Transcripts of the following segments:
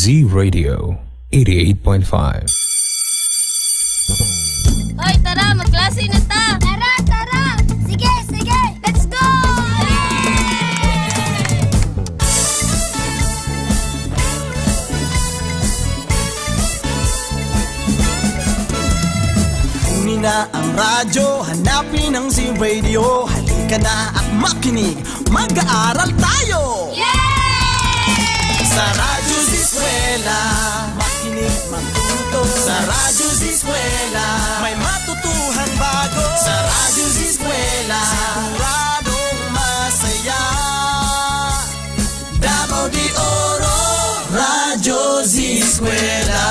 Z Radio 88.5. Hoy, tara, magklase na ta! Tara, tara! Sige, sige! Let's go! Kunin na ang radyo, hanapin ang Z-Radio. Halika na at makinig, mag-aaral tayo! Sa Radyo Z-Eskwela, makinig, matuto. Sa Radyo Z-Eskwela, may matutuhang bago. Sa Radyo Z-Eskwela, siguradong masaya. Davao de Oro, Radyo Z-Eskwela.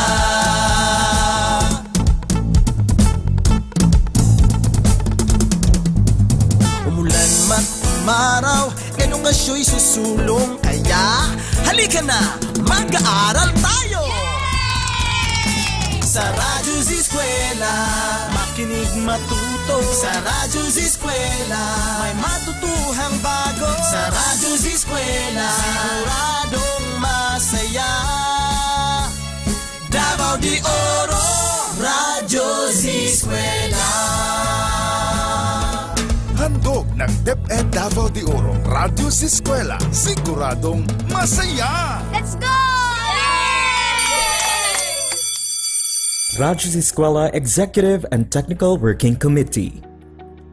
Umulan man umaraw, edukasyo'y susulong. Kaya halika na, mag-aaral tayo! Sa Radyo Z-Eskwela, makinig, matuto. Sa Radyo Z-Eskwela, may matutuhang bago. Sa Radyo Z-Eskwela, siguradong masaya. Davao de Oro, Radyo Z-Eskwela. Handog ng DepEd Davao de Oro, Radyo Z-Eskwela, siguradong masaya! Let's go! Radyo Z-Eskwela Executive and Technical Working Committee.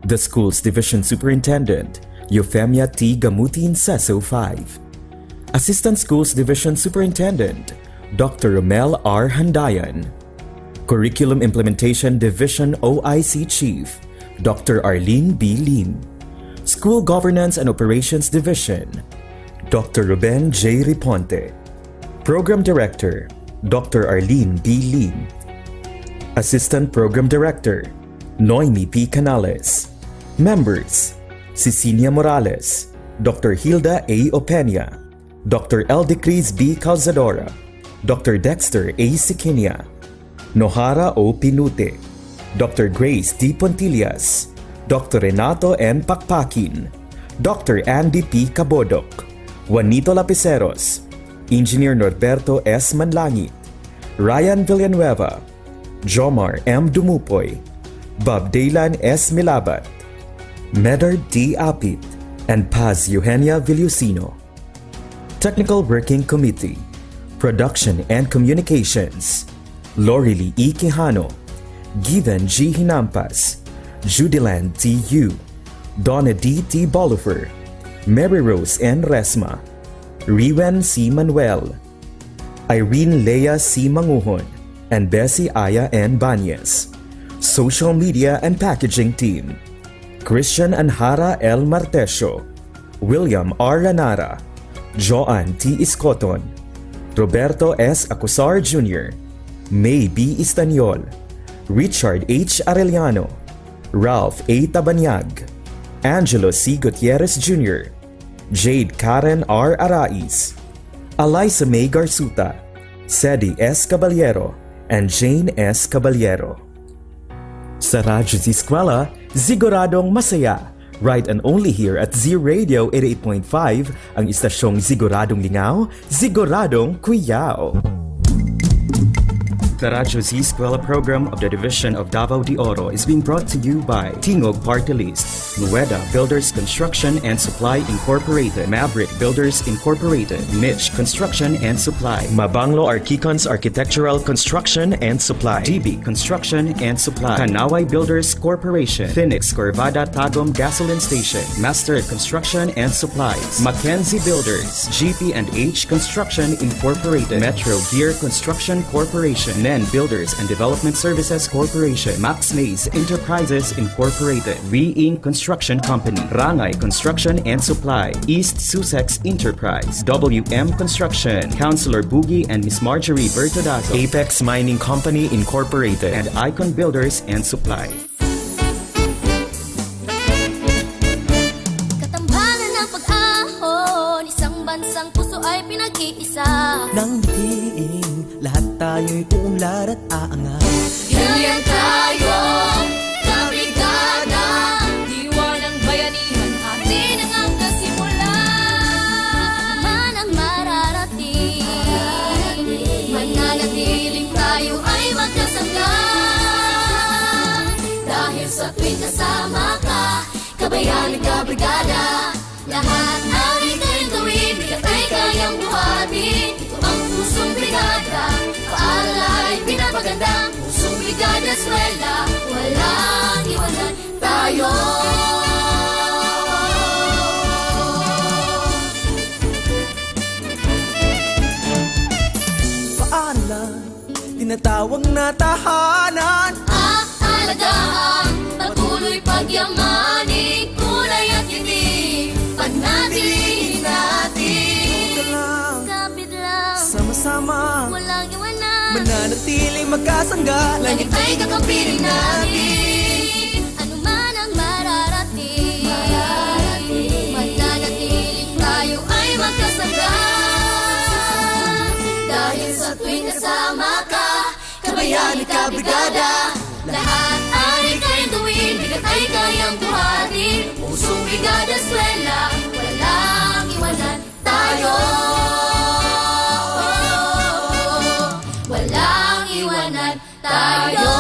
The School's Division Superintendent, Eufemia T. Gamutin Seso 5. Assistant Schools Division Superintendent, Dr. Romel R. Handayan. Curriculum Implementation Division OIC Chief, Dr. Arlene B. Lim. School Governance and Operations Division, Dr. Ruben J. Riponte. Program Director, Dr. Arlene B. Lim. Assistant Program Director, Noemi P. Canales. Members, Cecilia Morales, Dr. Hilda A. Opeña, Dr. Eldecris B. Calzadora, Dr. Dexter A. Siquinia, Nohara O. Pinute, Dr. Grace D. Pontillas, Dr. Renato N. Pakpakin, Dr. Andy P. Cabodok, Juanito Lapiceros, Engineer Norberto S. Manlangit, Ryan Villanueva, Jomar M. Dumupoy, Bob Daylan S. Milabat, Medard D. Apit, and Paz Eugenia Villusino. Technical Working Committee, Production and Communications, Lorely E. Quijano, Given G. Hinampas, Judiland T. Yu, Donna D. T. Bolifer, Mary Rose N. Resma, Riwen C. Manuel, Irene Lea C. Manguhon, and Bessie Aya N. Banyes. Social Media and Packaging Team, Christian Anhara L. Martesio, William R. Ranara, Joan T. Iscoton, Roberto S. Acusar Jr., May B. Istaniol, Richard H. Arellano, Ralph A. Tabanyag, Angelo C. Gutierrez Jr., Jade Karen R. Arais, Eliza May Garsuta, Sedi S. Caballero, and Jane S. Caballero. Sa Radyo Z-Eskwela, siguradong masaya. Right and only here at Z Radio 88.5, ang istasyong siguradong lingaw, siguradong kuyaw. The Radyo Z-Eskwela program of the Division of Davao de Oro is being brought to you by Tingog Party List, Nueda Builders Construction and Supply Incorporated, Maverick Builders Incorporated, Mitch Construction and Supply, Mabanglo Archicons Architectural Construction and Supply, DB Construction and Supply, Kanaway Builders Corporation, Phoenix Corvada Tagum Gasoline Station, Master Construction and Supplies, Mackenzie Builders, GP&H Construction Incorporated, Metro Gear Construction Corporation, NEN Builders and Development Services Corporation, Max Mays Enterprises Incorporated, We-Ing Construction Company, Rangay Construction and Supply, East Sussex Enterprise, WM Construction, Councilor Boogie and Miss Marjorie Bertodazo, Apex Mining Company Incorporated, and Icon Builders and Supply. Katambalan ng pag-ahon, isang bansang puso ay pinag-iisa. Nang diin, lahat tayo'y uunlad at aangat. Hilyan tayo, kabrigada, diwa ng bayanihan, atin ang kasimula. Man ang mararating, tayo ay magkasangga. Dahil sa tuwing kasama ka, kabayani ka brigada. Lahat ang ika'y gawin, bigat ay kayang buhatin. Ito ang pusong brigada, paala'y pinapaganda. Pusong brigada eskwela, walang iwanan tayo. Paaralan, tinatawag na tahanan. Aalagaan, patuloy pagyamanin, kulay at tinig, panatilihin natin. Ito lang, Kapit lang, sama-sama, walang iwanan. mananatiling magkasangga. Langit ay kakampirin natin. Ano man ang mararating, mananatiling tayo ay magkasangga. Dahil sa tuwing kasama ka, kabayani ka brigada. Lahat ay kayang gawin, bigat ay kayang buhatin. Pusong brigada eskwela, walang iwanan tayo. Walang iwanan tayo.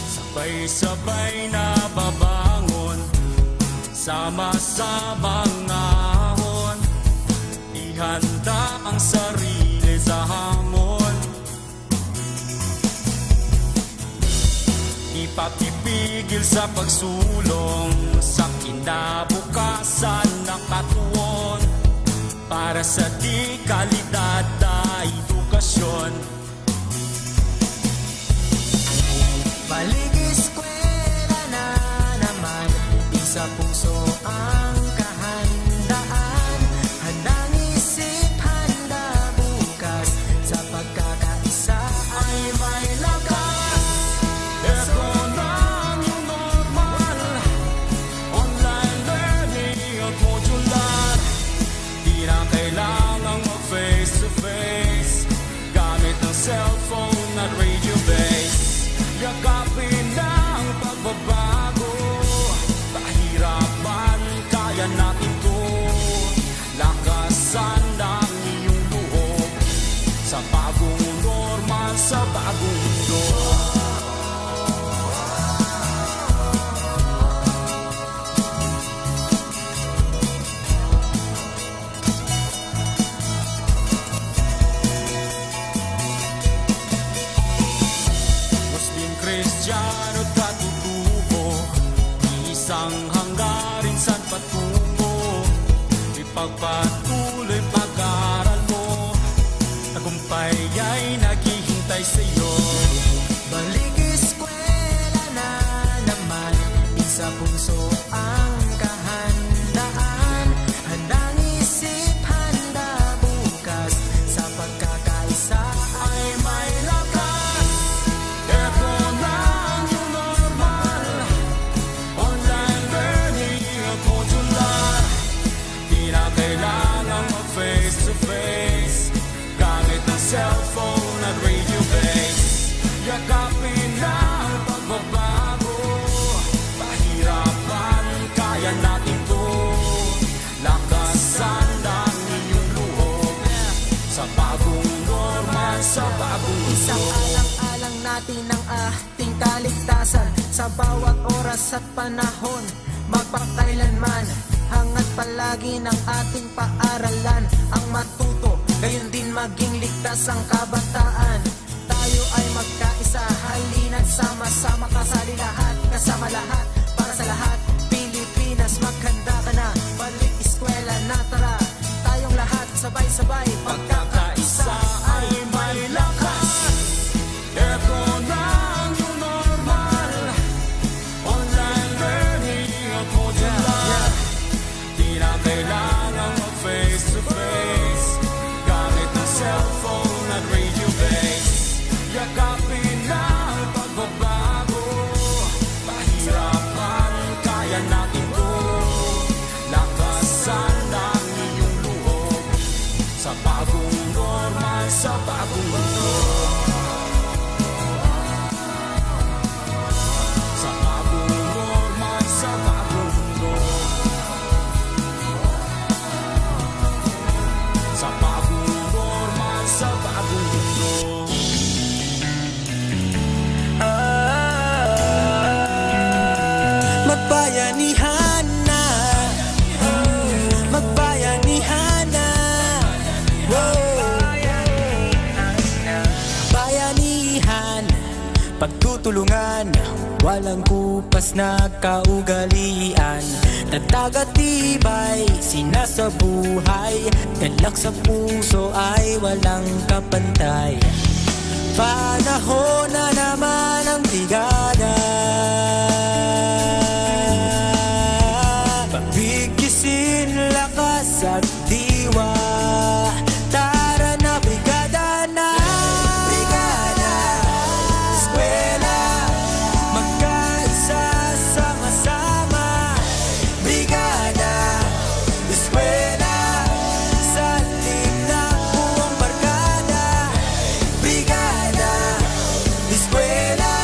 Sabay-sabay na babangon, sama-samang ahon. Ihanda ang sarili sa hamon. Ipapipigil sa pagsulong sa kinabukasan ng katuon. Para sa di kalidad na edukasyon. Balik eskwela na naman, isa puso ang kahandaan. Handang isip, handa bukas, sa pagkakaisa ay may lakas. Ito na ang new normal, online learning at modular. Di na kailangang mag-face to face, gamit ang cellphone at radio base. Yakapin ang pagbabago, kahirapan, kaya natin to. Lakasan ng iyong loob, sa bagong normal, sa bagong mundo. Kristiyano katutubo, isang hanggarin saan patungo. Ipagpatuloy pag-aaral mo, tagumpay ay naghihintay sa'yo. Balik eskwela na naman, isa puso ang kahandaan. Handang isip, handa bukas, sa pagkakaisa ay may lakas. Ito na ang new normal, online learning at modular. Di na kailangang mag-face to face, gamit ang cellphone at radio base. Yakapin na ang pagbabago, pahirapan, kaya natin to. Lakasan ng iyong loob, sa bagong normal, sa bagong Isang mundo. alang-alang natin ang ating kaligtasan, sa bawat oras at panahon, magpakailanman. Hangat palagi ng ating paaralan, ang matuto, gayon din maging ligtas ang kabataan. Tayo ay magkaisa, halina't sama-sama, kasali lahat, kasama lahat, para sa lahat. Pilipinas, maghanda ka na, balik eskwela na, tara. Tayong lahat, sabay-sabay, Pagkakaisa ay may lakas. Ito na ang new normal, online learning at modular. Di na kailangang mag-face to face, gamit ang cellphone at radio base. Yakapin na ang pagbabago, pahirapan, kaya natin to. Lakasan ng iyong loob, sa bagong mundo. Sa bagong norma, sa bagong mundo. Sa bagong norma, sa bagong mundo. Magbayanihan na, magbayanihan na, bayanihan, pagtutulungan, walang kupas na kaugalian. Tatag at tibay, sinasabuhay, galak sa puso ay walang kapantay. Panahon na naman ang brigada, pagbigisin lakas at diwa. Tara na brigada na, brigada, eskwela, magkaisa sama-sama. Brigada, eskwela, salim na buong barkada. Brigada, eskwela,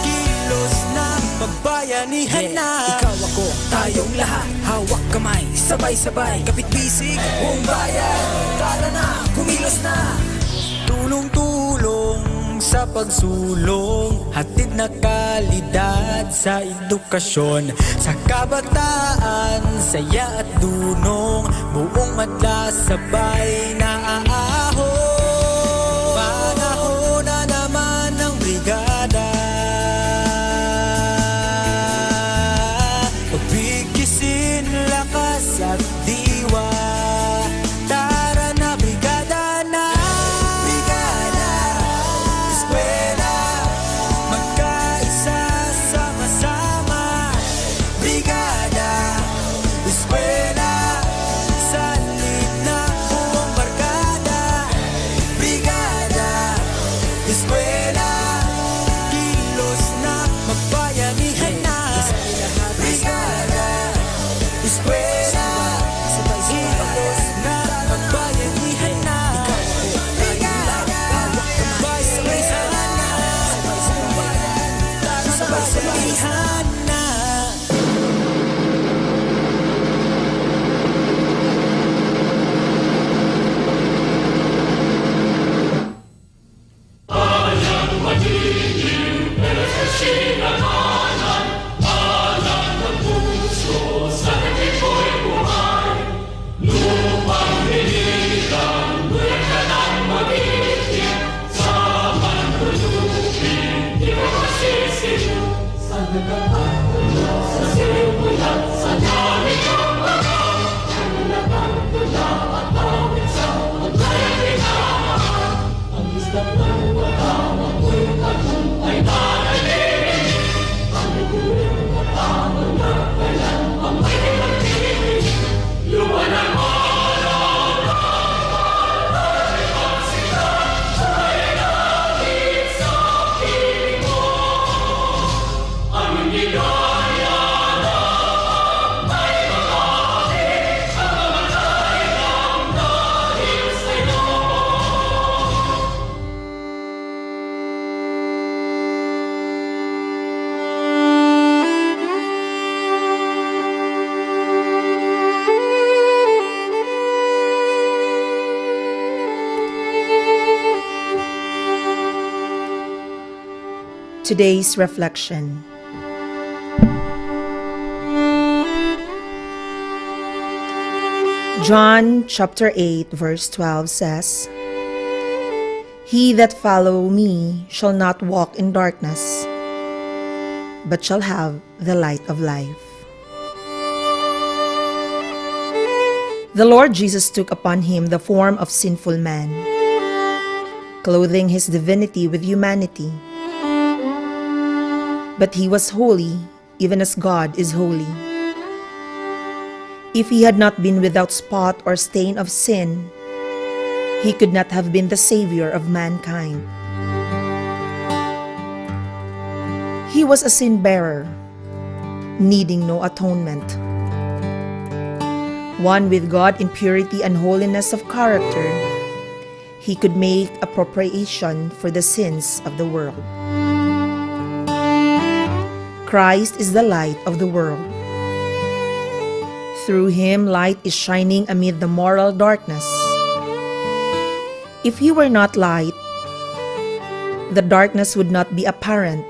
kilos na, magbayanihan na. Ikaw ako, tayong lahat, hawak kamay, sabay-sabay, kapit bisig, buong bayan. Tara na, kumilos na. Tulong-tulong sa pagsulong, hatid na kalidad sa edukasyon. Sa kabataan, saya at dunong, buong madla sabay na aahon. Panahon na naman ng brigada, pagbigisin lakas at diwa. Tara na brigada na, brigada, eskwela, magkaisa sama-sama. Brigada, eskwela, salit na buong barkada. Brigada, eskwela, kilos na, magbayanihan na. Brigada, eskwela, kilos na, magbayanihan na. Brigada, magbayanihan na. Magbayanihan na. Today's reflection. John chapter 8 verse 12 says, "He that follow me shall not walk in darkness, but shall have the light of life." The Lord Jesus took upon him the form of sinful man, clothing his divinity with humanity. But he was holy, even as God is holy. If he had not been without spot or stain of sin, he could not have been the Savior of mankind. He was a sin-bearer, needing no atonement. One with God in purity and holiness of character, he could make appropriation for the sins of the world. Christ is the light of the world. Through him, light is shining amid the moral darkness. If he were not light, the darkness would not be apparent,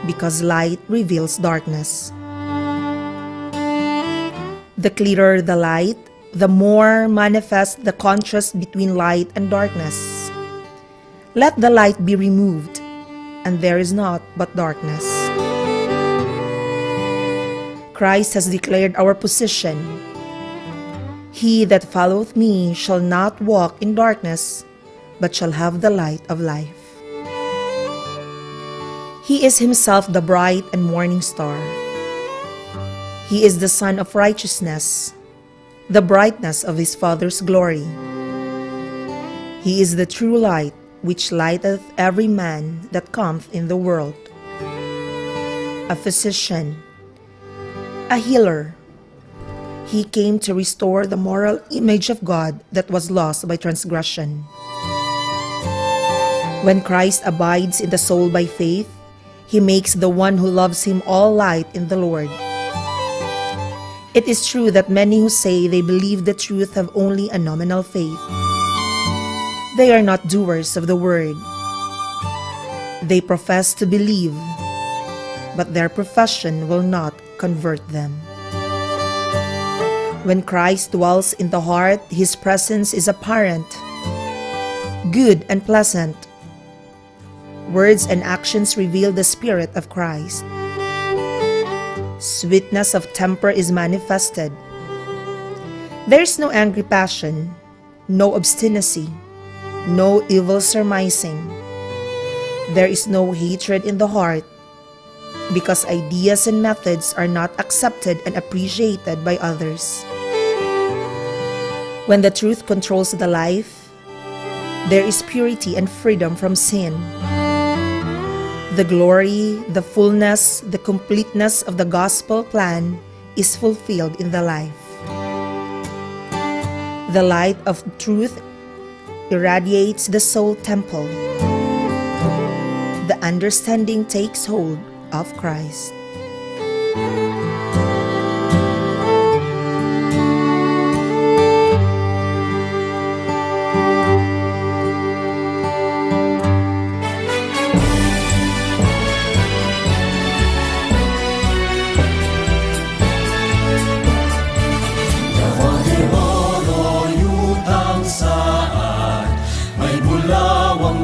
because light reveals darkness. The clearer the light, the more manifest the contrast between light and darkness. Let the light be removed, and there is naught but darkness. Christ has declared our position. He that followeth me shall not walk in darkness, but shall have the light of life. He is himself the bright and morning star. He is the Son of righteousness, the brightness of his Father's glory. He is the true light, which lighteth every man that cometh in the world. A physician, a healer. He came to restore the moral image of God that was lost by transgression. When Christ abides in the soul by faith, he makes the one who loves him all light in the Lord. It is true that many who say they believe the truth have only a nominal faith. They are not doers of the word. They profess to believe, but their profession will not convert them. When Christ dwells in the heart, his presence is apparent, good and pleasant. Words and actions reveal the Spirit of Christ. Sweetness of temper is manifested. There is no angry passion, no obstinacy, no evil surmising. There is no hatred in the heart, because ideas and methods are not accepted and appreciated by others. When the truth controls the life, there is purity and freedom from sin. The glory, the fullness, the completeness of the gospel plan is fulfilled in the life. The light of truth irradiates the soul temple. The understanding takes hold of Christ.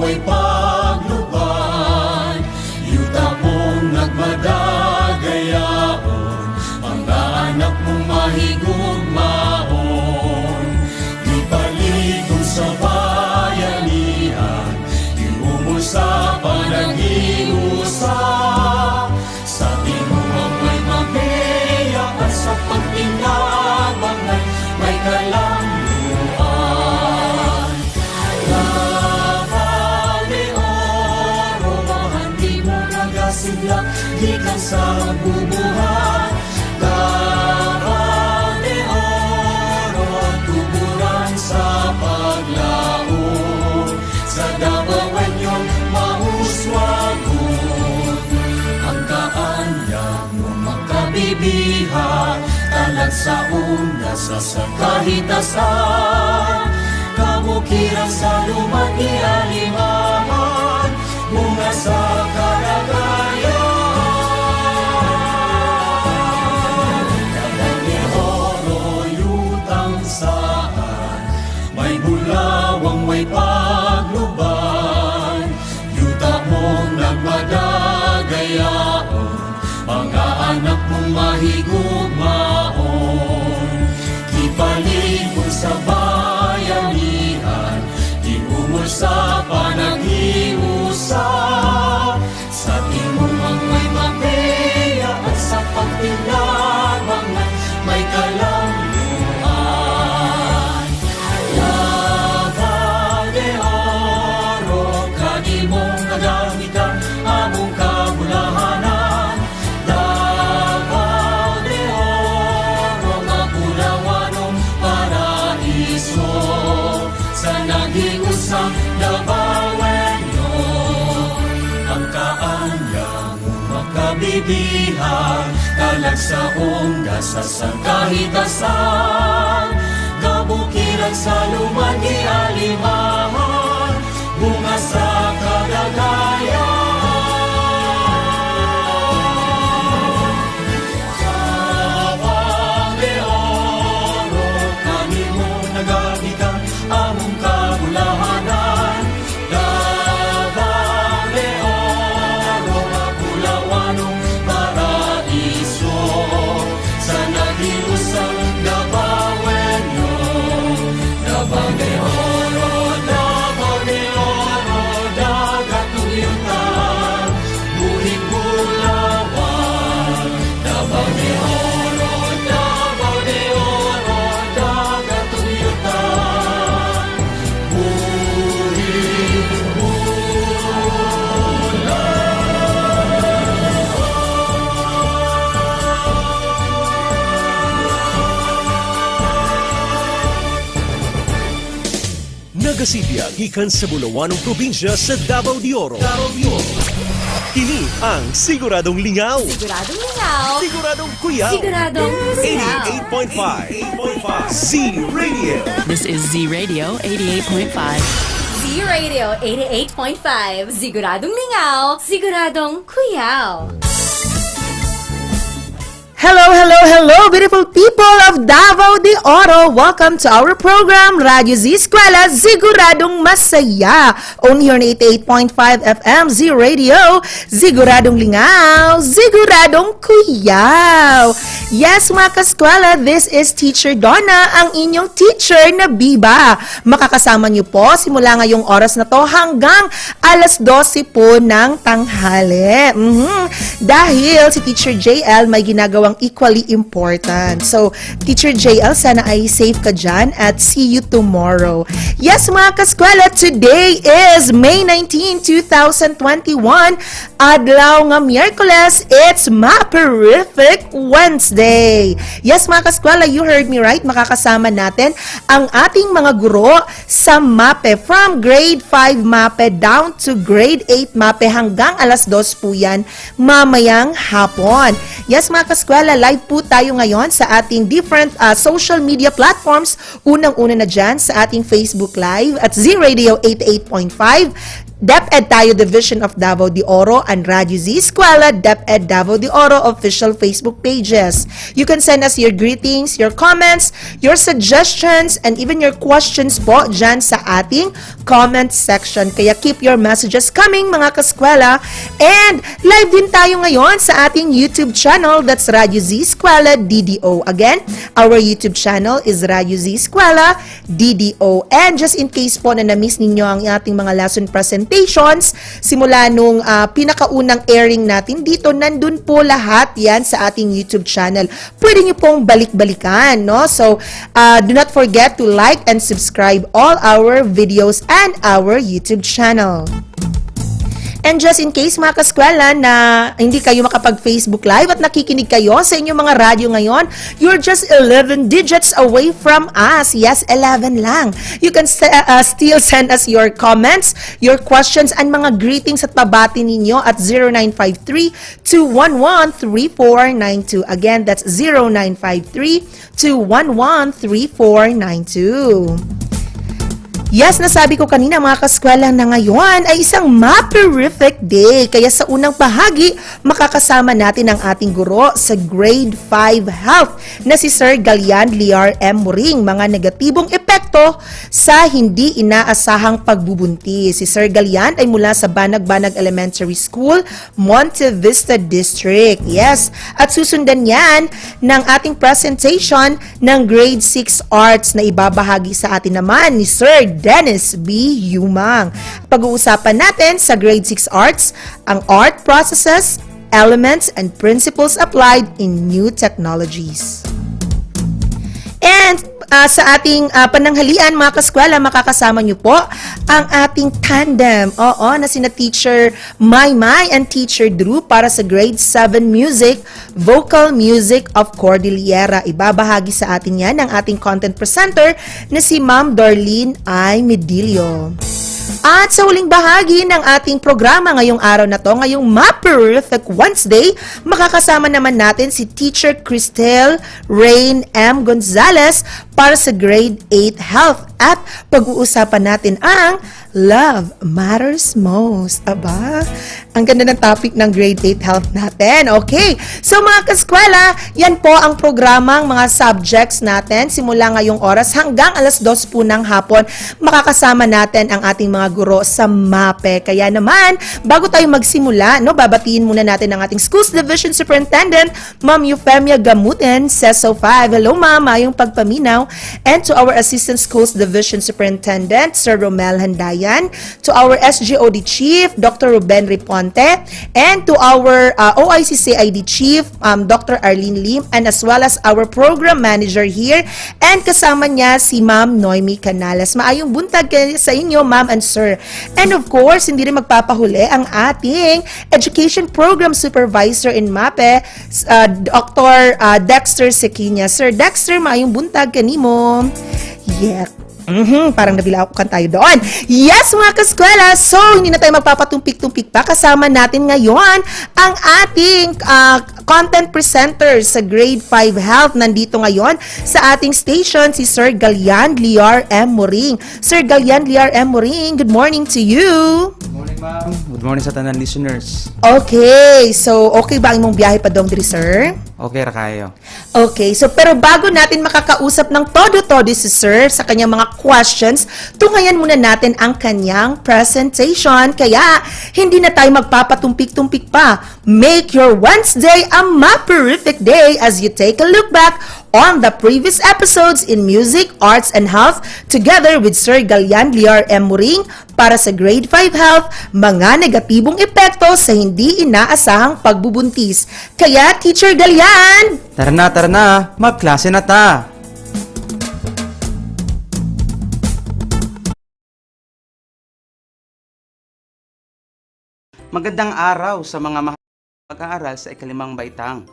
May pagluban, yuta mong nagmadagayaon, mga anak mong mahigugmaon. Di paligong sa bayanihan, iumol sa panag-iusa. Sa tinuang may mameya at sa pagtinabang ay may kalanguan. Di ka sa bubuhat, Davao de Oro, tuburan sa paglaon. Sa Davao inyong mahuswagon, ang kaanyag mo makabibihan, talag sa una sa kahitasan, kamukiran sa lumaki alimahan, bunga sa kalagayan. May bulawang may pagluban, yuta mong nagmadagayaon, mga anak mong mahigugmaon. Di paligong sa bayanihan, di umol sa panag-iusap. Sa timuang may mapeya at sa pagtinabang may kalanguan. Nagamitan among kabulahanan, Davao de Oro, magulawanong paraiso. Sa naging usang kaintindihan, talagsaong dasasan kahit asan. Kabukiran sa lumagi alimahan, bunga sa kalagayan. Sabang de oro, kami mo nagagikan among kabulahanan. Sabang de oro, mapulawanong paraiso, sa nagilusang nabawenyo. Dabang de oro, dagat tuyutan, buhing bulawan. Dabang de oro, dagat tuyutan, buhing Nagasidya gikan sa Bulawanong probinsya sa Davao de Oro. Kini ang Siguradong Lingaw, Siguradong lingaw. Siguradong Kuyaw, Siguradong kuyaw. 88.5 Z-Radio. This is Z Radio 88.5. Z-Radio 88.5. Siguradong lingaw. Siguradong kuyaw. Hello, hello, hello, beautiful people of Davao de Oro. Welcome to our program, Radyo Z-Eskwela, Siguradong Masaya. Only here on 88.5 FM, Z-Radio, Siguradong Lingaw, Siguradong Kuyaw. Yes, mga kaskwela, this is Teacher Donna, ang inyong teacher na biba. Makakasama niyo po simula ngayong oras na to hanggang alas 12 po ng tanghali. Dahil si Teacher JL may ginagawang equally important. So, Teacher JL, sana ay safe ka dyan at see you tomorrow. Yes, mga kaskwela, today is May 19, 2021. Adlaw nga Miyerkules, it's Maperific Wednesday. Yes, mga kaskwela, you heard me right. Makakasama natin ang ating mga guro sa MAPE from grade 5 MAPE down to grade 8 MAPE hanggang alas 2 po yan mamayang hapon. Yes, mga kaskwela, live po tayo ngayon sa ating different social media platforms. Unang-una na dyan sa ating Facebook Live at Z-Radio 88.5. DepEd tayo Division of Davao de Oro and Radyo Z-Eskwela DepEd Davao de Oro official Facebook pages. You can send us your greetings, your comments, your suggestions, and even your questions po dyan sa ating comment section. Kaya keep your messages coming, mga kaskwela. And live din tayo ngayon sa ating YouTube channel, that's Radyo Z-Eskwela DDO. Again, our YouTube channel is Radyo Z-Eskwela DDO. And just in case po na na-miss ninyo ang ating mga lesson presentations, simula nung pinakaunang airing natin dito, nandun po lahat yan sa ating YouTube channel. Pwede nyo pong balik-balikan, no? So, do not forget to like and subscribe all our videos and our YouTube channel. And just in case, mga kaskwela, na hindi kayo makapag-Facebook Live at nakikinig kayo sa inyong mga radyo ngayon, you're just 11 digits away from us. Yes, 11 lang. You can still send us your comments, your questions, and mga greetings at pabati ninyo at 0953-211-3492. Again, that's 0953-211-3492. Yes, nasabi ko kanina, mga kaskwela, na ngayon ay isang Maperific Day. Kaya sa unang bahagi, makakasama natin ang ating guro sa grade 5 health na si Sir Galian Liar M. Muring. Mga negatibong epekto sa hindi inaasahang pagbubuntis. Si Sir Galian ay mula sa Banag-Banag Elementary School, Monte Vista District. Yes, at susundan yan ng ating presentation ng grade 6 arts na ibabahagi sa atin naman ni Sir Dennis B. Humang. Pag-uusapan natin sa grade 6 arts, ang art processes, elements, and principles applied in new technologies. And sa ating pananghalian, mga kaskwela, makakasama nyo po ang ating tandem. Oo, na sina Teacher Maymay and Teacher Drew para sa grade 7 music, vocal music of Cordillera. Ibabahagi sa atin yan ng ating content presenter na si Ma'am Darlene I. Medillo. At sa huling bahagi ng ating programa ngayong araw na to, ngayong Maperific Wednesday, makakasama naman natin si Teacher Cristel Rain M. Gonzalez para sa Grade 8 Health. At pag-uusapan natin ang Love Matters Most. Aba, ang ganda ng topic ng Grade 8 Health natin. Okay, so mga kaskwela, yan po ang programang mga subjects natin simula ngayong oras hanggang alas 2 po ng hapon. Makakasama natin ang ating mga guro sa MAPE. Kaya naman, bago tayo magsimula, babatiin muna natin ang ating Schools Division Superintendent, Ma'am Euphemia Gamutin, CESO 5. Hello, Ma'am, ayong pagpaminaw. And to our Assistant Schools Division Superintendent, Sir Romel Handayan, to our SGOD Chief, Dr. Ruben Riponte, and to our OICCID Chief, Dr. Arlene Lim, and as well as our Program Manager here, and kasama niya si Ma'am Noemi Canales. Maayong buntag sa inyo, Ma'am and Sir. And of course, hindi rin magpapahuli ang ating Education Program Supervisor in MAPE, Dr. Dexter Sequinya. Sir Dexter, maayong buntag kanimo. Yeah. Parang nabila ako kan tayo doon. Yes, mga kaskwela. So, hindi na tayo magpapatumpik-tumpik pa. Kasama natin ngayon ang ating content presenter sa Grade 5 Health. Nandito ngayon sa ating station si Sir Galian Liar M. Moring. Sir Galian Liar M. Moring, good morning to you. Good morning, ma'am. Good morning sa tanan listeners. Okay, so okay ba ang imong biyahe pa dong diri, sir? Okay ra kayo. Okay, so pero bago natin makakausap ng todo-todo si Sir sa kanyang mga questions, tungayan muna natin ang kanyang presentation. Kaya, hindi na tayo magpapatumpik-tumpik pa. Make your Wednesday a maperific day as you take a look back on the previous episodes in Music, Arts, and Health together with Sir Galian Liar M. Muring para sa Grade 5 Health, mga negatibong epekto sa hindi inaasahang pagbubuntis. Kaya, Teacher Galian! Tara na. Magklase na ta. Magandang araw sa mga mag-aaral sa ikalimang baitang.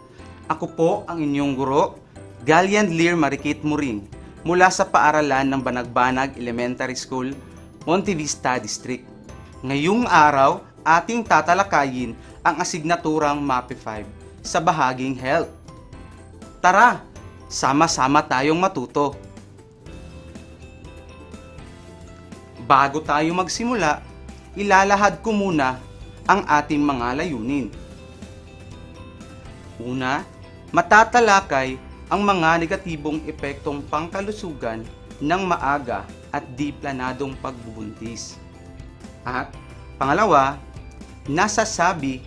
Ako po ang inyong guro, Galian Lear Marikit Muring, mula sa paaralan ng Banagbanag Elementary School, Monte Vista District. Ngayong araw, ating tatalakayin ang asignaturang MAPE 5 sa bahaging Health. Tara, sama-sama tayong matuto. Bago tayo magsimula, ilalahad ko muna ang ating mga layunin. Una, matatalakay ang mga negatibong epektong pangkalusugan ng maaga at di planadong pagbubuntis. At pangalawa, nasasabi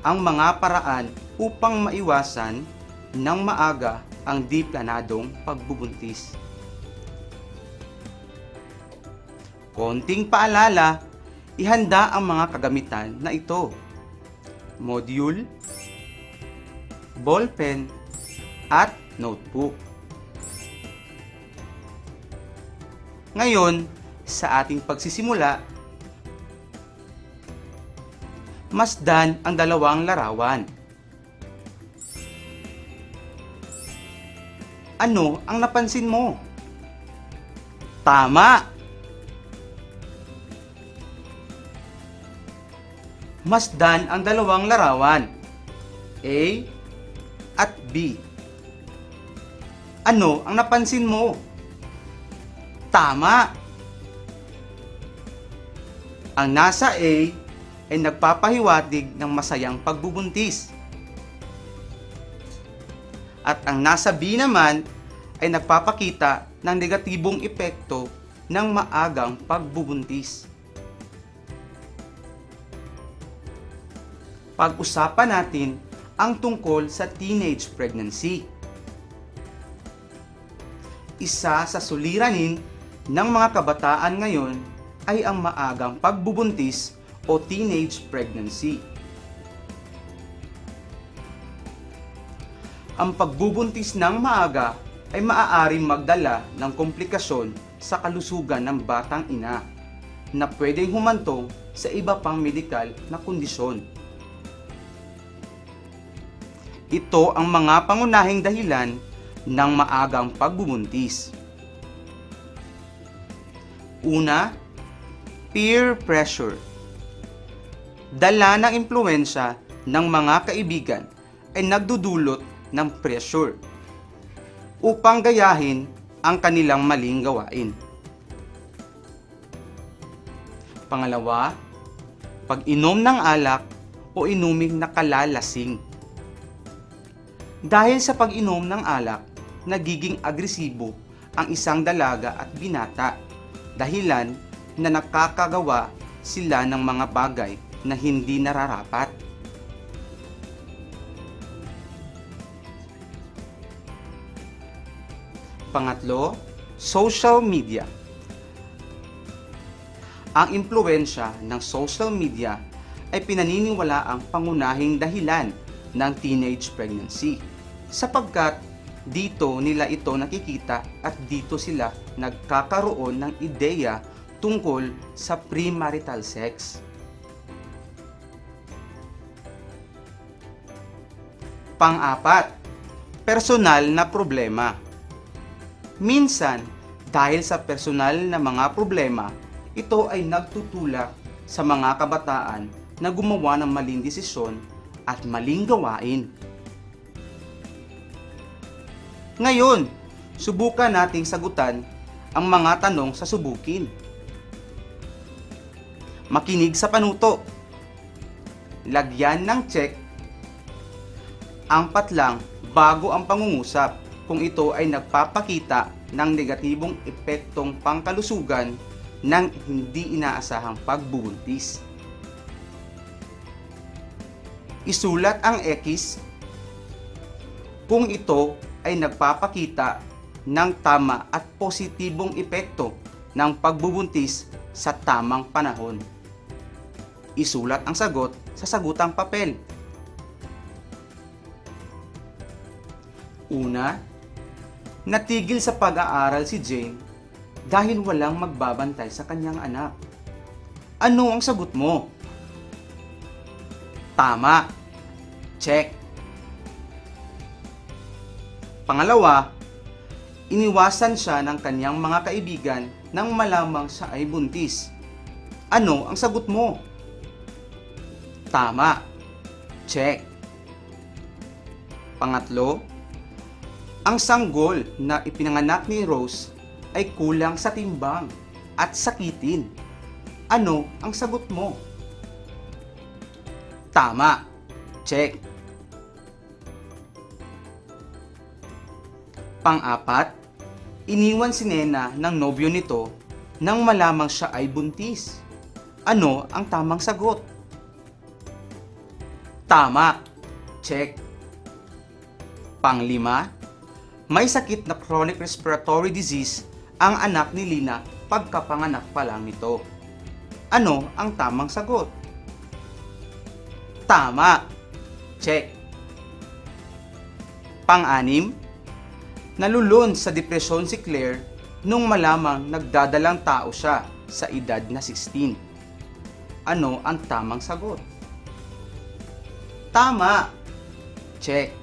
ang mga paraan upang maiwasan ng maaga ang di planadong pagbubuntis. Konting paalala, ihanda ang mga kagamitan na ito: module, ballpen, at notebook. Ngayon, sa ating pagsisimula, masdan ang dalawang larawan. Ano ang napansin mo? Tama! Masdan ang dalawang larawan, A at B. Ano ang napansin mo? Tama! Ang nasa A ay nagpapahiwatig ng masayang pagbubuntis. At ang nasa B naman ay nagpapakita ng negatibong epekto ng maagang pagbubuntis. Pag-usapan natin ang tungkol sa teenage pregnancy. Isa sa suliranin ng mga kabataan ngayon ay ang maagang pagbubuntis o teenage pregnancy. Ang pagbubuntis ng maaga ay maaaring magdala ng komplikasyon sa kalusugan ng batang ina na pwedeng humantong sa iba pang medikal na kondisyon. Ito ang mga pangunahing dahilan ng maagang pagbubuntis. Una, Peer pressure. Dala ng impluwensya ng mga kaibigan ay nagdudulot ng pressure upang gayahin ang kanilang maling gawain. Pangalawa, pag-inom ng alak o inuming nakalalasing. Dahil sa pag-inom ng alak, nagiging agresibo ang isang dalaga at binata, dahilan na nakakagawa sila ng mga bagay na hindi nararapat. Pangatlo, social media. Ang impluwensya ng social media ay pinaniniwalaang pangunahing dahilan ng teenage pregnancy, sapagkat dito nila ito nakikita at dito sila nagkakaroon ng ideya tungkol sa premarital sex. Pang-apat, personal na problema. Minsan, dahil sa personal na mga problema, ito ay nagtutulak sa mga kabataan na gumawa ng maling desisyon at maling gawain. Ngayon, subukan nating sagutan ang mga tanong sa subukin. Makinig sa panuto. Lagyan ng check ang patlang bago ang pangungusap kung ito ay nagpapakita ng negatibong epektong pangkalusugan ng hindi inaasahang pagbubuntis. Isulat ang X kung ito ay nagpapakita ng tama at positibong epekto ng pagbubuntis sa tamang panahon. Isulat ang sagot sa sagutang papel. Una, natigil sa pag-aaral si Jane dahil walang magbabantay sa kanyang anak. Ano ang sagot mo? Tama. Check. Pangalawa, iniwasan siya ng kanyang mga kaibigan nang malamang siya ay buntis. Ano ang sagot mo? Tama. Check. Pangatlo, ang sanggol na ipinanganak ni Rose ay kulang sa timbang at sakitin. Ano ang sagot mo? Tama. Check. Pang-apat, iniwan si Nena ng nobyo nito nang malamang siya ay buntis. Ano ang tamang sagot? Tama. Check. Pang-lima, may sakit na chronic respiratory disease ang anak ni Lina pagkapanganak pa lang nito. Ano ang tamang sagot? Tama. Check. Pang-anim, nalulun sa depresyon si Claire nung malamang nagdadalang tao siya sa edad na 16. Ano ang tamang sagot? Tama. Check.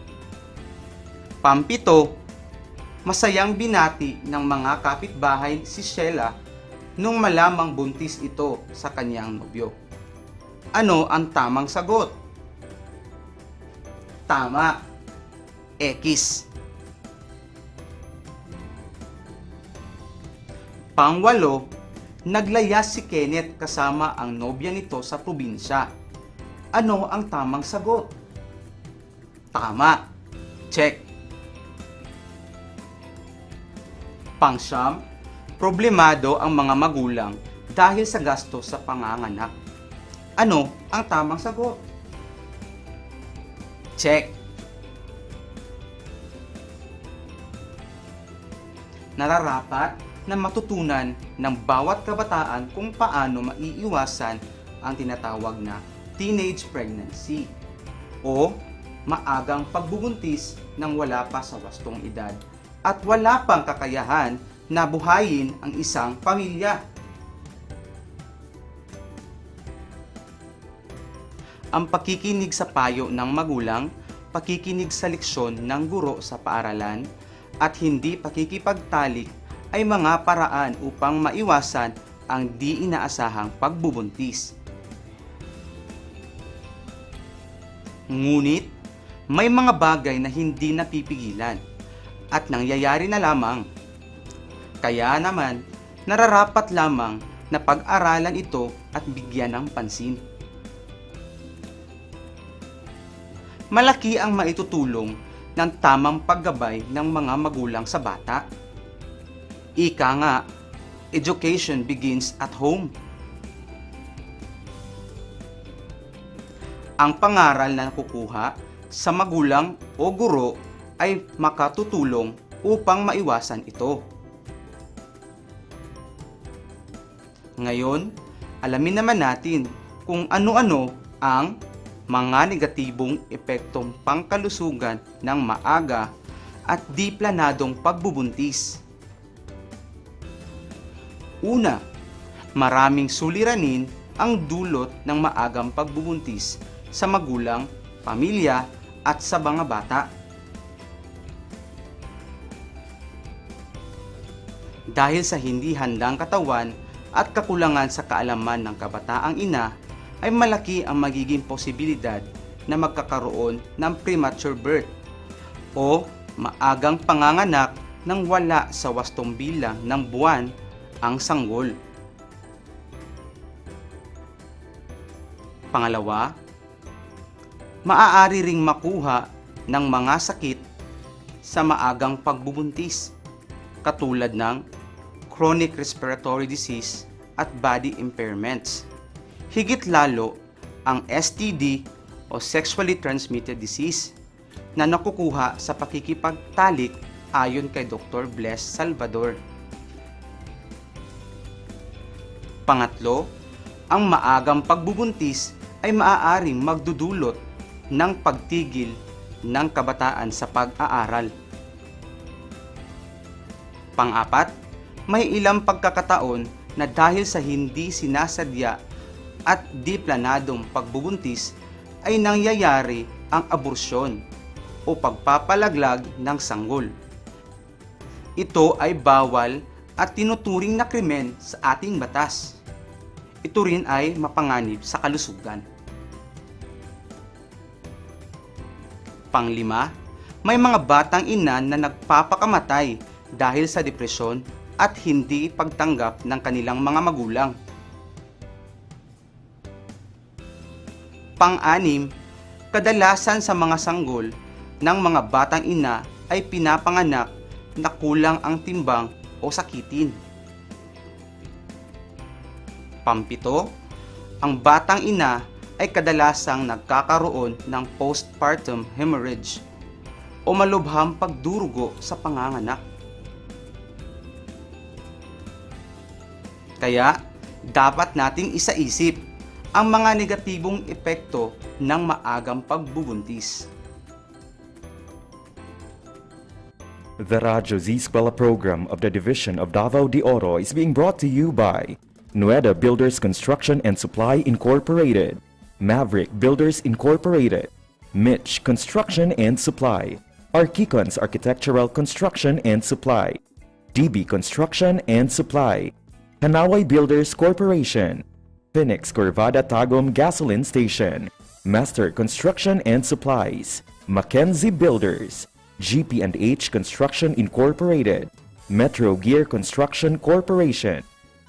Pampito, masayang binati ng mga kapitbahay si Sheila nung malamang buntis ito sa kanyang nobyo. Ano ang tamang sagot? Tama. X. Pangwalo, naglayas si Kenneth kasama ang nobya nito sa probinsya. Ano ang tamang sagot? Tama. Check. Pangsyam, problemado ang mga magulang dahil sa gasto sa panganganak. Ano ang tamang sagot? Check. Nararapat na matutunan ng bawat kabataan kung paano maiiwasan ang tinatawag na teenage pregnancy o maagang pagbubuntis nang wala pa sa wastong edad at wala pang kakayahan na buhayin ang isang pamilya. Ang pakikinig sa payo ng magulang, pakikinig sa leksyon ng guro sa paaralan, at hindi pakikipagtalik ay mga paraan upang maiwasan ang di inaasahang pagbubuntis. Ngunit, may mga bagay na hindi napipigilan at nangyayari na lamang. Kaya naman, nararapat lamang na pag-aralan ito at bigyan ng pansin. Malaki ang maitutulong ng tamang paggabay ng mga magulang sa bata. Ika nga, education begins at home. Ang pangaral na nakukuha sa magulang o guro ay makatutulong upang maiwasan ito. Ngayon, alamin naman natin kung ano-ano ang mga negatibong epektong pangkalusugan ng maaga at di planadong pagbubuntis. Una, maraming suliranin ang dulot ng maagang pagbubuntis sa magulang, pamilya at sa mga bata. Dahil sa hindi handang katawan at kakulangan sa kaalaman ng kabataang ina, ay malaki ang magiging posibilidad na magkakaroon ng premature birth o maagang panganganak nang wala sa wastong bilang ng buwan ang sanggol. Pangalawa, maaari ring makuha ng mga sakit sa maagang pagbubuntis katulad ng chronic respiratory disease at body impairments. Higit lalo ang STD o sexually transmitted disease na nakukuha sa pakikipagtalik ayon kay Dr. Bless Salvador. Pangatlo, ang maagang pagbubuntis ay maaaring magdudulot ng pagtigil ng kabataan sa pag-aaral. Pang-apat, may ilang pagkakataon na dahil sa hindi sinasadya at di planadong pagbubuntis ay nangyayari ang aborsyon o pagpapalaglag ng sanggol. Ito ay bawal at tinuturing na krimen sa ating batas. Ito rin ay mapanganib sa kalusugan. Panglima, may mga batang ina na nagpapakamatay dahil sa depresyon at hindi pagtanggap ng kanilang mga magulang. Pang-anim, kadalasan sa mga sanggol ng mga batang ina ay pinapanganak na kulang ang timbang o sakitin. Pampito, ang batang ina ay kadalasang nagkakaroon ng postpartum hemorrhage o malubhang pagdurugo sa panganganak. Kaya, dapat nating isaisip ang mga negatibong epekto ng maagang pagbubuntis. The Radyo Z-Eskwela program of the Division of Davao de Oro is being brought to you by Nueda Builders Construction and Supply Incorporated, Maverick Builders Incorporated, Mitch Construction and Supply, Archicons Architectural Construction and Supply, DB Construction and Supply, Hanaway Builders Corporation, Phoenix Corvada Tagum Gasoline Station, Master Construction and Supplies, Mackenzie Builders, GP&H Construction Incorporated, Metro Gear Construction Corporation,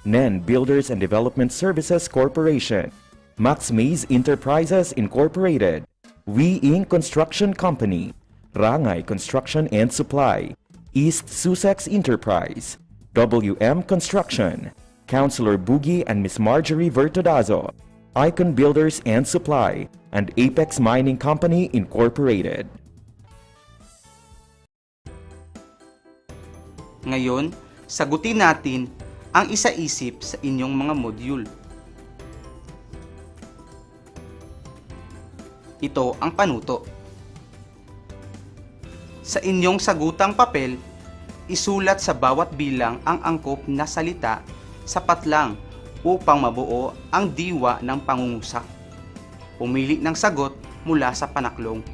NEN Builders and Development Services Corporation, Max Mays Enterprises Incorporated, We Inc. Construction Company, Rangay Construction and Supply, East Sussex Enterprise, WM Construction, Councilor Boogie and Miss Marjorie Vertodazo, Icon Builders and Supply, and Apex Mining Company Incorporated. Ngayon, sagutin natin ang isa-isip sa inyong mga module. Ito ang panuto. Sa inyong sagutang papel, isulat sa bawat bilang ang angkop na salita sapat lang upang mabuo ang diwa ng pangungusap. Pumili ng sagot mula sa panaklong.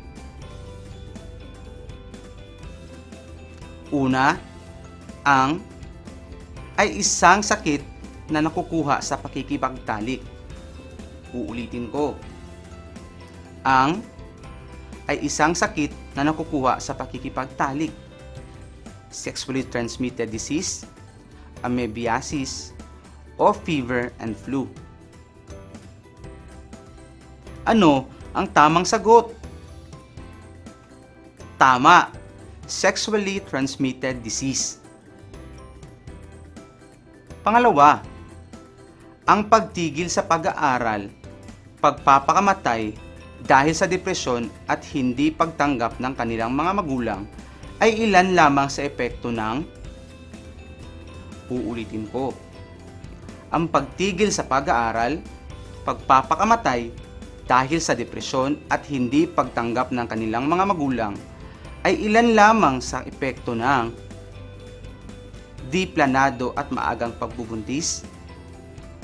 Una, ang ay isang sakit na nakukuha sa pakikipagtalik. Uulitin ko. Ang ay isang sakit na nakukuha sa pakikipagtalik. Sexually transmitted disease, amoebiasis, o fever and flu. Ano ang tamang sagot? Tama, sexually transmitted disease. Pangalawa, ang pagtigil sa pag-aaral, pagpapakamatay dahil sa depresyon at hindi pagtanggap ng kanilang mga magulang ay ilan lamang sa epekto ng uulitin ko. Ang pagtigil sa pag-aaral, pagpapakamatay dahil sa depresyon at hindi pagtanggap ng kanilang mga magulang ay ilan lamang sa epekto ng di planado at maagang pagbubuntis,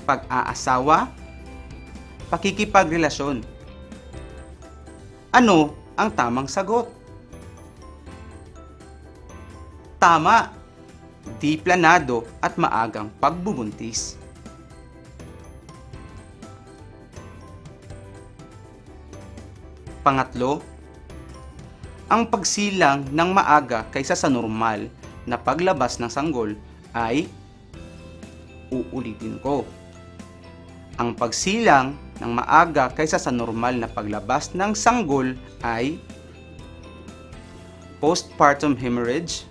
pag-aasawa, pakikipagrelasyon. Ano ang tamang sagot? Tama, di planado at maagang pagbubuntis. Pangatlo, ang pagsilang ng maaga kaysa sa normal na paglabas ng sanggol ay uulitin ko. Ang pagsilang ng maaga kaysa sa normal na paglabas ng sanggol ay postpartum hemorrhage,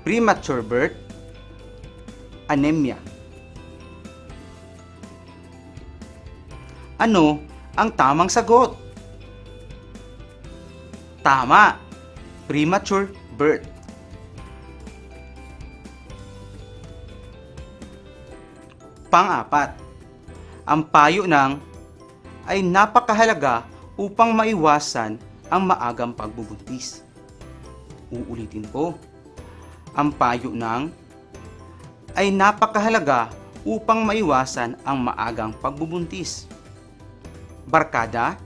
premature birth, anemia. Ano ang tamang sagot? Tama, premature birth. Pang-apat, ang payo ng ay napakahalaga upang maiwasan ang maagang pagbubuntis. Uulitin ko. Ang payo ng ay napakahalaga upang maiwasan ang maagang pagbubuntis. Barkada,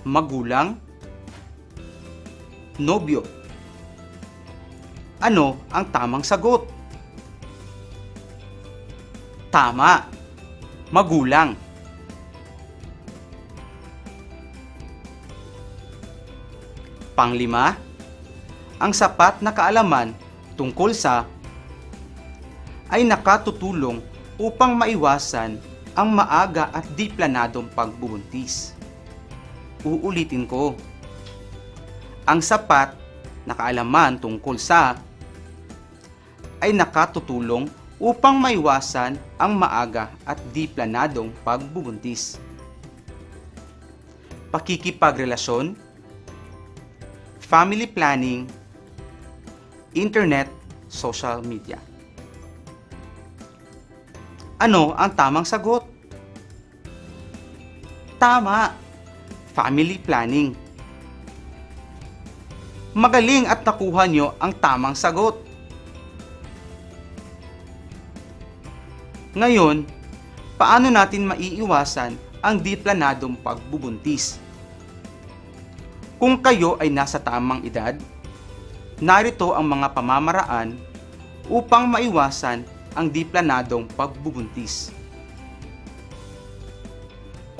magulang, nobyo. Ano ang tamang sagot? Tama, magulang. Panglima, ang sapat na kaalaman tungkol sa ay nakatutulong upang maiwasan ang maaga at di planadong pagbubuntis. Uulitin ko. Ang sapat na kaalaman tungkol sa ay nakatutulong upang maiwasan ang maaga at di planadong pagbubuntis. Pakikipagrelasyon, family planning, internet, social media. Ano ang tamang sagot? Tama, family planning. Magaling at nakuha nyo ang tamang sagot. Ngayon, paano natin maiiwasan ang di planadong pagbubuntis? Kung kayo ay nasa tamang edad, narito ang mga pamamaraan upang maiwasan ang di planadong pagbubuntis.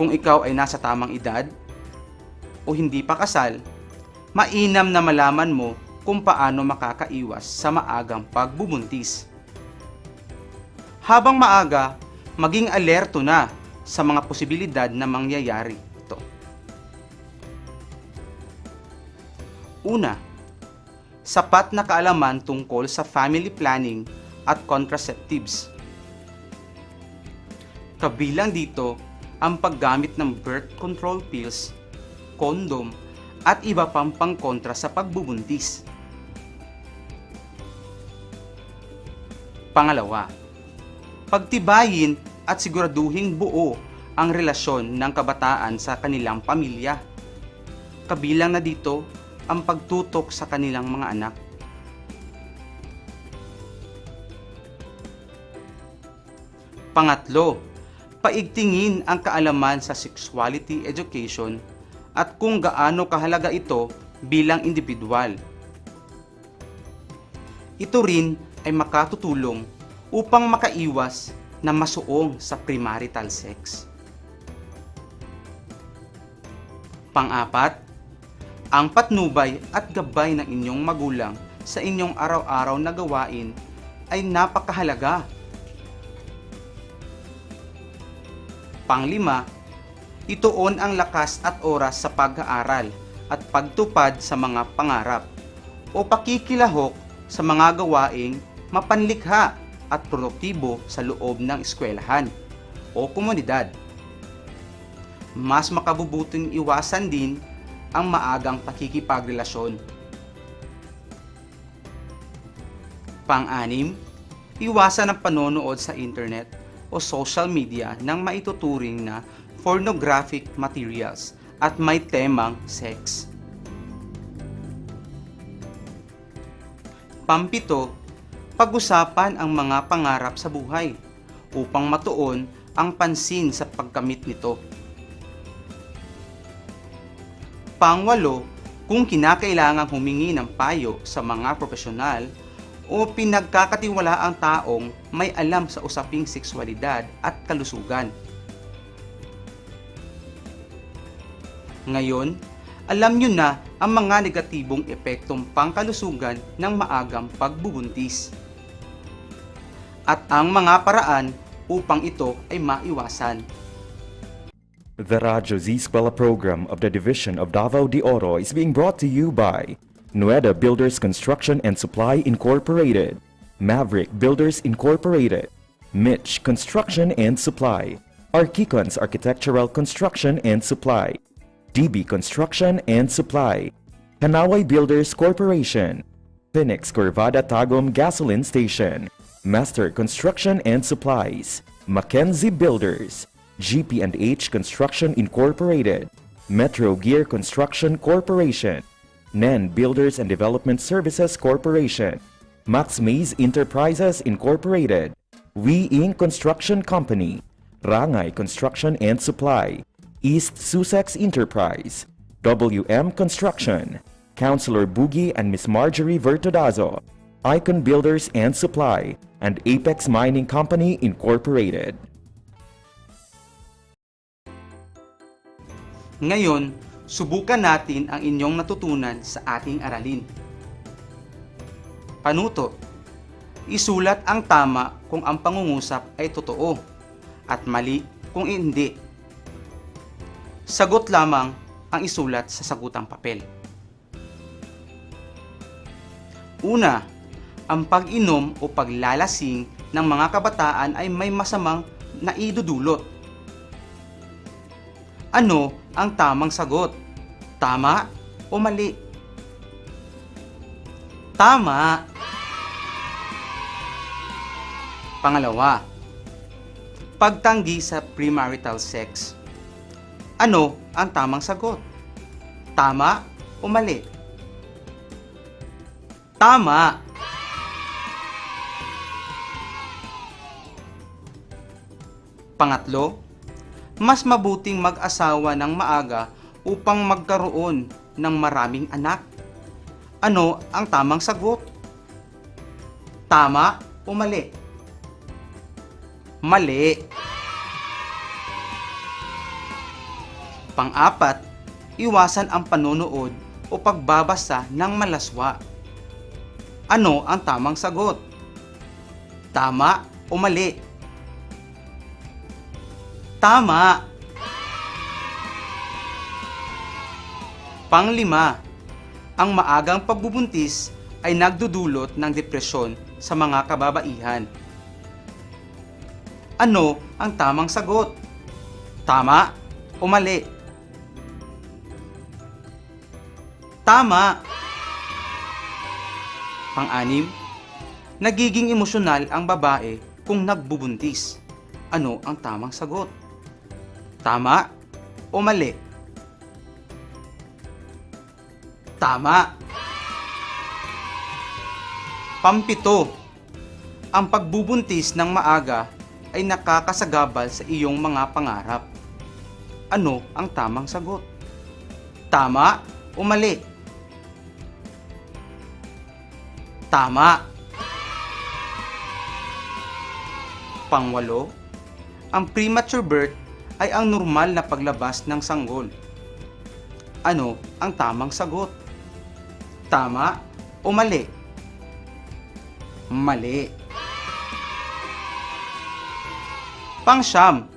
Kung ikaw ay nasa tamang edad o hindi pa kasal, mainam na malaman mo kung paano makakaiwas sa maagang pagbubuntis. Habang maaga, maging alerto na sa mga posibilidad na mangyayari ito. Una, sapat na kaalaman tungkol sa family planning at contraceptives. Kabilang dito ang paggamit ng birth control pills, kondom, at iba pang pangkontra sa pagbubuntis. Pangalawa, pagtibayin at siguraduhing buo ang relasyon ng kabataan sa kanilang pamilya. Kabilang na dito ang pagtutok sa kanilang mga anak. Pangatlo, paigtingin ang kaalaman sa sexuality education at kung gaano kahalaga ito bilang individual. Ito rin ay makatutulong upang makaiwas na masuong sa premarital sex. Pang-apat, ang patnubay at gabay ng inyong magulang sa inyong araw-araw na gawain ay napakahalaga. Pang-lima, ituon ang lakas at oras sa pag-aaral at pagtupad sa mga pangarap o pakikilahok sa mga gawaing mapanlikha at produktibo sa loob ng eskwelahan o komunidad. Mas makabubuting iwasan din ang maagang pakikipagrelasyon. Pang-anim, iwasan ang panonood sa internet o social media ng maituturing na pornographic materials at may temang sex. Pampito, pag-usapan ang mga pangarap sa buhay upang matuon ang pansin sa pagkamit nito. Pangwalo, kung kinakailangang humingi ng payo sa mga profesional o pinagkakatiwalaang taong may alam sa usaping sexualidad at kalusugan. Ngayon, alam nyo na ang mga negatibong epektong pangkalusugan ng maagang pagbubuntis at ang mga paraan upang ito ay maiwasan. The Radyo Z-Eskwela program of the Division of Davao de Oro is being brought to you by Nueda Builders Construction and Supply Incorporated, Maverick Builders Incorporated, Mitch Construction and Supply, Archicons Architectural Construction and Supply, DB Construction and Supply, Kanaway Builders Corporation, Phoenix Corvada Tagum Gasoline Station, Master Construction and Supplies, Mackenzie Builders, GP&H Construction Incorporated, Metro Gear Construction Corporation, NEN Builders and Development Services Corporation, Max Mays Enterprises Incorporated, We Inc. Construction Company, Rangay Construction and Supply, East Sussex Enterprise, WM Construction, Councilor Boogie and Miss Marjorie Vertodazo, Icon Builders and Supply, and Apex Mining Company Incorporated. Ngayon, subukan natin ang inyong natutunan sa ating aralin. Panuto, isulat ang tama kung ang pangungusap ay totoo at mali kung hindi. Sagot lamang ang isulat sa sagutang papel. Una, ang pag-inom o paglalasing ng mga kabataan ay may masamang naidudulot. Ano ang tamang sagot? Tama o mali? Tama! Pangalawa, pagtanggi sa premarital sex. Ano ang tamang sagot? Tama o mali? Tama! Pangatlo, mas mabuting mag-asawa ng maaga upang magkaroon ng maraming anak. Ano ang tamang sagot? Tama o mali? Mali. Pang-apat, iwasan ang panonood o pagbabasa ng malaswa. Ano ang tamang sagot? Tama o mali? Tama! Pang-lima, ang maagang pagbubuntis ay nagdudulot ng depresyon sa mga kababaihan. Ano ang tamang sagot? Tama o mali? Tama! Pang-anim, nagiging emosyonal ang babae kung nagbubuntis. Ano ang tamang sagot? Tama o mali? Tama! Pampito, ang pagbubuntis ng maaga ay nakakasagabal sa iyong mga pangarap. Ano ang tamang sagot? Tama o mali? Tama! Pangwalo, ang premature birth ay ang normal na paglabas ng sanggol. Ano ang tamang sagot? Tama o mali? Mali. Pangsyam,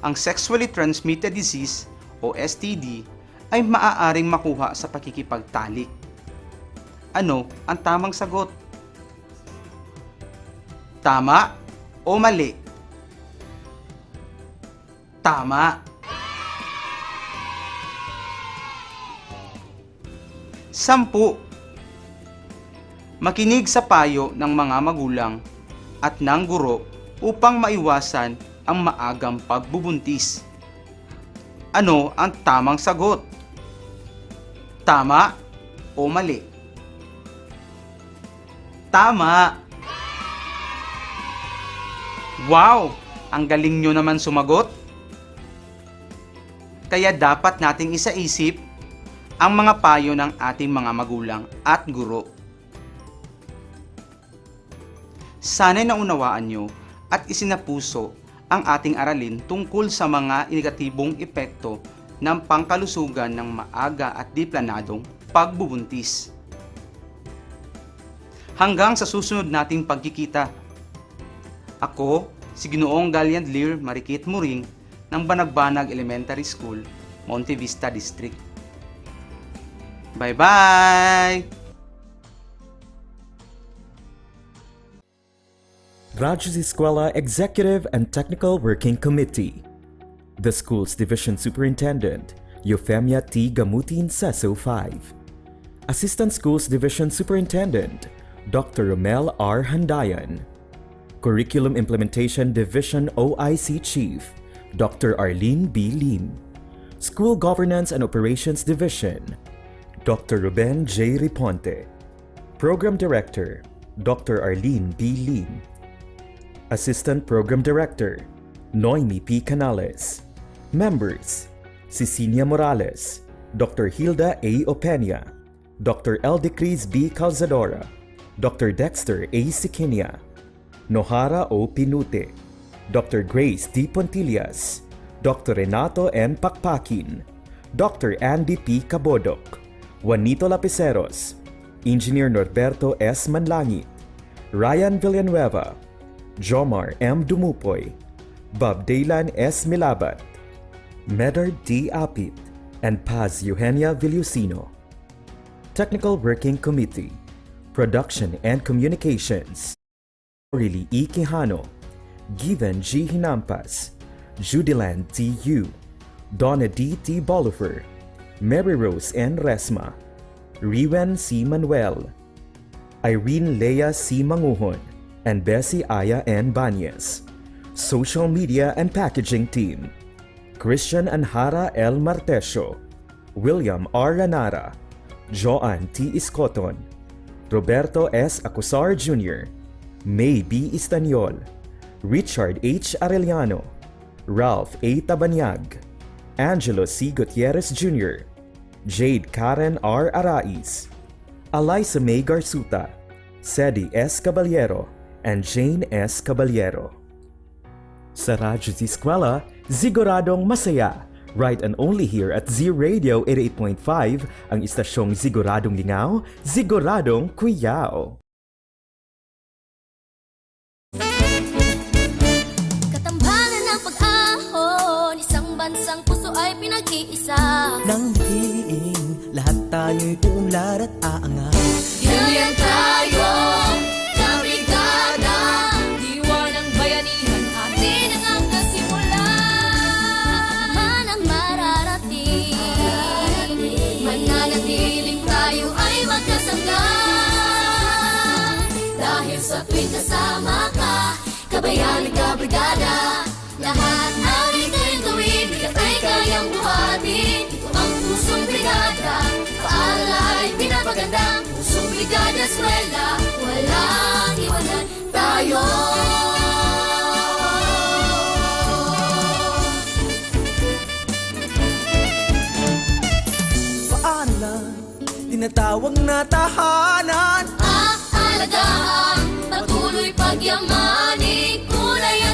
ang sexually transmitted disease o STD ay maaaring makuha sa pakikipagtalik. Ano ang tamang sagot? Tama o mali? Tama. Sampu, makinig sa payo ng mga magulang at ng guro upang maiwasan ang maagang pagbubuntis. Ano ang tamang sagot? Tama o mali? Tama! Wow! Ang galing nyo naman sumagot. Kaya dapat nating isaisip ang mga payo ng ating mga magulang at guro. Sana'y naunawaan nyo at isinapuso ang ating aralin tungkol sa mga negatibong epekto ng pangkalusugan ng maaga at di planadong pagbubuntis. Hanggang sa susunod nating pagkikita. Ako, si Ginoong Galliand Lear Marikit Muring ng Banagbanag Elementary School, Monte Vista District. Bye-bye! Radyo Z-Eskwela Executive and Technical Working Committee. The school's division superintendent, Eufemia T. Gamutin Seso 5. Assistant Schools Division Superintendent, Dr. Romel R. Handayan. Curriculum Implementation Division OIC Chief, Dr. Arlene B. Lim. School Governance and Operations Division, Dr. Ruben J. Riponte. Program Director, Dr. Arlene B. Lim. Assistant Program Director, Noemi P. Canales. Members, Cecilia Morales, Dr. Hilda A. Opeña, Dr. Eldecris B. Calzadora, Dr. Dexter A. Siquinia, Nohara O. Pinute, Dr. Grace D. Pontillas, Dr. Renato N. Pakpakin, Dr. Andy P. Cabodok, Juanito Lapiceros, Engineer Norberto S. Manlangit, Ryan Villanueva, Jomar M. Dumupoy, Bob Daylan S. Milabat, Medard D. Apit, and Paz Eugenia Villusino. Technical Working Committee, Production and Communications, Aurelie E. Quijano, Given G. Hinampas, Judiland T. U, Donna D. T. Bolifer, Mary Rose N. Resma, Riwen C. Manuel, Irene Lea C. Manguhon, and Bessie Aya N. Banyes. Social Media and Packaging Team, Christian Anhara L. Martesio, William R. Ranara, Joan T. Iscoton, Roberto S. Acusar Jr., May B. Istaniol, Richard H. Arellano, Ralph A. Tabanyag, Angelo C. Gutierrez Jr., Jade Karen R. Arais, Eliza May Garsuta, Sedi S. Caballero, and Jane S. Caballero. Sa Radyo Z-Eskwela, siguradong masaya. Right and only here at Z Radio 88.5, ang istasyong siguradong lingaw, siguradong kuyaw. Katambalan ng pag-ahon, isang bansang puso ay pinag-iisa. Nang bitiin, lahat tayo'y uunlad at aangat. Yan tayo, kabrigada, diwa ng bayanihan, atin ang nagkasimula. Man ang mararating, mananatiling tayo ay magkasangga. Dahil sa tuwing kasama ka, kabayan at kabrigada, lahat ang ikayang gawin, bigat ay kayang buhatin. Ito ang pusong brigada, paalay pinapaganda. Pusong brigada eskwela, walang iwanan tayo. Paaralan, tinatawag na tahanan. Aalagaan, patuloy pagyamanin, kulay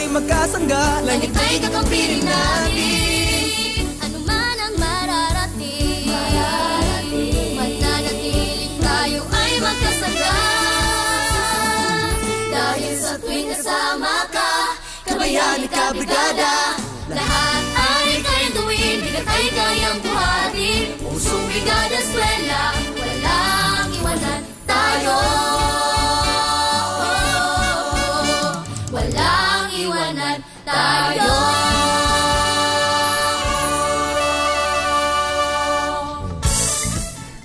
magkasangga. Langit ay kakampiling natin. Ano man ang mararating, mananatiling tayo ay magkasangga. Dahil sa tuwing kasama ka, kabayani ka brigada. Lahat ay kayang gawin, bigat ay kayang buhatin. Pusong brigada eskwela, walang iwanan tayo. Walang iwanan tayo.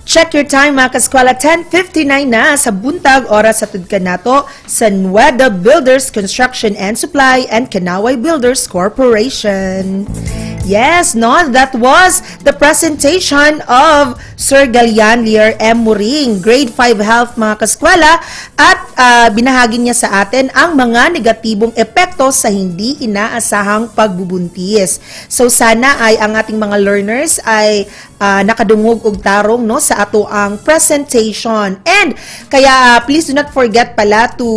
Check your time mga kaskwela, 10:59 na sa buntag oras sa tudkan nato sa Nueda Builders Construction and Supply and Kanaway Builders Corporation. Yes, no, that was the presentation of Sir Galian Lear M. Muring, Grade 5 Health mga kaskwela, at binahagi niya sa atin ang mga negatibong epekto sa hindi inaasahang pagbubuntis. So sana ay ang ating mga learners ay nakadungog og tarong no sa ato ang presentation. And kaya please do not forget pala to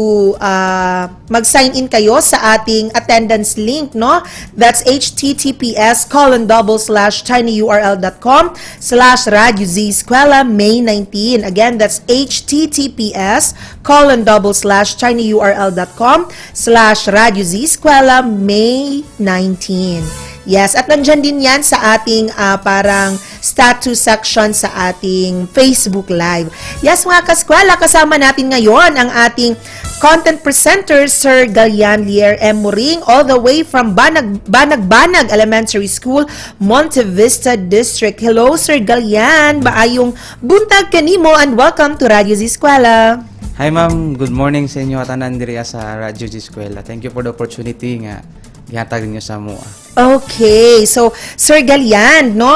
mag-sign in kayo sa ating attendance link, no? That's https://tinyurl.com/Radyo Z-Eskwela May 19. Again, that's https://tinyurl.com/Radyo Z-Eskwela May 19. Yes, at nandyan din yan sa ating parang status section sa ating Facebook Live. Yes, mga kaskwela, kasama natin ngayon ang ating content presenter, Sir Galian Lear M. Muring, all the way from Banag Elementary School, Monte Vista District. Hello, Sir Galian. Maayong buntag kanimo and welcome to Radyo Z-Eskwela. Hi ma'am, good morning sa inyo at tanan diri sa Radyo Z-Eskwela. Thank you for the opportunity nga gihatag ninyo sa mua. Okay, so Sir Galian, no,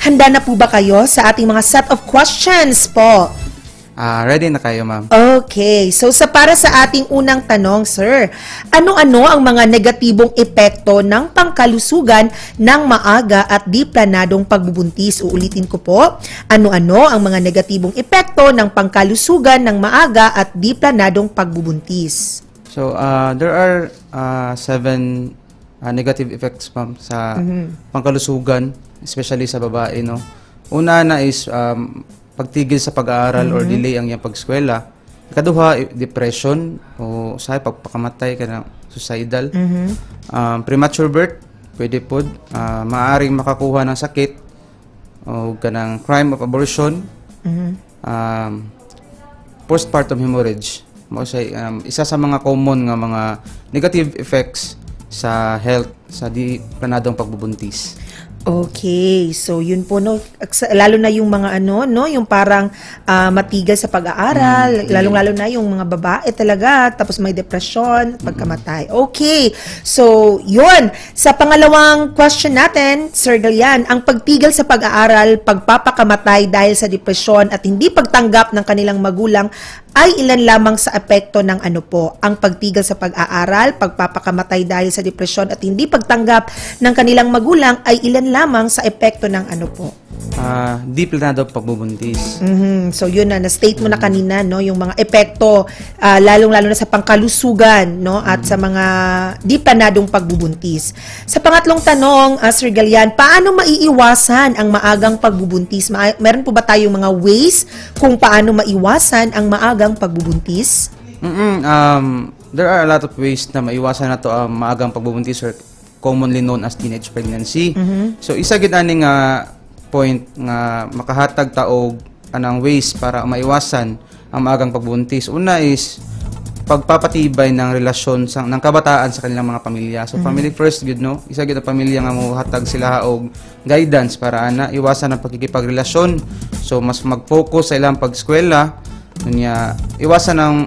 handa na po ba kayo sa ating mga set of questions po? Ready na kayo, ma'am? Okay, so para sa ating unang tanong, sir, ano-ano ang mga negatibong epekto ng pangkalusugan ng maaga at di planadong pagbubuntis? Uulitin ko po, ano-ano ang mga negatibong epekto ng pangkalusugan ng maaga at di planadong pagbubuntis? So, there are 7 negative effects, ma'am, sa pangkalusugan, especially sa babae, no? Una na is pagtigil sa pag-aaral or delay ang iyang pag-eskwela. Ikaduha, depression o sa pagpakamatay ka ng suicidal. Premature birth, pwede po. Maaaring makakuha ng sakit o kanang crime of abortion. Postpartum hemorrhage. Isa sa mga common nga mga negative effects sa health sa di planadong pagbubuntis. Okay, so yun po, no, lalo na yung mga yung parang matigal sa pag-aaral, lalong-lalo na yung mga babae talaga, tapos may depression, pagkamatay. Okay, so yun, sa pangalawang question natin, Sir Galian, ang pagtigil sa pag-aaral, pagpapakamatay dahil sa depresyon at hindi pagtanggap ng kanilang magulang ay ilan lamang sa epekto ng ang pagtigil sa pag-aaral, pagpapakamatay dahil sa depresyon at hindi pagtanggap ng kanilang magulang ay ilan lamang sa epekto ng Di planado pagbubuntis. So yun na-state mo na kanina, no, yung mga epekto, lalong-lalo na sa pangkalusugan, no, at sa mga di planadong pagbubuntis. Sa pangatlong tanong, Sir Galian, paano maiiwasan ang maagang pagbubuntis? Meron po ba tayong mga ways kung paano maiwasan ang maagang pagbubuntis? There are a lot of ways na maiwasan na to ang maagang pagbubuntis or commonly known as teenage pregnancy. So isa gid ani nga point nga makahatag taog anang ways para maiwasan ang maagang pagbubuntis. Una is pagpapatibay ng relasyon ng kabataan sa kanilang mga pamilya. So family first gid, no. Isa gid ang pamilya nga mohatag sila og guidance para iwasan ang pagkikipagrelasyon. So mas mag-focus sa ilang pag-eskwela, unya iwasan ang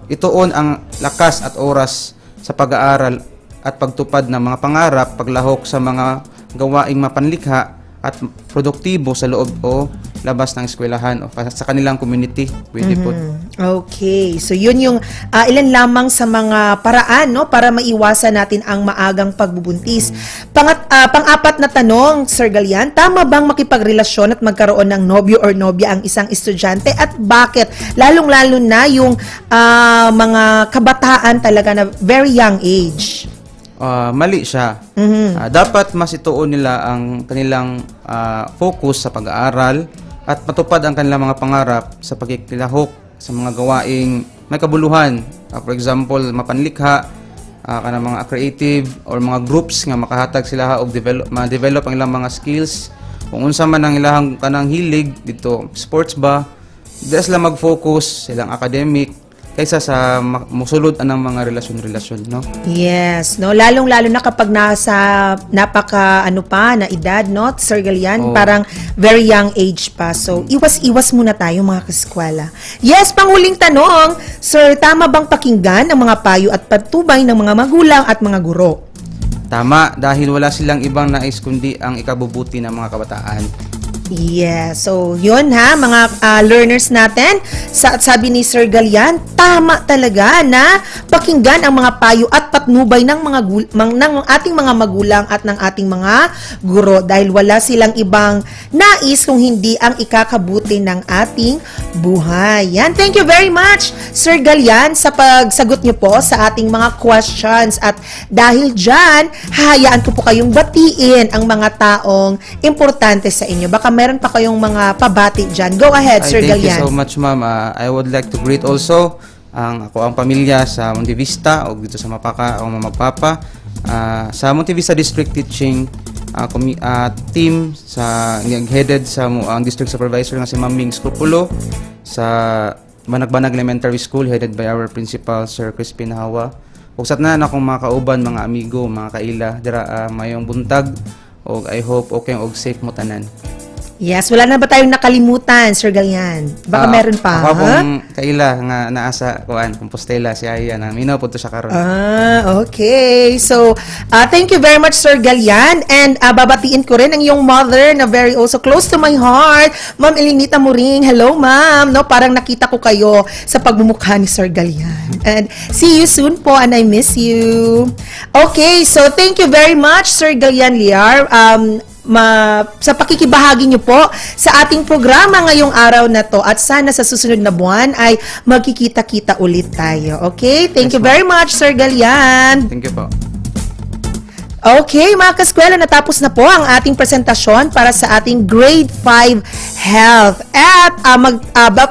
ituon ang lakas at oras sa pag-aaral at pagtupad ng mga pangarap, paglahok sa mga gawaing mapanlikha at produktibo sa loob o labas ng eskwelahan o sa kanilang community. Pwede po. Okay. So yun yung ilan lamang sa mga paraan, no, para maiwasan natin ang maagang pagbubuntis. Pang-apat na tanong, Sir Galian, tama bang makipagrelasyon at magkaroon ng nobyo or nobya ang isang estudyante at bakit? Lalong-lalo na yung mga kabataan talaga na very young age. Mali siya. Dapat mas ituon nila ang kanilang focus sa pag-aaral at matupad ang kanilang mga pangarap sa pagkikilahok sa mga gawaing may kabuluhan. For example, mapanlikha, kanang mga creative or mga groups nga makahatag sila og ma-develop ang ilang mga skills. Kung unsa man ang ilang kanang hilig dito, sports ba, di sila mag-focus silang academic kaysa sa musulod anang mga relasyon, no? Yes, no, lalong-lalo na kapag nasa napaka na edad, no, Sir Galian, parang very young age pa. So, iwas-iwas muna tayo mga kaskwela. Yes, panghuling tanong, Sir, tama bang pakinggan ang mga payo at patubay ng mga magulang at mga guro? Tama, dahil wala silang ibang nais kundi ang ikabubuti ng mga kabataan. Yeah, so yun ha, mga learners natin, sabi ni Sir Galian, tama talaga na pakinggan ang mga payo at patnubay ng ng ating mga magulang at ng ating mga guro dahil wala silang ibang nais kung hindi ang ikakabuti ng ating buhay. Yan, thank you very much, Sir Galian, sa pagsagot niyo po sa ating mga questions at dahil dyan, hahayaan ko po kayong batiin ang mga taong importante sa inyo. Baka meron pa kayong mga pabati dyan. Go ahead, Sir Galian. Thank you so much, ma'am. I would like to greet also ang pamilya sa Monte Vista o dito sa Mapaka, ang mga magpapa. Sa Monte Vista District Teaching team sa headed sa ang district supervisor nga si Ma'am Ming Scrupulo, sa Banagbanag Elementary School headed by our principal Sir Crispin Hawa. Ug sa tanan akong mga kauban, mga amigo, mga kaila dira mayong buntag og I hope okay og safe mo tanan. Yes, wala na ba tayong nakalimutan, Sir Galian? Baka meron pa, ako pong kaila nga naasa Compostela si Aya na minaw po to siya karon. Okay. So, thank you very much, Sir Galian. And babatiin ko rin ang iyong mother na very also close to my heart, Ma'am Elinita Muring. Hello, Ma'am. No, parang nakita ko kayo sa pagmumukha ni Sir Galian. And see you soon po and I miss you. Okay, so thank you very much, Sir Galian Liar. Sa pakikibahagi niyo po sa ating programa ngayong araw na to at sana sa susunod na buwan ay magkikita-kita ulit tayo. Okay? Thank you very much, Sir Galian. Thank you po. Okay, mga kaskwela, natapos na po ang ating presentasyon para sa ating Grade 5 Health. At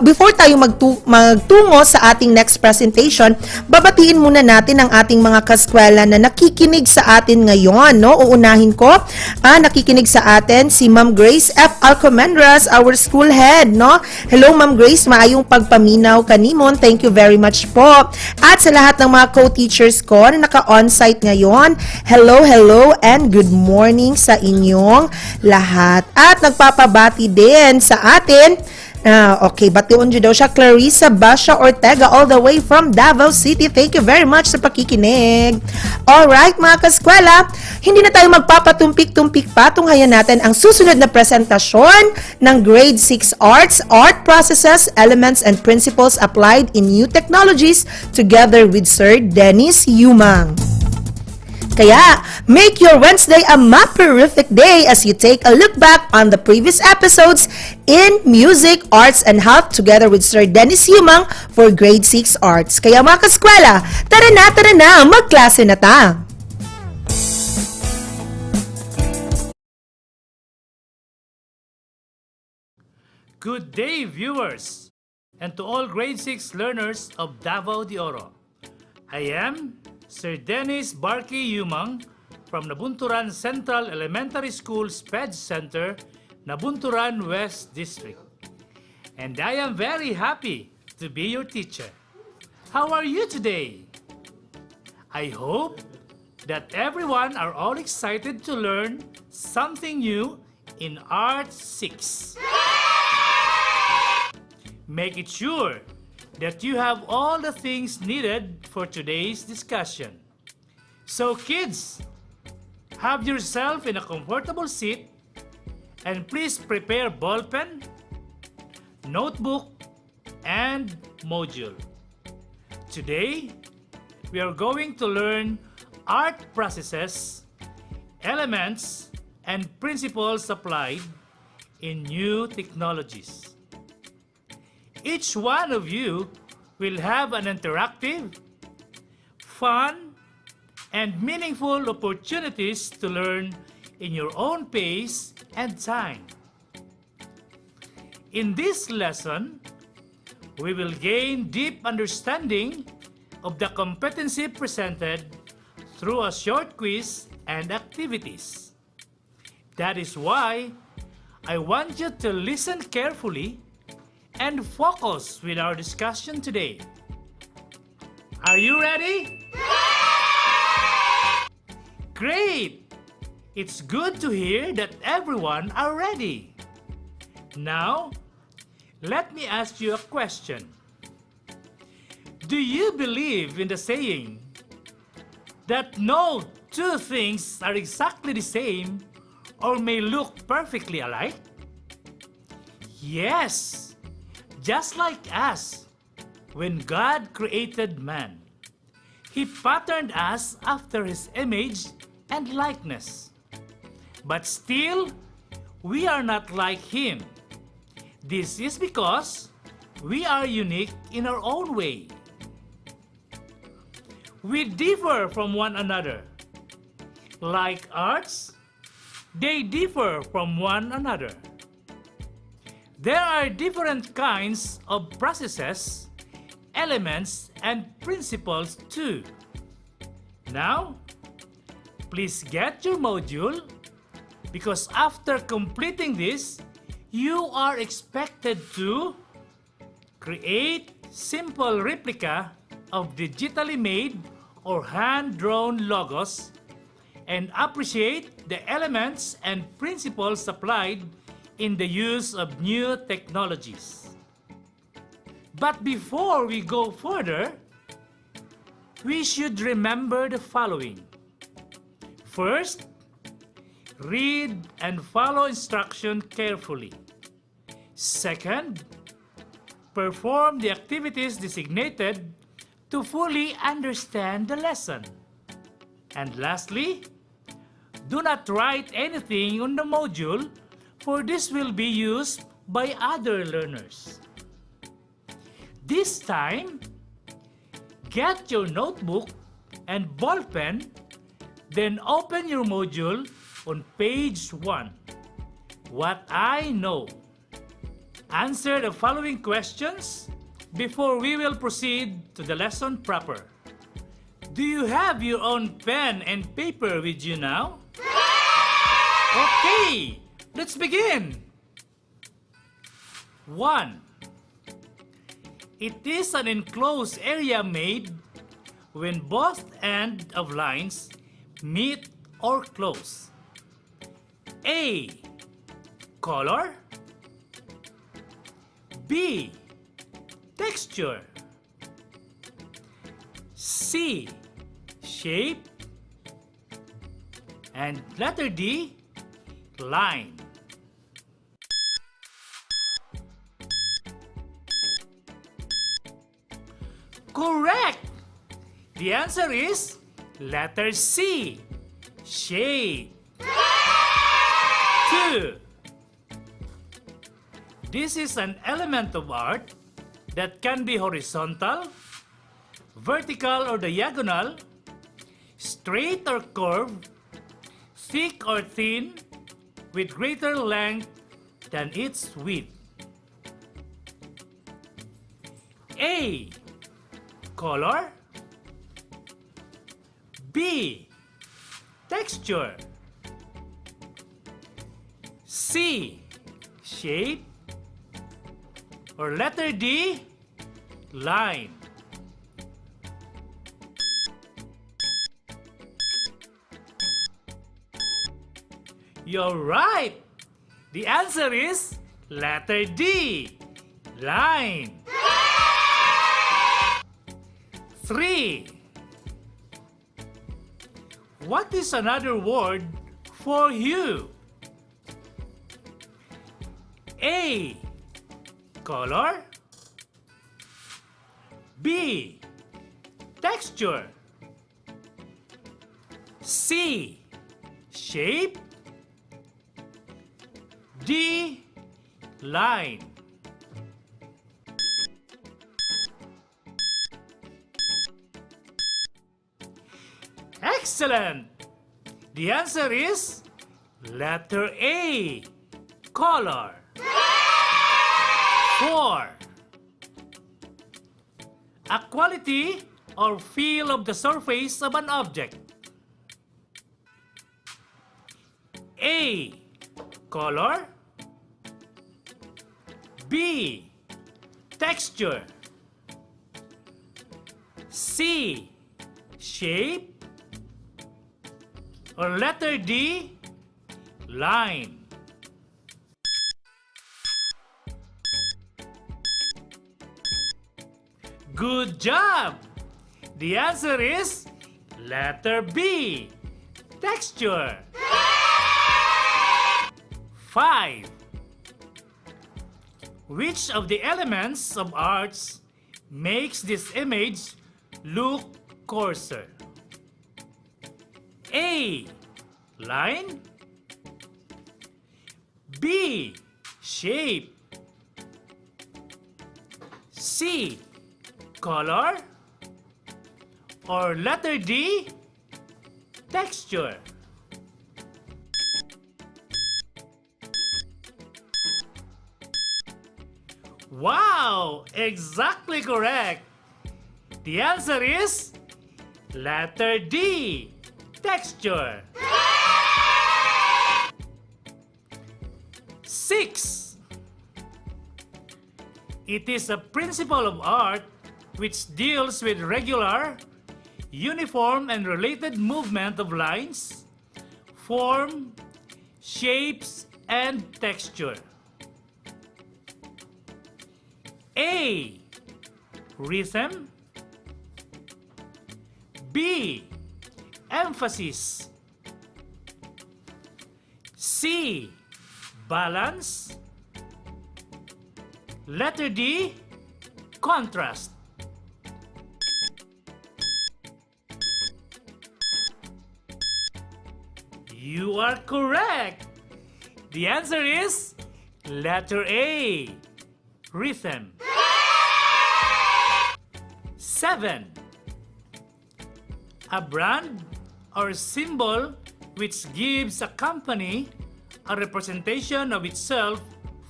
before tayo magtungo sa ating next presentation, babatiin muna natin ang ating mga kaskwela na nakikinig sa atin ngayon. No? Uunahin ko, nakikinig sa atin si Ma'am Grace F. Alcomendras, our school head. No? Hello, Ma'am Grace, maayong pagpaminaw kanimon. Thank you very much po. At sa lahat ng mga co-teachers ko na naka-onsite ngayon, hello and good morning sa inyong lahat. At nagpapabati din sa atin, okay, batiun dyan daw siya, Clarissa Basha Ortega all the way from Davao City. Thank you very much sa pakikinig. Alright, mga kaskwela, hindi na tayo magpapatumpik-tumpik pa. Tunghayan natin ang susunod na presentasyon ng Grade 6 Arts, Art Processes, Elements, and Principles Applied in New Technologies together with Sir Dennis Yumang. Kaya, make your Wednesday a maperific day as you take a look back on the previous episodes in Music, Arts, and Health together with Sir Dennis Yumang for Grade 6 Arts. Kaya mga kaskwela, tara na, magklase na ta! Good day, viewers, and to all Grade 6 learners of Davao de Oro. I am Sir Dennis Barky Yumang from Nabunturan Central Elementary School SPED Center, Nabunturan West District. And I am very happy to be your teacher. How are you today? I hope that everyone are all excited to learn something new in Art 6. Make it sure that you have all the things needed for today's discussion. So kids, have yourself in a comfortable seat and please prepare ballpen, notebook, and module. Today, we are going to learn art processes, elements, and principles applied in new technologies. Each one of you will have an interactive, fun, and meaningful opportunities to learn in your own pace and time. In this lesson, we will gain deep understanding of the competency presented through a short quiz and activities. That is why I want you to listen carefully and focus with our discussion today. Are you ready? Great! It's good to hear that everyone are ready. Now, let me ask you a question. Do you believe in the saying that no two things are exactly the same or may look perfectly alike? Yes, just like us, when God created man, He patterned us after His image and likeness. But still, we are not like Him. This is because we are unique in our own way. We differ from one another. Like arts, they differ from one another. There are different kinds of processes, elements, and principles too. Now, please get your module, because after completing this, you are expected to create simple replica of digitally made or hand-drawn logos and appreciate the elements and principles applied in the use of new technologies. But before we go further, we should remember the following. First, read and follow instruction carefully. Second, perform the activities designated to fully understand the lesson. And lastly, do not write anything on the module, for this will be used by other learners. This time, get your notebook and ballpen, then open your module on page 1. What I know. Answer the following questions before we will proceed to the lesson proper. Do you have your own pen and paper with you now? Okay, let's begin. 1. It is an enclosed area made when both ends of lines meet or close. A. Color. B. Texture. C. Shape. And letter D. Line. Correct! The answer is letter C. Shape. 2. This is an element of art that can be horizontal, vertical or diagonal, straight or curved, thick or thin, with greater length than its width. A. Color. B. Texture. C. Shape. Or letter D. Line. You're right! The answer is letter D. Line. 3. What is another word for hue? A. Color. B. Texture. C. Shape. D. Line. Excellent! The answer is letter A. Color. 4. A quality or feel of the surface of an object. A. Color. B. Texture. C. Shape. Or letter D. Line. Good job! The answer is letter B. Texture. 5. Which of the elements of arts makes this image look coarser? A. Line. B. Shape. C. Color. Or letter D. Texture. Wow! Exactly correct! The answer is letter D. Texture. 6. It is a principle of art which deals with regular, uniform, and related movement of lines, form, shapes, and texture. A. Rhythm. B. Emphasis. C. Balance. Letter D. Contrast. You are correct! The answer is letter A. Rhythm. 7. A brand or symbol which gives a company a representation of itself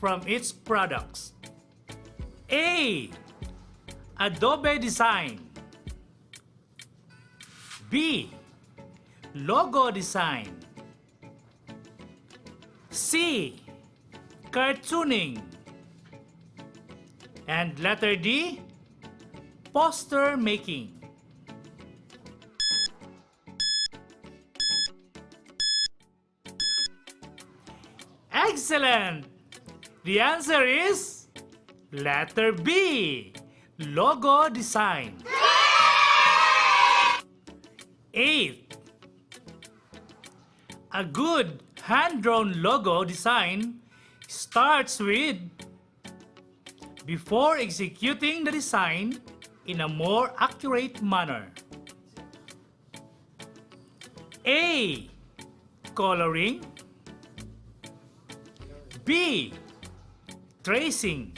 from its products. A. Adobe design. B. Logo design. C. Cartooning. And letter D. Poster making. Excellent! The answer is letter B. Logo design. 8. A good hand-drawn logo design starts with before executing the design in a more accurate manner. A. Coloring. B. Tracing.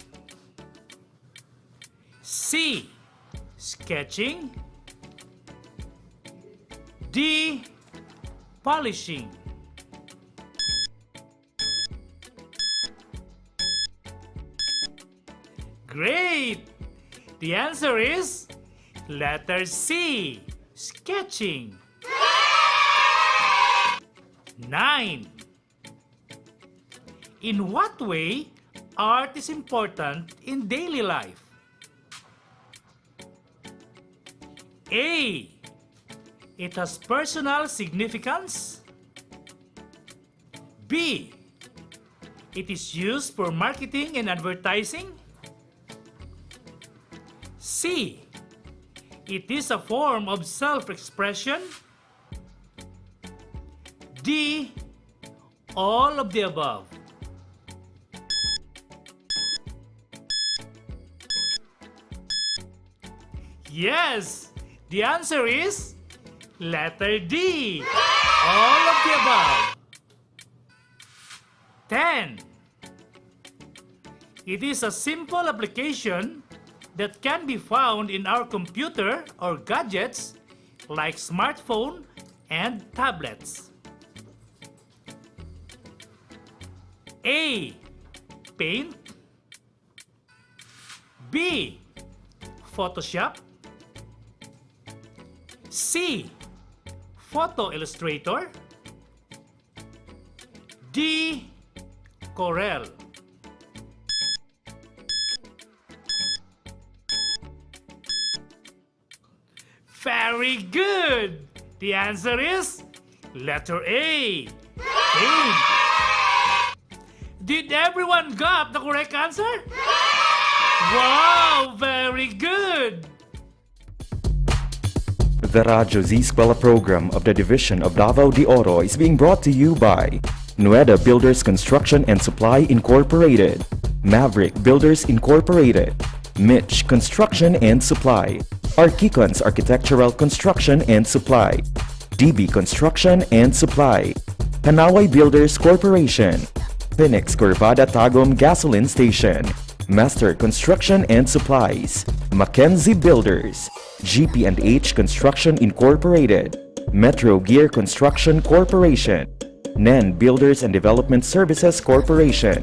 C. Sketching. D. Polishing. Great! The answer is letter C. Sketching. 9. In what way art is important in daily life? A. It has personal significance. B. It is used for marketing and advertising. C. It is a form of self-expression. D. All of the above. Yes, the answer is letter D. All of the above. 10. It is a simple application that can be found in our computer or gadgets like smartphone and tablets. A. Paint. B. Photoshop. C. Photo Illustrator. D. Corel. Very good! The answer is letter A. Paint. Did everyone got the correct answer? Wow, very good! The Radyo Z-Eskwela program of the Division of Davao de Oro is being brought to you by Nueda Builders Construction and Supply Incorporated, Maverick Builders Incorporated, Mitch Construction and Supply, Archicons Architectural Construction and Supply, DB Construction and Supply, Hanaway Builders Corporation, Phoenix Corvada Tagum Gasoline Station, Master Construction and Supplies, Mackenzie Builders, GP&H Construction Incorporated, Metro Gear Construction Corporation, NEN Builders and Development Services Corporation,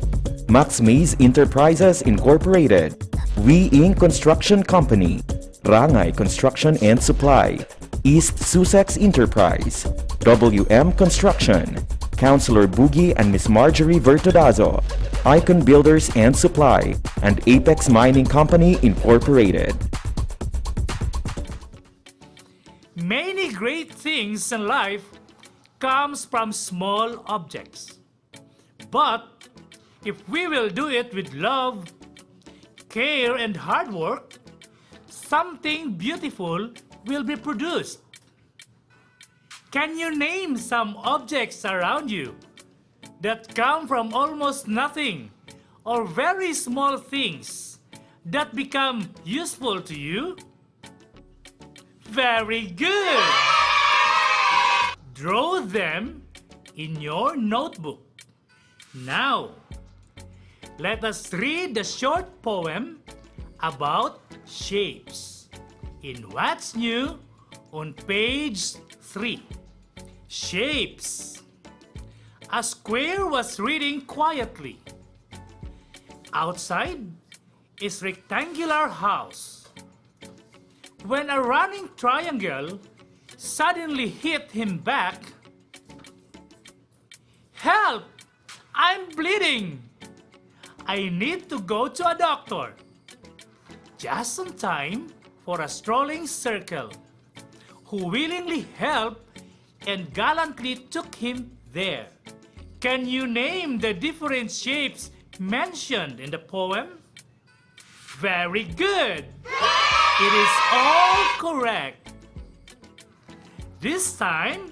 Max Mays Enterprises Incorporated, We Inc. Construction Company, Rangay Construction and Supply, East Sussex Enterprise, WM Construction, Councilor Boogie and Miss Marjorie Vertudazo, Icon Builders and Supply, and Apex Mining Company Incorporated. Many great things in life comes from small objects. But if we will do it with love, care, and hard work, something beautiful will be produced. Can you name some objects around you that come from almost nothing or very small things that become useful to you? Very good! Draw them in your notebook. Now, let us read the short poem about shapes in What's New on page 3. Shapes. A square was reading quietly. Outside is rectangular house. When a running triangle suddenly hit him back, "Help! I'm bleeding! I need to go to a doctor." Just in time for a strolling circle, who willingly helped and gallantly took him there. Can you name the different shapes mentioned in the poem? Very good! It is all correct. This time,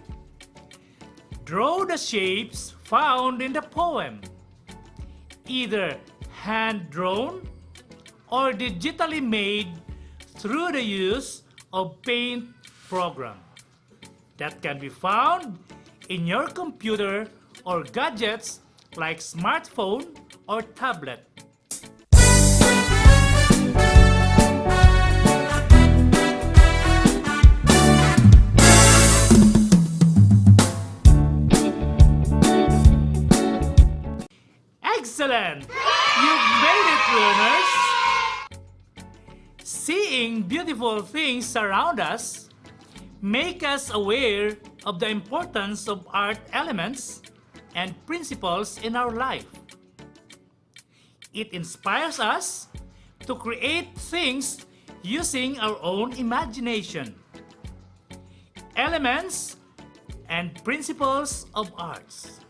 draw the shapes found in the poem, either hand-drawn or digitally made through the use of paint program that can be found in your computer or gadgets like smartphone or tablet. Excellent! You've made it, learners! Seeing beautiful things around us make us aware of the importance of art elements and principles in our life. It inspires us to create things using our own imagination. Elements and principles of arts.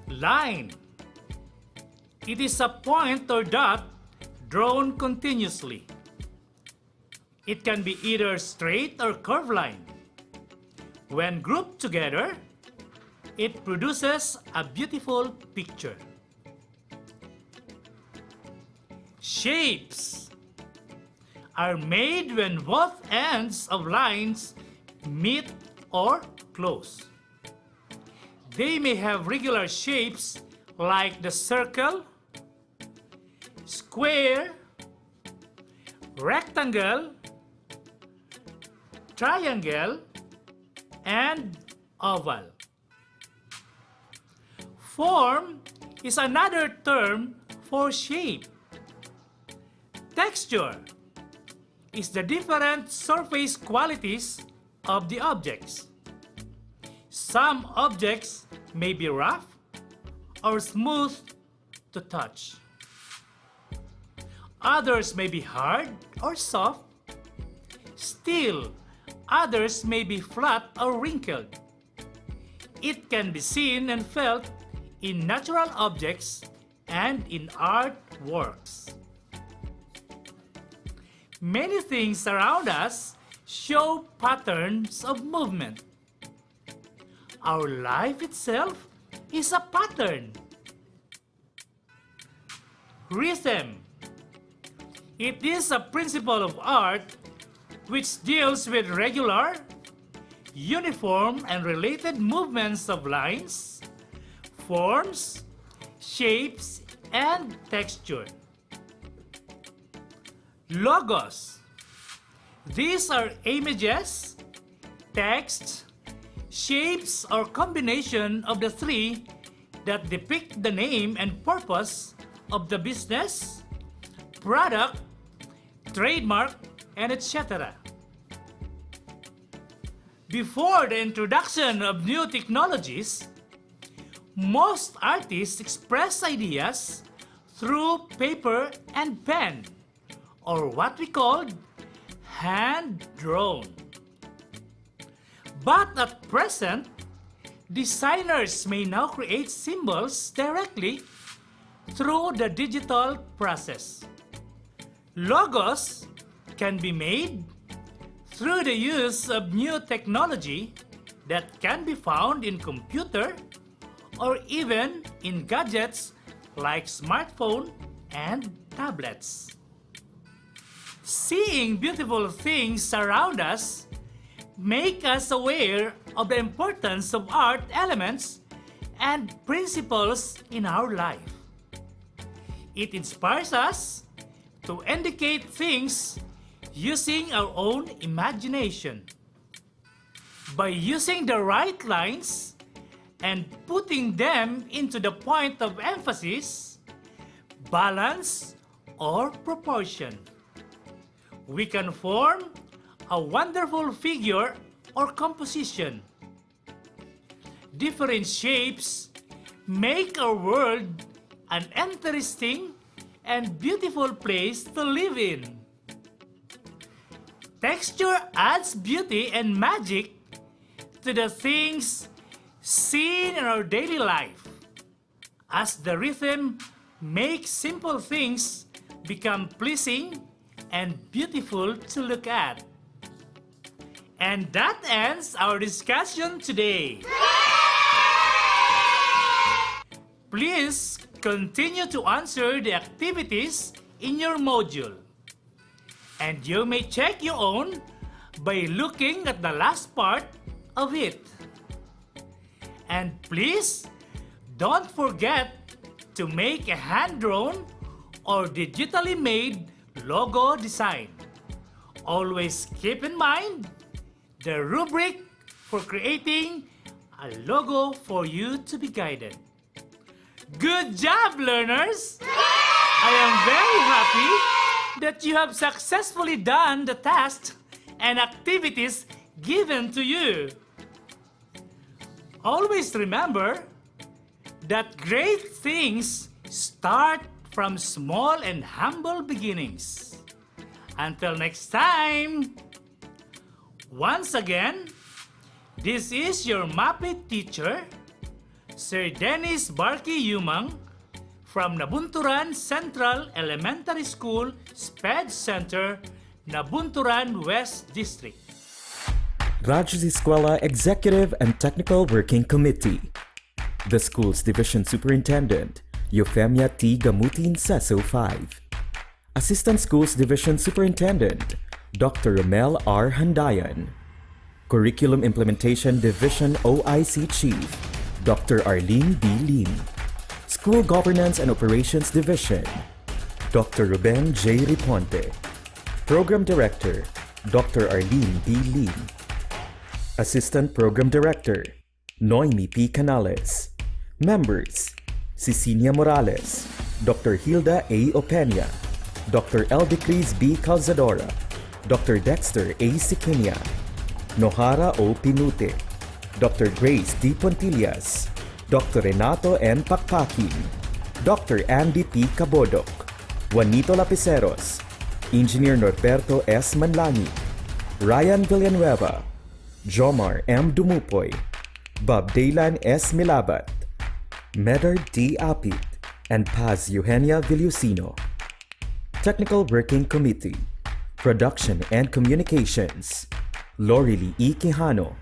Line. It is a point or dot drawn continuously. It can be either straight or curved line. When grouped together, it produces a beautiful picture. Shapes. are made when both ends of lines meet or close. They may have regular shapes like the circle, square, rectangle, triangle, and oval. Form is another term for shape. Texture is the different surface qualities of the objects. Some objects may be rough or smooth to touch. Others may be hard or soft. Still, others may be flat or wrinkled. It can be seen and felt in natural objects and in artworks. Many things around us show patterns of movement. Our life itself is a pattern. Rhythm. It is a principle of art which deals with regular, uniform, and related movements of lines, forms, shapes, and texture. Logos. These are images, text, shapes, or combination of the three that depict the name and purpose of the business, product, trademark, and etc. Before the introduction of new technologies, most artists express ideas through paper and pen, or what we call hand-drawn. But at present, designers may now create symbols directly through the digital process. Logos can be made through the use of new technology that can be found in computer or even in gadgets like smartphone and tablets. Seeing beautiful things around us make us aware of the importance of art elements and principles in our life. It inspires us to indicate things using our own imagination. By using the right lines and putting them into the point of emphasis, balance, or proportion, we can form a wonderful figure or composition. Different shapes make our world an interesting and beautiful place to live in. Texture adds beauty and magic to the things seen in our daily life, as the rhythm makes simple things become pleasing and beautiful to look at. And that ends our discussion today. Please continue to answer the activities in your module. And you may check your own by looking at the last part of it. And please don't forget to make a hand-drawn or digitally made logo design. Always keep in mind the rubric for creating a logo for you to be guided. Good job, learners! I am very happy that you have successfully done the tasks and activities given to you. Always remember that great things start from small and humble beginnings. Until next time, once again, this is your Muppet teacher, Sir Dennis Barkey Yumang, from Nabunturan Central Elementary School, SPED Center, Nabunturan West District. Radyo Z-Eskwela Executive and Technical Working Committee. The school's Division Superintendent, Euphemia T. Gamutin Seso 5. Assistant Schools Division Superintendent, Dr. Romel R. Handayan. Curriculum Implementation Division OIC Chief, Dr. Arlene B. Lim. School Governance and Operations Division, Dr. Ruben J. Riponte. Program Director, Dr. Arlene B. Lim. Assistant Program Director, Noemi P. Canales. Members, Cecilia Morales, Dr. Hilda A. Opeña, Dr. Eldecris B. Calzadora, Dr. Dexter A. Siquinia, Nohara O. Pinute, Dr. Grace D. Pontillas, Dr. Renato N. Pakpakin, Dr. Andy P. Cabodok, Juanito Lapiceros, Engineer Norberto S. Manlangi, Ryan Villanueva, Jomar M. Dumupoy, Bob Daylan S. Milabat, Medard D. Apit, and Paz Eugenia Villusino. Technical Working Committee, Production and Communications, Lorely E. Quijano,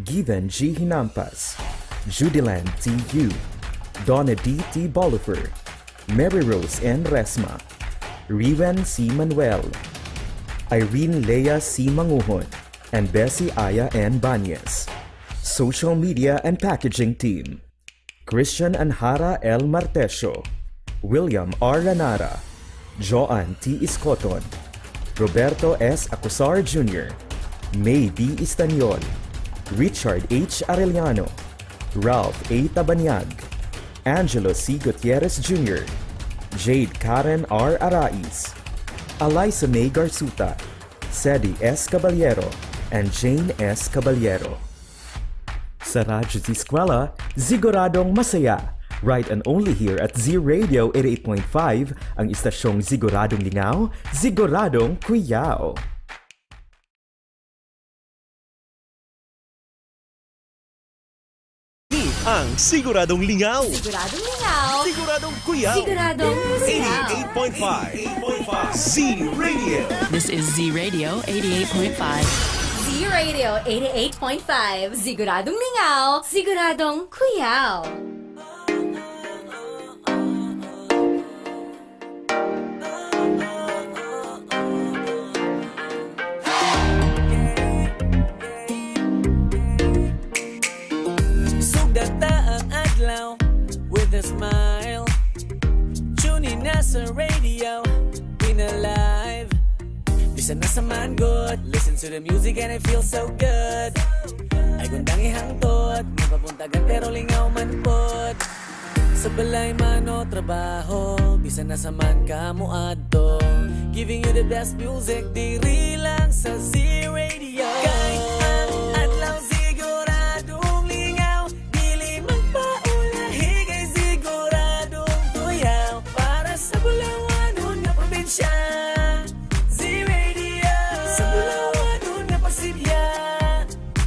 Given G. Hinampas, Judiland T. Yu, Donna D. T. Bolifer, Mary Rose N. Resma, Riven C. Manuel, Irene Lea C. Manguhon, and Bessie Aya N. Banyes. Social Media and Packaging Team, Christian Anhara L. Martesio, William R. Ranara, Joan T. Iscoton, Roberto S. Acosar Jr., May B. Istanyol, Richard H. Arellano, Ralph A. Tabanyag, Angelo C. Gutierrez Jr., Jade Karen R. Arais, Eliza May Garsuta, Sedi S. Caballero, and Jane S. Caballero. Sa Radyo Z-Eskwela, siguradong masaya. Right and only here at Z Radio 88.5, ang istasyong siguradong lingaw, siguradong kuyaw. Ang Siguradong Lingaw. Siguradong lingaw. Siguradong kuyaw. Siguradong kuyaw. 88.5 Z Radio. This is Z Radio 88.5. Z Radio 88.5. Siguradong lingaw. Siguradong kuyaw. With a smile, tuning na sa radio, been alive. Bisa na sa man good, listen to the music and it feels so good. Ay gundang ihangtot, mapapuntagan pero lingaw man pod. Sa balay man o trabaho, bisa na sa man ka mo adto. Giving you the best music, diri lang sa Z Radio. Kahit ang adlaw siguradong lingaw, dili magpaulahi kay siguradong tuyaw. Para sa Bulawanon na probinsya, Z Radio. Sa Bulawanon na Pasibya,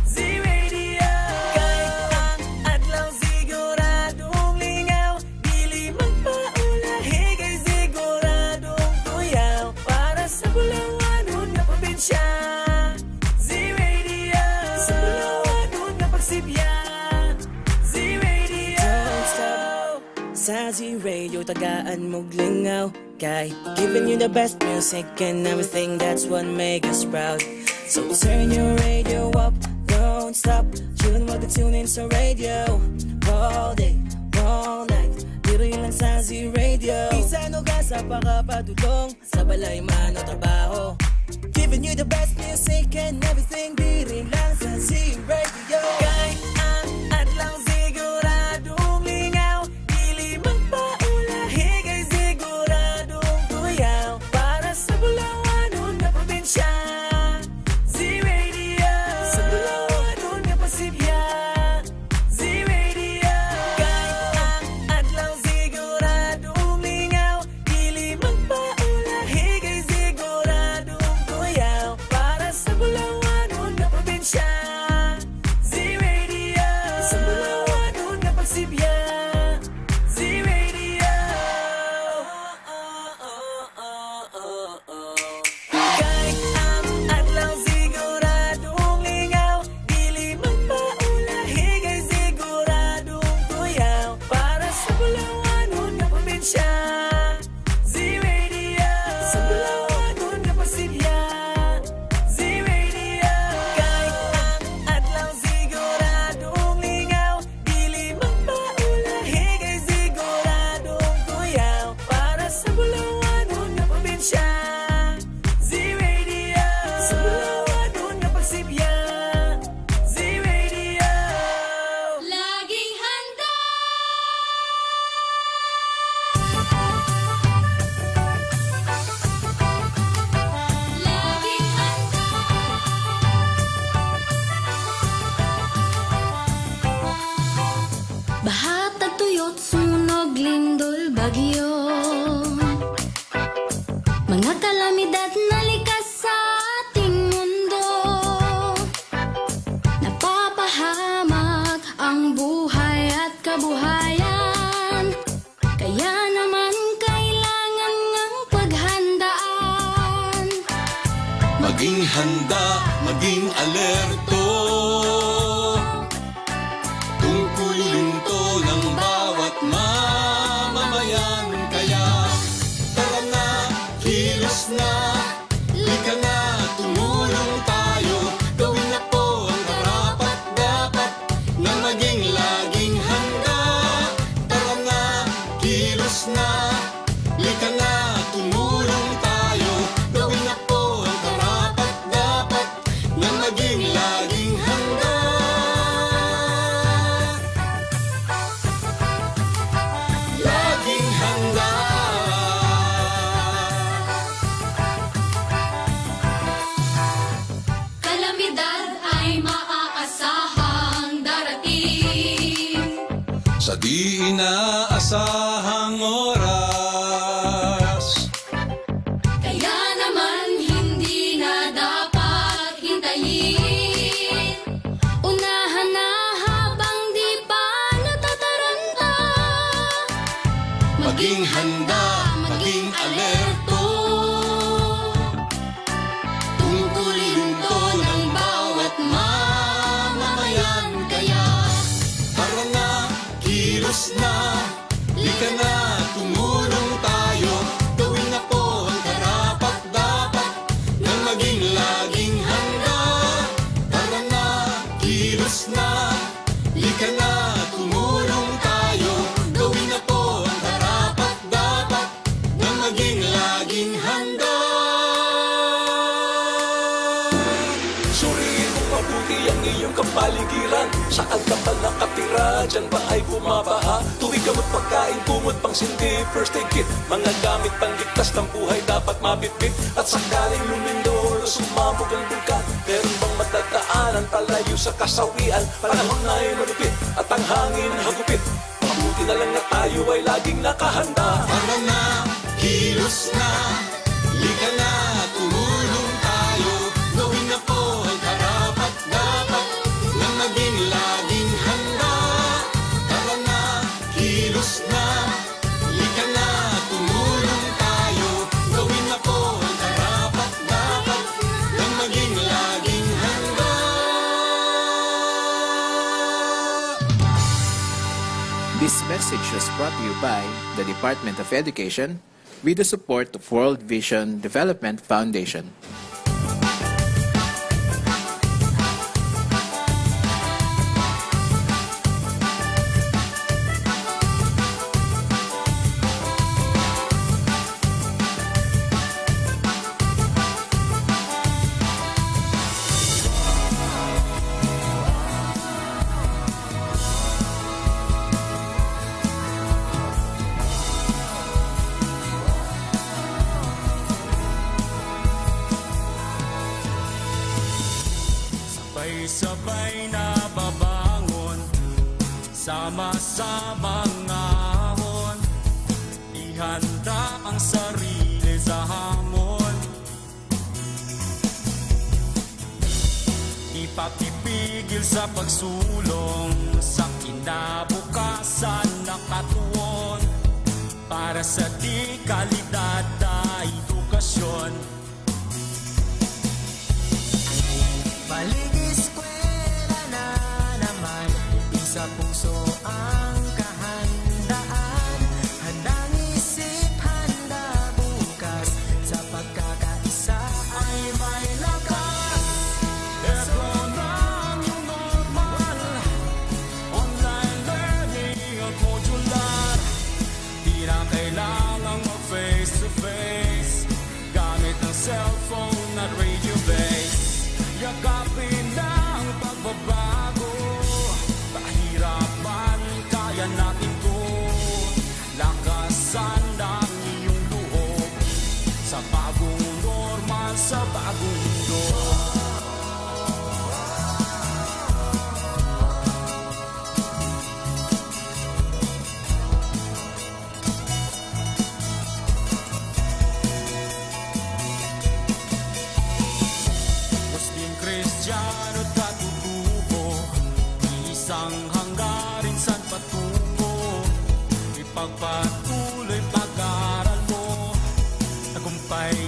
Z Radio. Kahit ang adlaw siguradong lingaw, dili magpaulahi kay siguradong tuyaw. Para sa Bulawanon na probinsya, Z Radio. Sa Bulawanon na Pasibya, Z Radio. Don't stop. Sa Z Radio, tagaan mong lingaw. Kay giving you the best music and everything, that's what make us proud. So turn your radio up, don't stop. Chillin' while the tune in sa radio. All day, all night, diri lang sa Z Radio. Isano ka sa pakapadulong, sa balay man o trabaho. Giving you the best music and everything, diri lang sa Z Radio. Kahit ang adlaw siguradong lingaw, dili magpaulahi kay siguradong tuyaw. Para sa Bulawanon na probinsya, Z Radio. Sa Bulawanon na Pasibya, Z Radio. Kahit ang adlaw siguradong lingaw, dili magpaulahi kay siguradong tuyaw. Para sa Bulawanon na probinsya, Mga kalamidad na likas sa ating mundo, napapahamak ang buhay at kabuhayan. Kaya naman kailangan ngang paghandaan. Maging handa, maging alerto, tungkulin to ng bawat mamamayan. Kaya tara na, kilos na, lika na, tumulong tayo. Gawin na po ang karapat-dapat na maging laging handa. Tara na, kilos na, lika na, tumulong tayo. Gawin na po ang karapat-dapat na maging laging handa. Laging handa. Kalamidad ay maaasahang darating. Sa di inaasahang oras, Kaya naman hindi na dapat hintayin. Unahan na habang di pa natataranta. maging handa, maging alerto, tungkulin to ng bawat mamamayan. Kaya tara na, kilos na, lika na, tumulong tayo. Gawin na po ang karapat-dapat na maging laging handa. Tara na, kilos na, lika na, tumulong tayo. Gawin na po ang karapat-dapat na maging laging handa. Suriin mo mabuti ang iyong kapaligiran. Saan ka pa nakatira? Diyan ba ay bumabaha? Tuwing gamot pagkain, kumot pang sindi, first aid kit, mga gamit pangligtas ng buhay dapat mabitbit. At sakaling lumindol o sumabog ang bungka, meron bang matagdaanan palayo sa kasawian? Panahon na ay malupit at ang hangin hagupit. Mabuti na lang na tayo ay laging nakahanda. Tara na, kilos na, lika na, tumulong tayo. Gawin na po ang karapat-dapat na maging laging handa. Tara na, kilos na, lika na, tumulong tayo. Gawin na po ang karapat-dapat na maging laging handa. This message was brought to you by the Department of Education with the support of World Vision Development Foundation. Sabay-sabay na babangon, sama-samang ahon, ihanda ang sarili sa hamon. Ipapipigil sa pagsulong sa kinabukasan na katuon, para sa di kalidad na edukasyon. Balik eskwela na naman, sa puso ang kahandaan. Handang isip, handa bukas, sa pagkakaisa ay may lakas. Ito na ang normal, online learning at modular. Di na kailangang mag-face-to-face, gamit ang cellphone at radio base. Yakapin ang pagbabago, pahirapan, kaya natin to. Lakasan ang iyong loob, sa bagong normal, sa bagong mundo.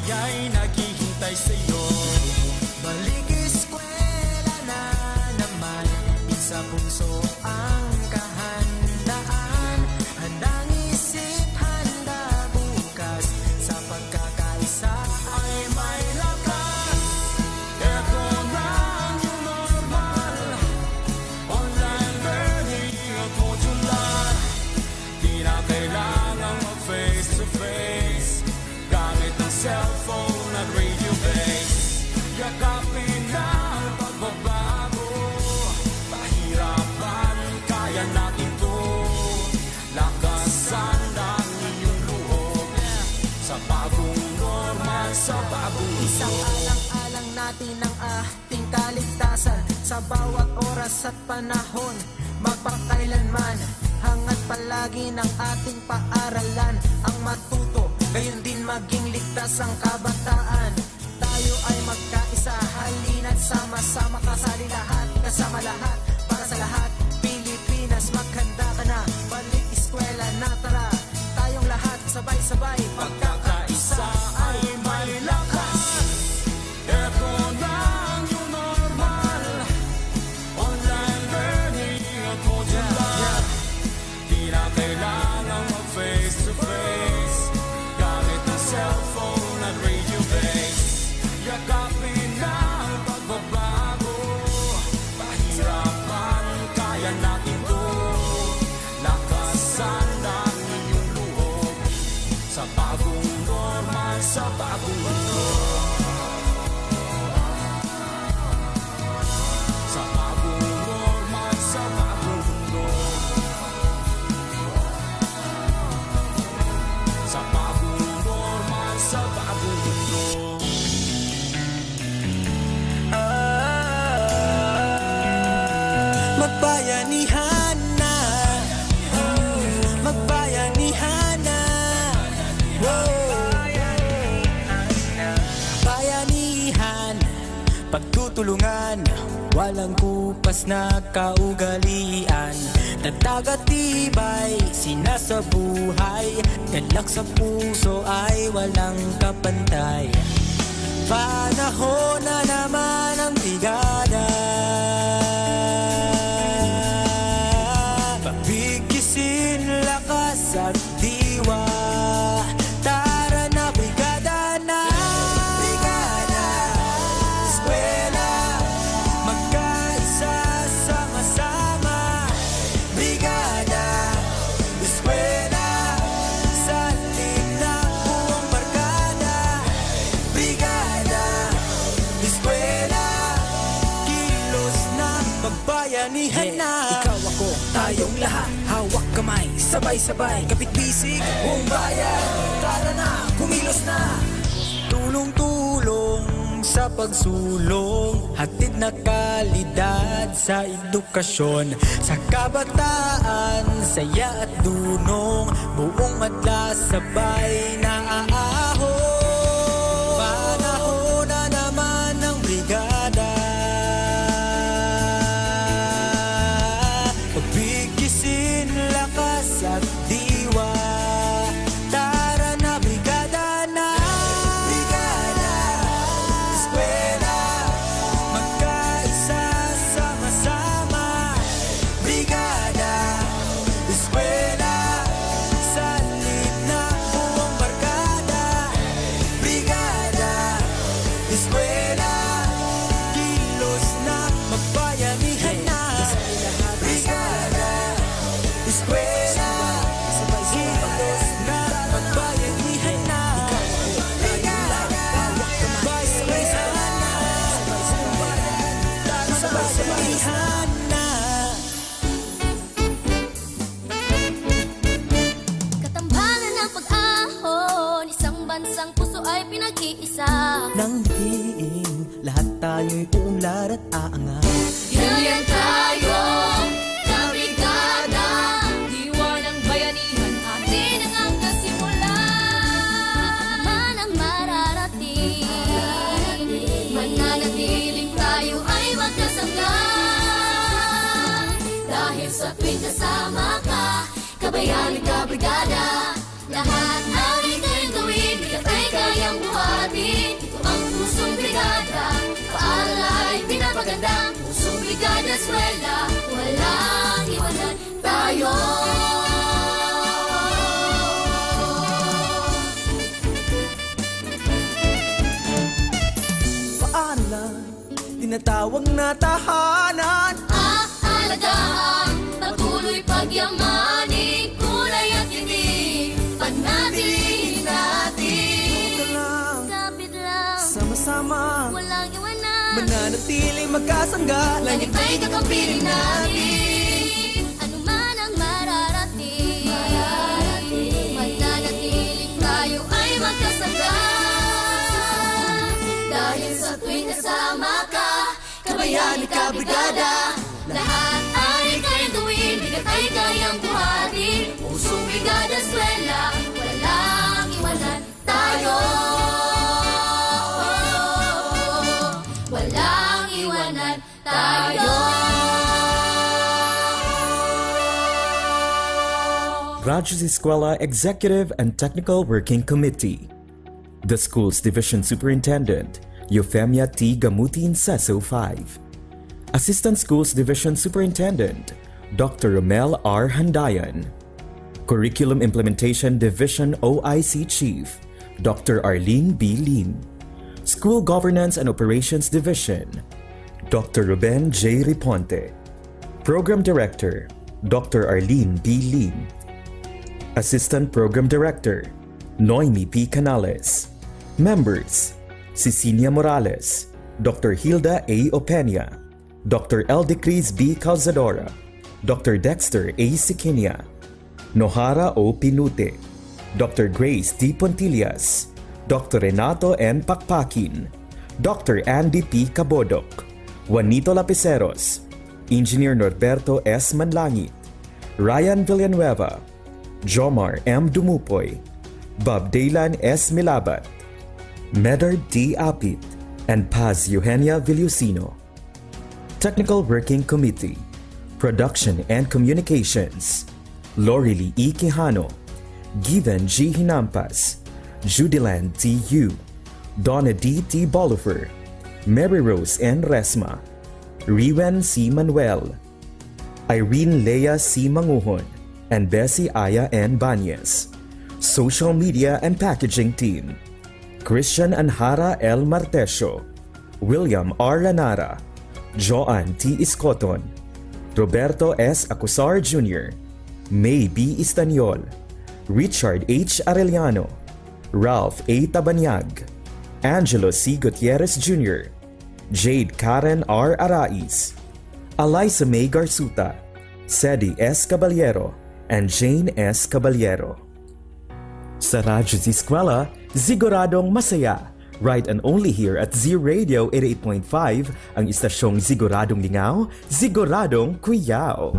ay naghihintay sa'yo. Balik eskwela na naman, isa puso ang kahandaan. Handang isip, handa bukas, sa pagkakaisa ay may lakas. Ito na ang new normal, online learning at modular. Di na kailangang mag-face to face, gamit ang cellphone at radio base. Yakapin na ang pagbabago, pahirapan, kaya natin to. Lakasan ang iyong loob, sa bagong normal, sa bagong isang alang-alang natin ang ating kaligtasan. Sa bawat oras at panahon, magpakailanman, hangat palagi ng ating paaralan. Ang matuto, gayon din maging ligtas ang kabataan. Tayo ay magkaisa, halina't sama-sama, kasali lahat, kasama lahat, para sa lahat. Pilipinas, maghanda ka na, balik eskwela na, tara. Tayong lahat, sabay-sabay, pagkakaisa ay may lakas. Ito na ang new normal, online learning at modular. Di na kailangang mag-face to face, gamit ang cellphone at radio base. Yakapin na ang pagbabago, pahirapan, kaya natin to. Lakasan ang iyong loob, sa bagong normal, sa bagong mundo. Sa bagong normal, sa bagong mundo. Sa bagong normal, sa bagong mundo. Magbayanihan na, magbayanihan na, bayanihan, pagtutulungan, walang kupas na kaugalian. Tatag at tibay, sinasabuhay, galak sa puso ay walang kapantay. Panahon na naman ang brigada, pabigisin lakas at diwa. Tara na brigada na, brigada, eskwela, magkaisa, sama-sama. Brigada, eskwela, salin na buong barkada. Brigada, eskwela, kilos na, magbayanihan na. Ikaw ako, tayong lahat, hawak kamay, sabay-sabay, kapit-bisig, buong bayan. Tara na, kumilos na. Tulong-tulong sa pagsulong, hatid na kalidad sa edukasyon. Sa kabataan, saya at dunong, buong adla sabay na aahon. Panahon na naman ng brigada, pagbigisin lakas at diwa. Tara na brigada na, brigada, eskwela, magkaisa, sama-sama. Brigada, eskwela, salin na buong barkada. Brigada, eskwela, kilos na, magbayanihan na. Brigada, eskwela, kilos na, magbayanihan na. Brigada, magbayanihan na. Magbayanihan na. Katambalan ng pag-ahon, isang bansang puso ay pinag-iisa. Nang diin, lahat tayo'y uunlad at aangat. Yan tayo, na brigada, diwa ng bayanihan, atin ang hanggang simula. Man ang mararating, mananatiling tayo ay magkasangga. Dahil sa tuwing kasama ka, kabayan ka brigada, lahat ang ito'y gawin, di ka tayo kayang buhatin. eskwela, walang iwanan tayo. Paaralan, tinatawag na tahanan. Aalagaan, patuloy pagyamanin, kulay at tinig, panatilihin natin. Ito lang, Kapit lang, sama-sama, walang iwanan, mananatiling magkasangga. langit ay kakampiling natin. Ano man ang mararating, mananatiling tayo ay magkasangga. Dahil sa tuwing kasama ka, kabayani ka brigada, lahat ay kayang gawin, bigat ay kayang buhatin. Pusong brigada eskwela, walang iwanan tayo. Walang iwanan tayo. Radyo Z-Eskwela Executive and Technical Working Committee. The School's Division Superintendent, Euphemia T. Gamutin, Seso 5. Assistant Schools Division Superintendent, Dr. Romel R. Handayan. Curriculum Implementation Division OIC Chief, Dr. Arlene B. Lim. School Governance and Operations Division, Dr. Ruben J. Riponte. Program Director, Dr. Arlene B. Lim. Assistant Program Director, Noemi P. Canales. Members, Cecilia Morales, Dr. Hilda A. Opeña, Dr. Eldecris B. Calzadora, Dr. Dexter A. Siquinia, Nohara O. Pinute, Dr. Grace D. Pontillas, Dr. Renato N. Pakpakin, Dr. Andy P. Cabodok, Juanito Lapiceros, Engineer Norberto S. Manlangit, Ryan Villanueva, Jomar M. Dumupoy, Bob Daylan S. Milabat, Medard D. Apit, and Paz Eugenia Villusino. Technical Working Committee, Production and Communications, Lorely E. Quijano, Given G. Hinampas, Judiland T. Yu, Donna D. T. Bolifer, Mary Rose N. Resma, Riwen C. Manuel, Irene Lea C. Manguhon, and Bessie Aya N. Banyes. Social Media and Packaging Team, Christian Anhara L. Martesio, William R. Lanara, Joan T. Iscoton, Roberto S. Acusar Jr., May B. Istaniol, Richard H. Arellano, Ralph A. Tabanyag, Angelo C. Gutierrez Jr., Jade Karen R. Arais, Eliza May Garsuta, Sedi S. Caballero, and Jane S. Caballero. Sa Radyo Z-Eskwela, siguradong masaya. Right and only here at Z Radio 88.5, ang istasyong siguradong lingaw, siguradong kuyaw.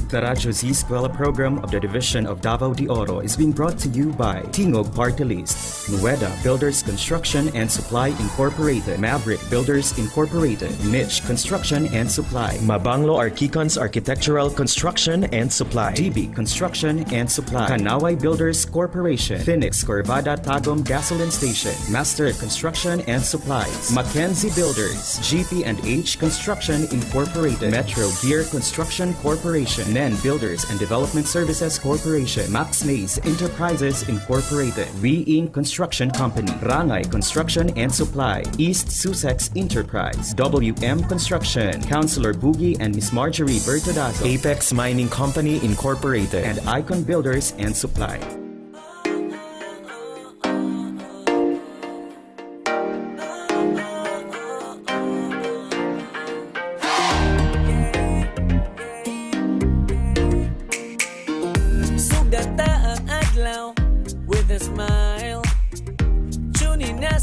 The Radyo Z-Eskwela program of the Division of Davao de Oro is being brought to you by Tingog Party List, Nueda Builders Construction and Supply Incorporated, Maverick Builders Incorporated, Mitch Construction and Supply, Mabanglo Archicons Architectural Construction and Supply, DB Construction and Supply, Kanaway Builders Corporation, Phoenix Corvada Tagum Gasoline Station, Master Construction and Supplies, Mackenzie Builders, GP&H Construction Incorporated, Metro Gear Construction Corporation, NEN Builders and Development Services Corporation, Max Mays Enterprises Incorporated, We-Ing Construction Company, Rangay Construction and Supply, East Sussex Enterprise, WM Construction, Councilor Boogie and Miss Marjorie Bertodazo, Apex Mining Company Incorporated, and Icon Builders and Supply.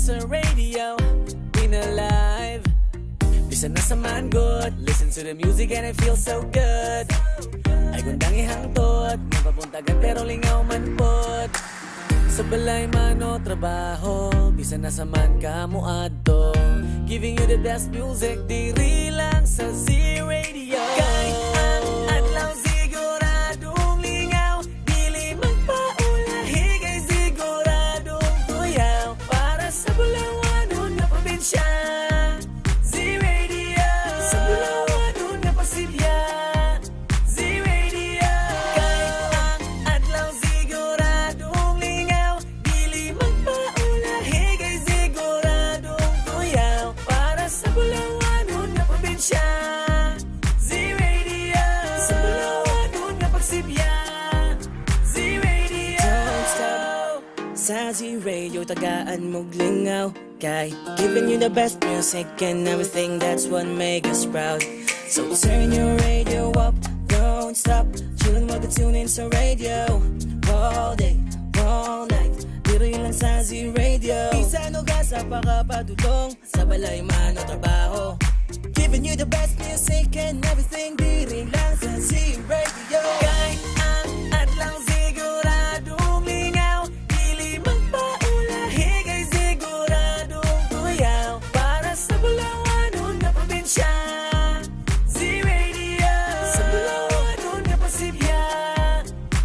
Sa radio, been alive. Bisa na sa man good, listen to the music and it feels so good. Ay gundang ihangtot, mapapuntagan pero lingaw man pod. Sa balay mano trabaho, bisa na sa man ka muadto. Giving you the best music, diri lang sa Z Radio. Kay ang adlaw siguradong lingaw, dili magpaulahi kay siguradong tuyaw. Para sa Bulawan na probinsya, Z Radio. Sa radio, tagaan mong lingaw. Kay giving you the best music and everything, that's what make us proud. So turn your radio up, don't stop. Chillin' while tune in sa radio. All day, all night, dito yun lang sa Z-Radio. Isang uga sa pakapadulong, sa balay man o trabaho. Giving you the best music and everything, di rin lang sa Z-Radio. Kahit ang adlang siguradong lingaw, dili magpaulahi kay siguradong tuyaw. Para sa Bulawanon na probinsya, Z-Radio. Sa Bulawanon na pasibya,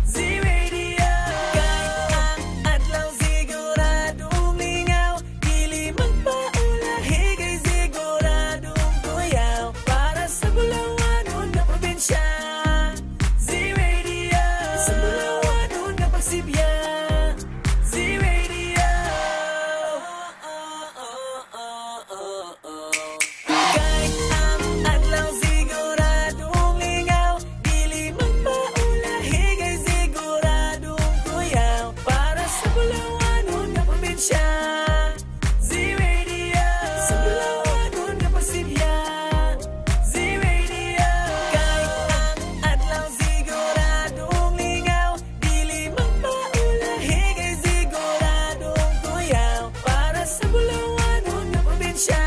Z-Radio. Kahit ang adlang siguradong lingaw, dili magpaulahi kay siguradong tuyaw. Para sa Bulawanon na probinsya, Z-Radio. Sa Bulawanon na pasibya, Z-Radio. Kahit ang adlaw siguradong lingaw, dili magpaulahi kay siguradong tuyaw. Para sa Bulawanon na probinsya, Z-Radio. Sa Bulawanon na pasibya, Z-Radio. Kahit ang adlaw siguradong lingaw, dili magpaulahi kay siguradong tuyaw. Para sa Bulawanon na probinsya,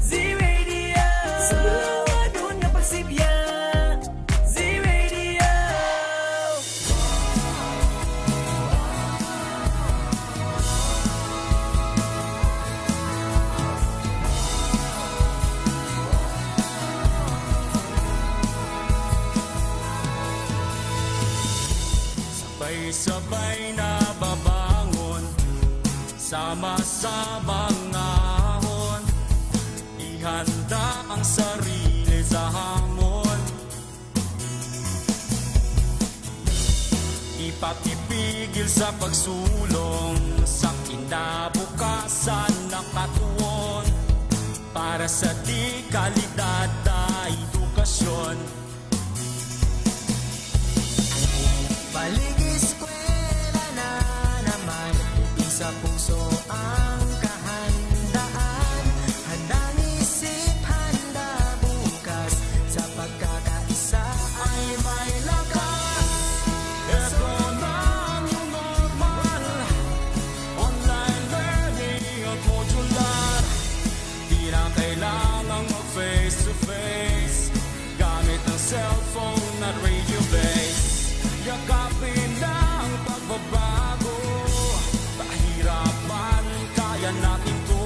Z-Radio. Sa Bulawanon na pasibya, Z-Radio. Sabay-sabay na babangon, sama-samang ahon. Ihanda ang sarili sa hamon. Ipapipigil sa pagsulong sa kinabukasan ng katuon. Para sa di kalidad na edukasyon. Balik eskwela na naman, sa puso ang kahandaan. Handang isip, handa bukas, sa pagkakaisa ay may lakas. Ito na ang new normal, online learning at modular. Di na kailangang mag-face-to-face, gamit ang cellphone at radio base. Yakapin na ang pagbabago, pahirapan, kaya natin to.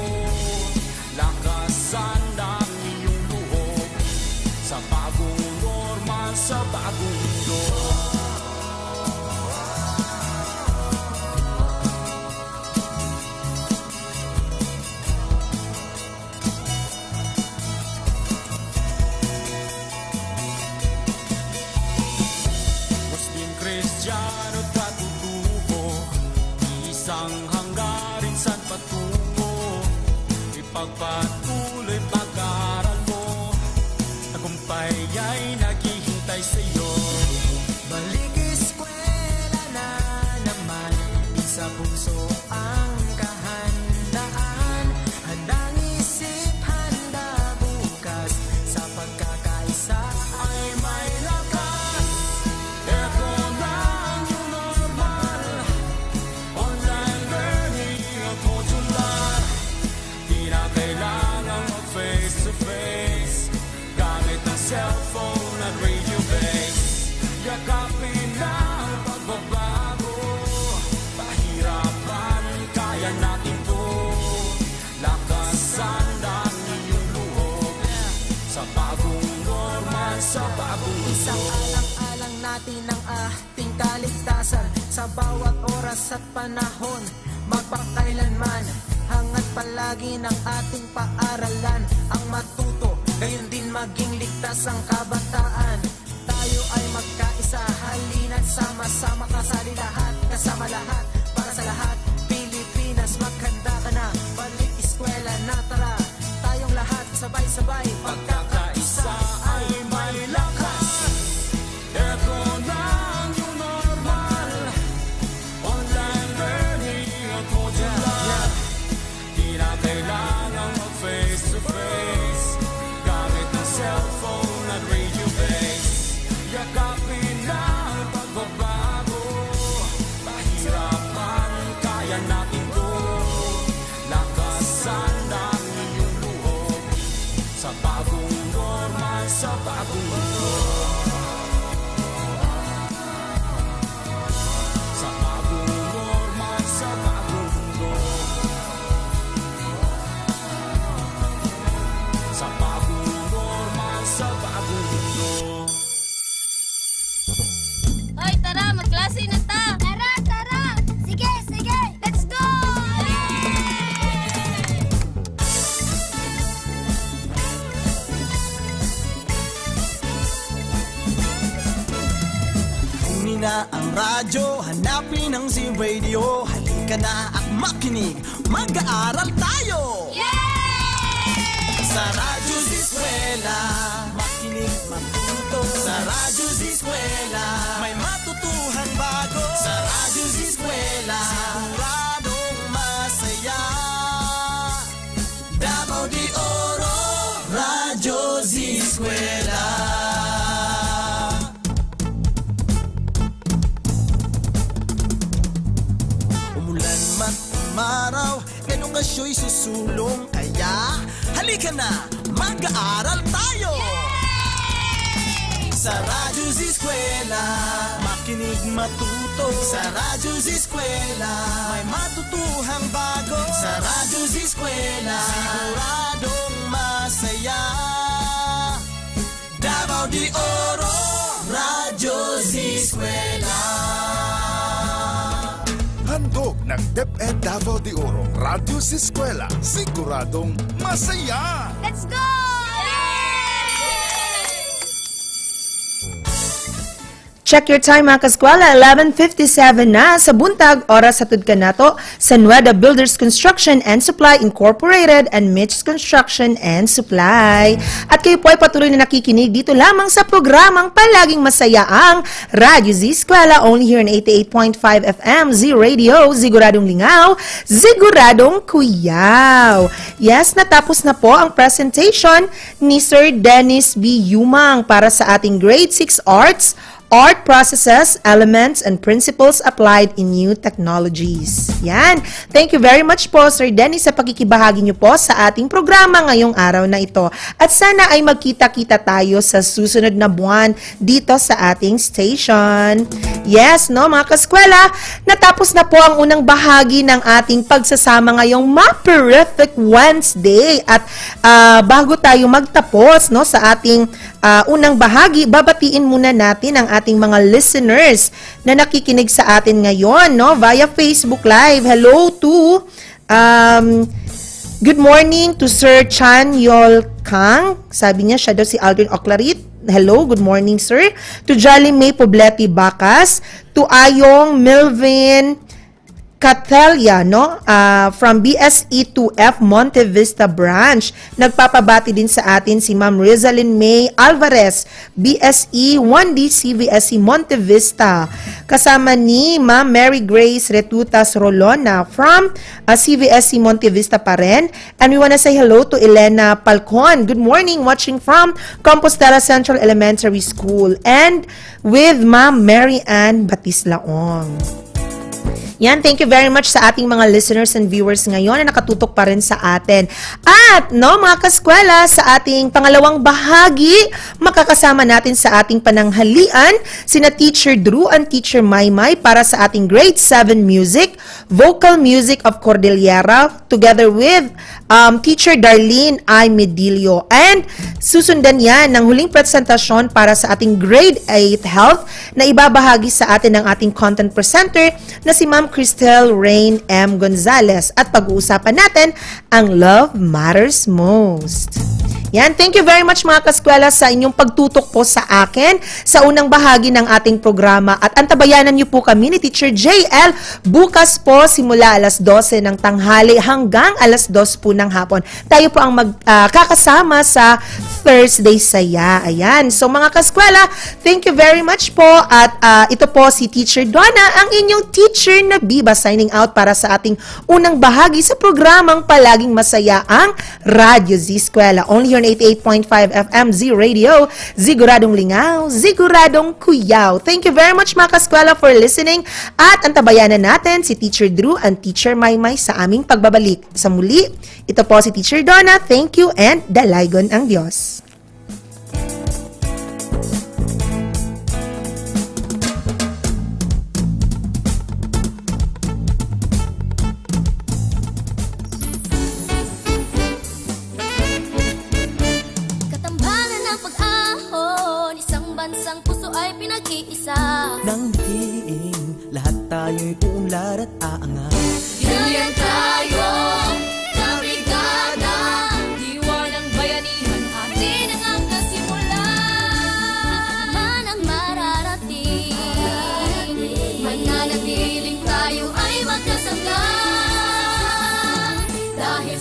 Lakasan ang iyong loob, sa bagong normal, sa bagong mundo. Muslim, Kristiyano, katutubo, isang hanggarin san patungo. Ipagpatuloy pag-aaral mo, tagumpay ay naghihintay sa'yo. Balik eskwela na naman, sa puso ang kahandaan. Handang isip, handa bukas, sa pagkakaisa ay may lakas. Ito na ang new normal, online learning at modular. Di na kailangang mag-face-to-face, gamit ang cellphone at radio base. Yakapin na ang pagbabago, pahirapan, kaya natin to. Lakasan ang iyong loob, sa bagong normal, sa bagong Isang mundo. alang-alang natin ang ating kaligtasan, sa bawat oras at panahon, magpakailanman. Hangat palagi ng ating paaralan, ang matuto, gayon din maging ligtas ang kabataan. Tayo ay magkaisa, halina't sama-sama, kasali lahat, kasama lahat, para sa lahat. Pilipinas, maghanda ka na, balik eskwela na, tara. Tayong lahat, sabay-sabay, pagkakaisa ay may lakas. Ito na ang new normal, online learning at radyo, hanapin ang Z-Radio. Halika na at makinig, mag-aaral tayo! Sa Radyo Z-Eskwela, makinig, matuto. Sa Radyo Z-Eskwela, may matutuhan bago. Sa Radyo Z-Eskwela, siguradong masaya. Davao de Oro, Radyo Z-Eskwela. Umulan man umaraw, edukasyo'y susulong. Kaya halika na, mag-aaral tayo! Sa Radyo Z-Eskwela, makinig matuto. Sa Radyo Z-Eskwela, may matutuhang bago. Sa Radyo Z-Eskwela, siguradong masaya. Davao de Oro, Radyo Z-Eskwela. Handog ng DepEd Davao de Oro, Radyo Z-Eskwela, siguradong masaya! Let's go! Check your time mga kaskwela, 11:57 na sa buntag, oras sa tudkan nato sa Nueda Builders Construction and Supply Incorporated and Mitch Construction and Supply. At kayo po ay patuloy na nakikinig dito lamang sa programang palaging masaya ang Radyo Z-Eskwela, only here in 88.5 FM, Z-Radio, siguradong lingaw, siguradong kuyaw. Yes, natapos na po ang presentation ni Sir Dennis B. Yumang para sa ating Grade 6 Arts, Art Processes, Elements, and Principles Applied in New Technologies. Yan. Thank you very much po, Sir Dennis, sa pagkikibahagi niyo po sa ating programa ngayong araw na ito. At sana ay magkita-kita tayo sa susunod na buwan dito sa ating station. Yes, no, mga kaskwela, natapos na po ang unang bahagi ng ating pagsasama ngayong Maperific Wednesday. At bago tayo magtapos, no, sa ating unang bahagi, babatiin muna natin ang ating mga listeners na nakikinig sa atin ngayon, no, via Facebook Live. Hello to good morning to Sir Chan Yol Kang. Sabi niya, siya daw si Aldrin Oclarit. Hello, good morning, sir. To Jolly May Poblete Bacas, to Ayong Milvin Catelia, no? From BSE2F Monte Vista Branch. Nagpapabati din sa atin si Ma'am Rizalyn May Alvarez, BSE 1D CVSE Monte Vista. Kasama ni Ma'am Mary Grace Retutas Rolona from CVSE Monte Vista pa rin. And we wanna say hello to Elena Palcon. Good morning, watching from Compostela Central Elementary School. And with Ma'am Mary Ann Batislaong. Yan, thank you very much sa ating mga listeners and viewers ngayon na nakatutok pa rin sa atin. At, no, mga kaskwela, sa ating pangalawang bahagi, makakasama natin sa ating pananghalian sina Teacher Drew and Teacher Maymay para sa ating Grade 7 Music, Vocal Music of Cordillera, together with Teacher Darlene I. Medillo. And susundan yan ng huling presentasyon para sa ating Grade 8 Health na ibabahagi sa atin ng ating content presenter na si Ma'am Cristel Rain M. Gonzalez. At pag-uusapan natin ang Love Matters Most. Yan, thank you very much mga kaskwela sa inyong pagtutok po sa akin sa unang bahagi ng ating programa. At antabayanan niyo po kami ni Teacher JL bukas po simula alas 12 ng tanghali hanggang alas 2 po ng hapon. Tayo po ang magkakasama sa Thursday Saya. Ayan, so mga kaskwela, thank you very much po. At ito po si Teacher Donna, ang inyong teacher na Biba, signing out para sa ating unang bahagi sa programang palaging masaya ang Radyo Z-Eskwela. Only here on 88.5 FM Z-Radio, siguradong lingaw, siguradong kuyaw. Thank you very much mga kaskwela for listening at antabayanan natin si Teacher Drew and Teacher Maymay sa aming pagbabalik. Sa muli, ito po si Teacher Donna. Thank you and dalaygon ang Diyos. Bansang puso ay pinag-iisa. Nang dikiin, lahat tayo'y uunlad at aangat. Yan tayo, kabrigada, diwa ng bayanihan, atin ang nasimula. Man ang mararating,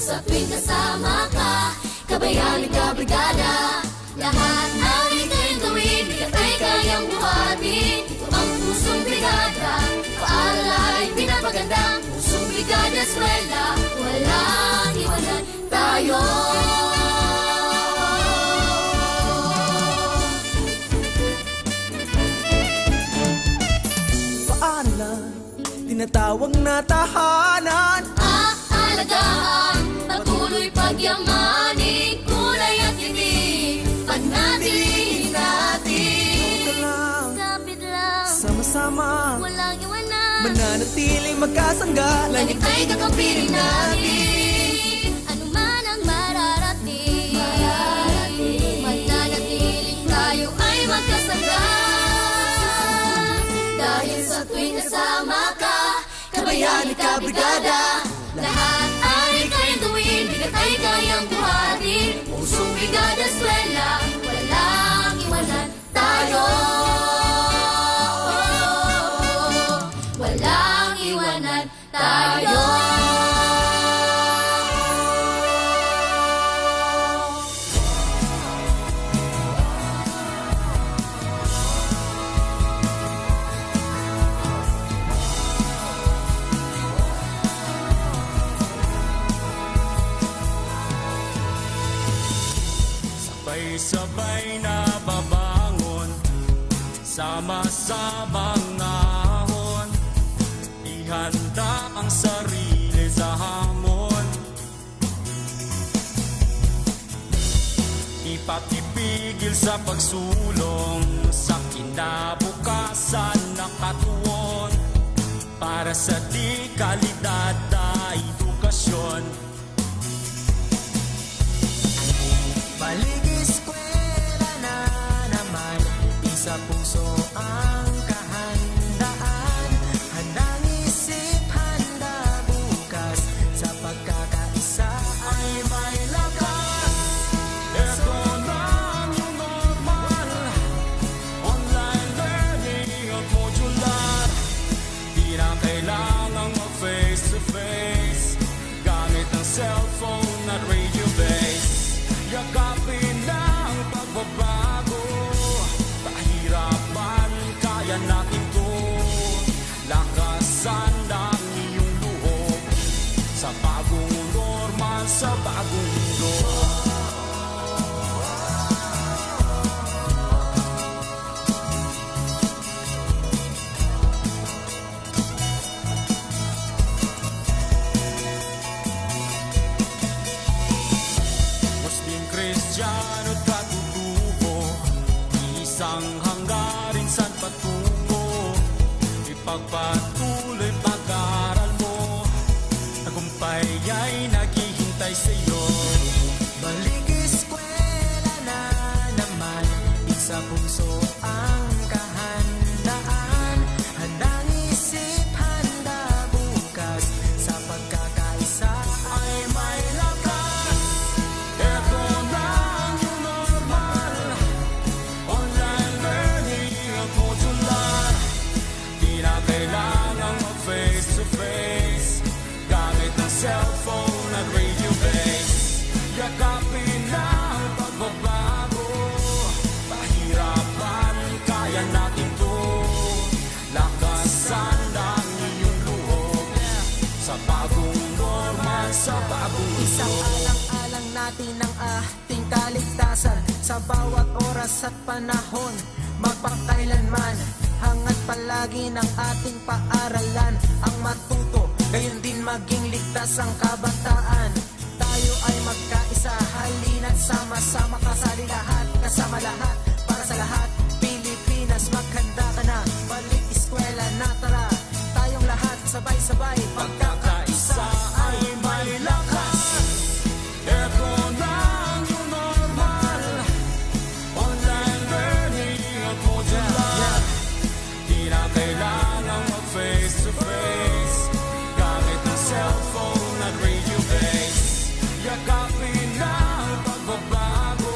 sa tuwing kasama ka. Kabayan ka, brigada, lahat ay kayang gawin, bigat ay kayang buhatin. Ito ang pusong brigada, paaral ay pinapaganda. Pusong brigada, eskwela, walang iwanan tayo. Paaralan, tinatawag na tahanan. Aalagaan, patuloy pagyamanin, kulay at tinig, panatilihin natin. Ito lang, Kapit lang, sama-sama, walang iwanan. mananatiling magkasangga. Langit ay kakampirin natin, ano man ang mararating. Mananatiling tayo ay magkasangga. Dahil sa tuwing kasama ka, kabayani ka, brigada, lahat ay kayang gawin, bigat ay kayang buhatin. Pusong brigada, eskwela, walang iwanan tayo. Walang iwanan tayo. Sabay-sabay na babangon, sama-samang ahon, ihanda ang sarili sa hamon. Ipatipigil sa pagsulong sa kinabukasan ng katuon, para sa di kalidad na edukasyon. Balik eskwela na naman, isa puso ang kahandaan. Handang isip, handa bukas, sa pagkakaisa ay may lakas. Ito na ang normal, online learning at modular. Di na kailangang mag-face-to-face, gamit ang cellphone at radio base. Yakapin ang pagbabago, pahirapan, kaya natin to. Lakasan ang iyong loob, sa bagong normal, sa bagong mundo. Muslim, Kristiyano't katutubo, isang hanggarin saan patungo. Ipagpatuloy pag-aaral mo, tagumpay ay naghihintay sa'yo. Balik eskwela na naman, isa puso ang kahandaan. Handang isip, handa bukas, sa pagkakaisa ay may lakas. Ito na ang new normal, online learning at modular. Di na kailangang mag-face-to-face, gamit ang cellphone at radio base. Yakapin na ang pagbabago, pahirapan, kaya natin to. Lakasan ang iyong loob, sa bagong normal, sa bagong Isang mundo. alang-alang natin ang ating kaligtasan, sa bawat oras at panahon, magpakailanman. Hangat palagi ng ating paaralan, ang matuto, gayon din maging ligtas ang kabataan. Tayo ay magkaisa, halina't sama-sama, kasali lahat, kasama lahat, para sa lahat. Pilipinas, maghanda ka na, balik eskwela na, tara. Tayong lahat, sabay-sabay, pagkakaisa ay may lakas. Ito na ang new normal, online learning at modular. Di na kailangang mag-face-to-face, gamit ang cellphone at radio base. Yakapin na ang pagbabago,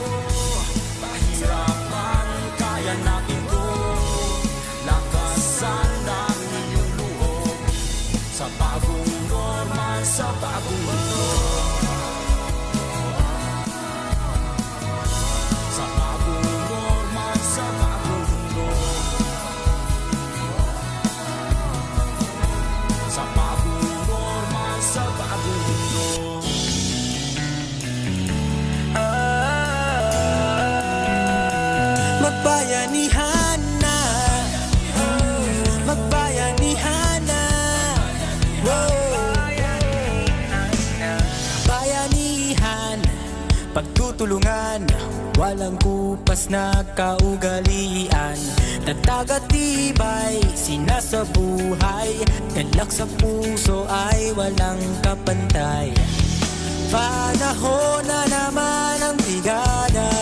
pahirapan, kaya natin to. Lakasan ang iyong loob, sa bagong normal, sa bagong mundo. Magbayanihan na, magbayanihan na. Bayanihan, pagtutulungan, walang kupas na kaugalian. Tatag at tibay, sinasabuhay, galak sa puso ay walang kapantay. Panahon na naman ang brigada,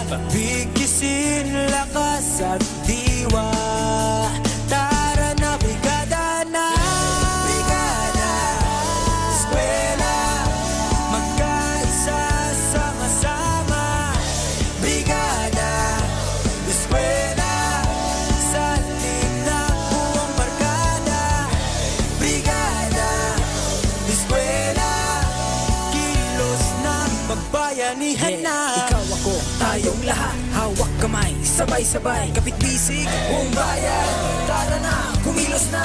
pabigisin lakas at diwa. Tara na brigada na, brigada, eskwela, magkaisa sama-sama. Brigada, eskwela, salin na buong barkada. Brigada, eskwela, kilos na, magbayanihan na. Ikaw ako, tayong lahat, hawak kamay, sabay-sabay, kapit bisig, buong bayan. Tara na, kumilos na.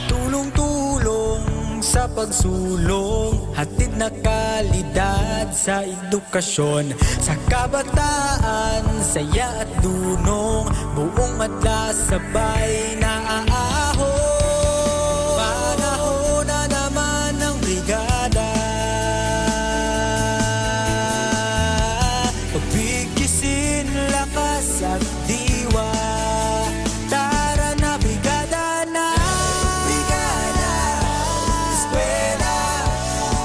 Tulong-tulong sa pagsulong, hatid na kalidad sa edukasyon. Sa kabataan, saya at dunong, buong madla sabay na aahon. Panahon na naman ng brigada, pagbigisin lakas at diwa. Tara na brigada na, brigada, eskwela,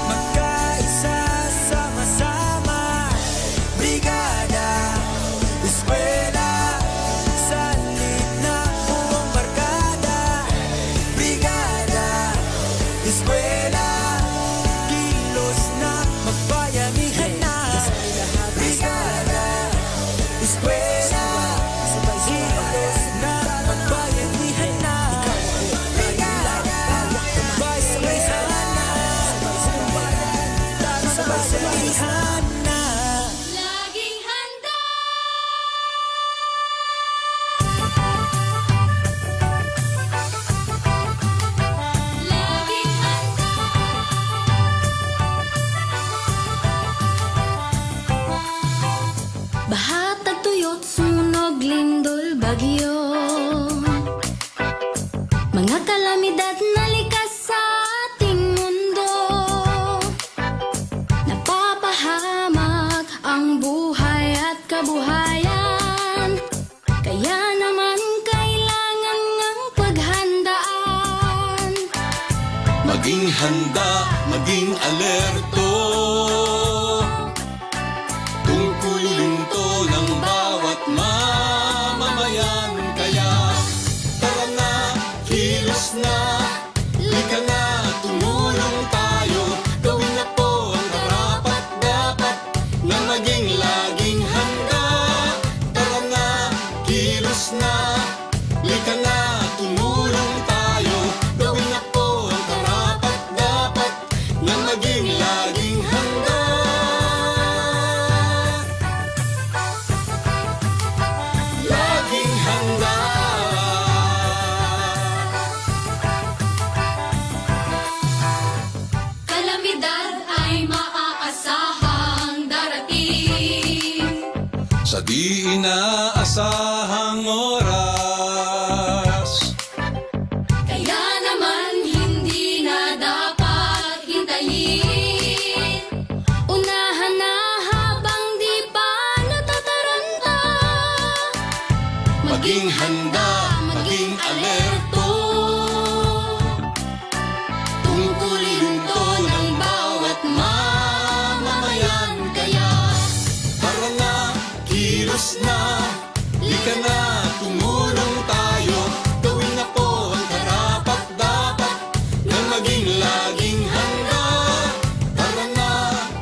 magkaisa sama-sama. Brigada, eskwela, salin na buong barkada. Brigada, eskwela, kilos na, magbayanihan na. Brigada, eskwela, kilos na, magbayanihan na. Brigada, magbayanihan na. Magbayanihan na. Laging handa. Laging handa. Bahatag tuyot, sunog, lindol, bagyo, mga kalamidad na likas sa ating mundo. Napapahamak ang buhay at kabuhayan, kaya naman kailangan ng paghandaan. Maging handa, maging alerto, tungkulin to ng bawat mamamayan. Kaya tara na, kilos na, lika na, tumulong tayo. Gawin na po ang karapat-dapat na maging laging handa. Tara na, kilos na, lika na, tumulong tayo. Gawin na po ang karapat-dapat na maging laging handa. Laging handa. Kalamidad ay maaasahang darating. Sa di inaasahang oras, Kaya naman hindi na dapat hintayin. Unahan na habang di pa natataranta. maging handa, maging alerto, tungkulin to ng bawat mamamayan. Kaya tara na, kilos na, lika na, tumulong tayo. Gawin na po ang karapat-dapat na maging laging handa. Tara na,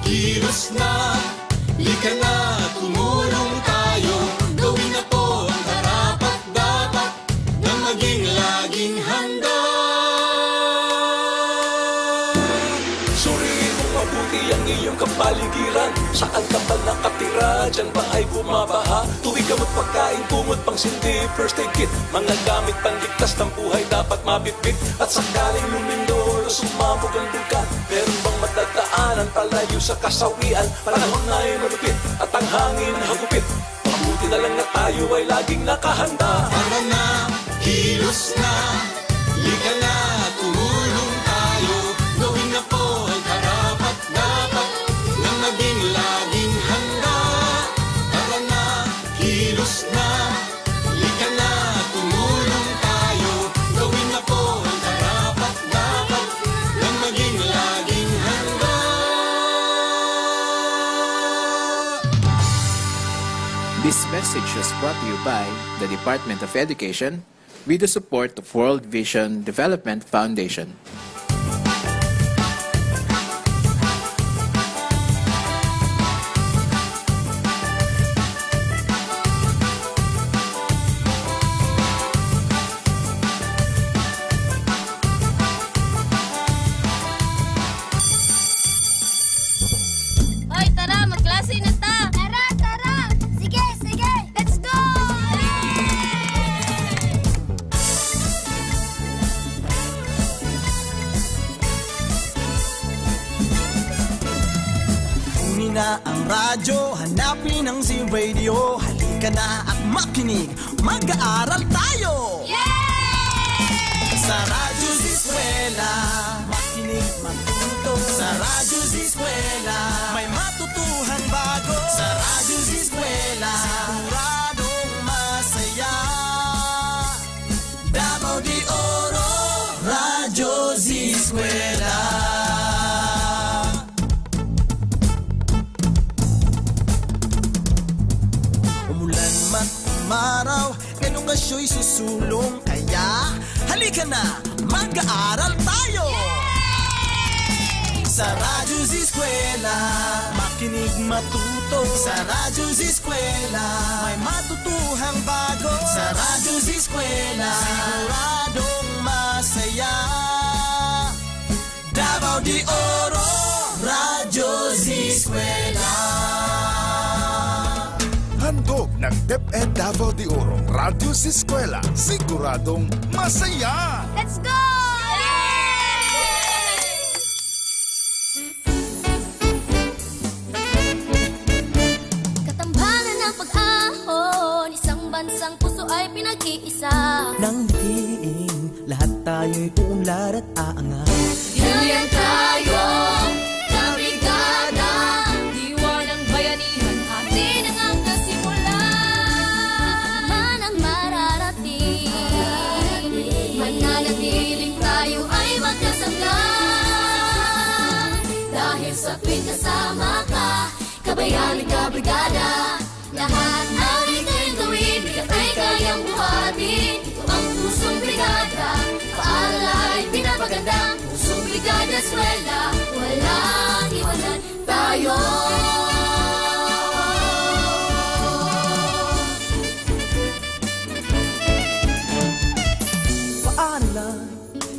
kilos na, lika na, tumulong tayo. Gawin na po ang karapat-dapat na maging laging handa. Suriin mo mabuti ang iyong kapaligiran. Saan ka ba nakatira? Diyan ba ay bumabaha? Tuwing gamot, pagkain, kumot, pang sindi, first aid kit, mga gamit panligtas ng buhay dapat mabitbit. At sakaling lumindol o sumabog ang bangka, meron bang matagdaanan palayo sa kasawian? Panahon na ay malupit at ang hangin hagupit. Mabuti na lang na tayo ay laging nakahanda. Tara na, kilos na, lika na, tumulong tayo. Gawin na po ang karapat-dapat na maging laging handa. Tara na, kilos na, lika na, tumulong tayo. Gawin na po ang karapat-dapat na maging laging handa. This message was brought to you by the Department of Education with the support of World Vision Development Foundation. Hoy, tara, magklase na ta! Tara, tara! Sige, sige! Let's go! Kunin na ang radyo, hanapin ang Z-Radio. Halika na at makinig, mag-aaral tayo! Sa Radyo Z-Eskwela, makinig, matuto. Sa Radyo Z-Eskwela, may matutuhan bago. Sa Radyo Z-Eskwela, siguradong masaya. Davao de Oro, Radyo Z-Eskwela. Umulan man umaraw, edukasyo'y susulong. Kaya, halika na, mag-aaral tayo! Sa Radyo Z-Eskwela, makinig matuto. Sa Radyo Z-Eskwela, may matutuhang bago. Sa Radyo Z-Eskwela, siguradong masaya. Davao de Oro, Radyo Z-Eskwela. Handog ng DepEd Davao de Oro, Radyo Z-Eskwela, siguradong masaya! Let's go! Katambalan ng pag-ahon, isang bansang puso ay pinag-iisa. Nang diin, lahat tayo'y uunlad at aangat. Yan tayo, kabrigada, diwa ng bayanihan, atin ang hanggang simula. Man ang mararating, mananatiling tayo ay magkasangga. Dahil sa tuwing kasama ka, kabayan at kabrigada, lahat ang ikayang gawin, bigat ay kayang buhatin. Ito ang pusong brigada, paalay pinapaganda. Pusong brigada eskwela, walang iwanan tayo. Paaralan,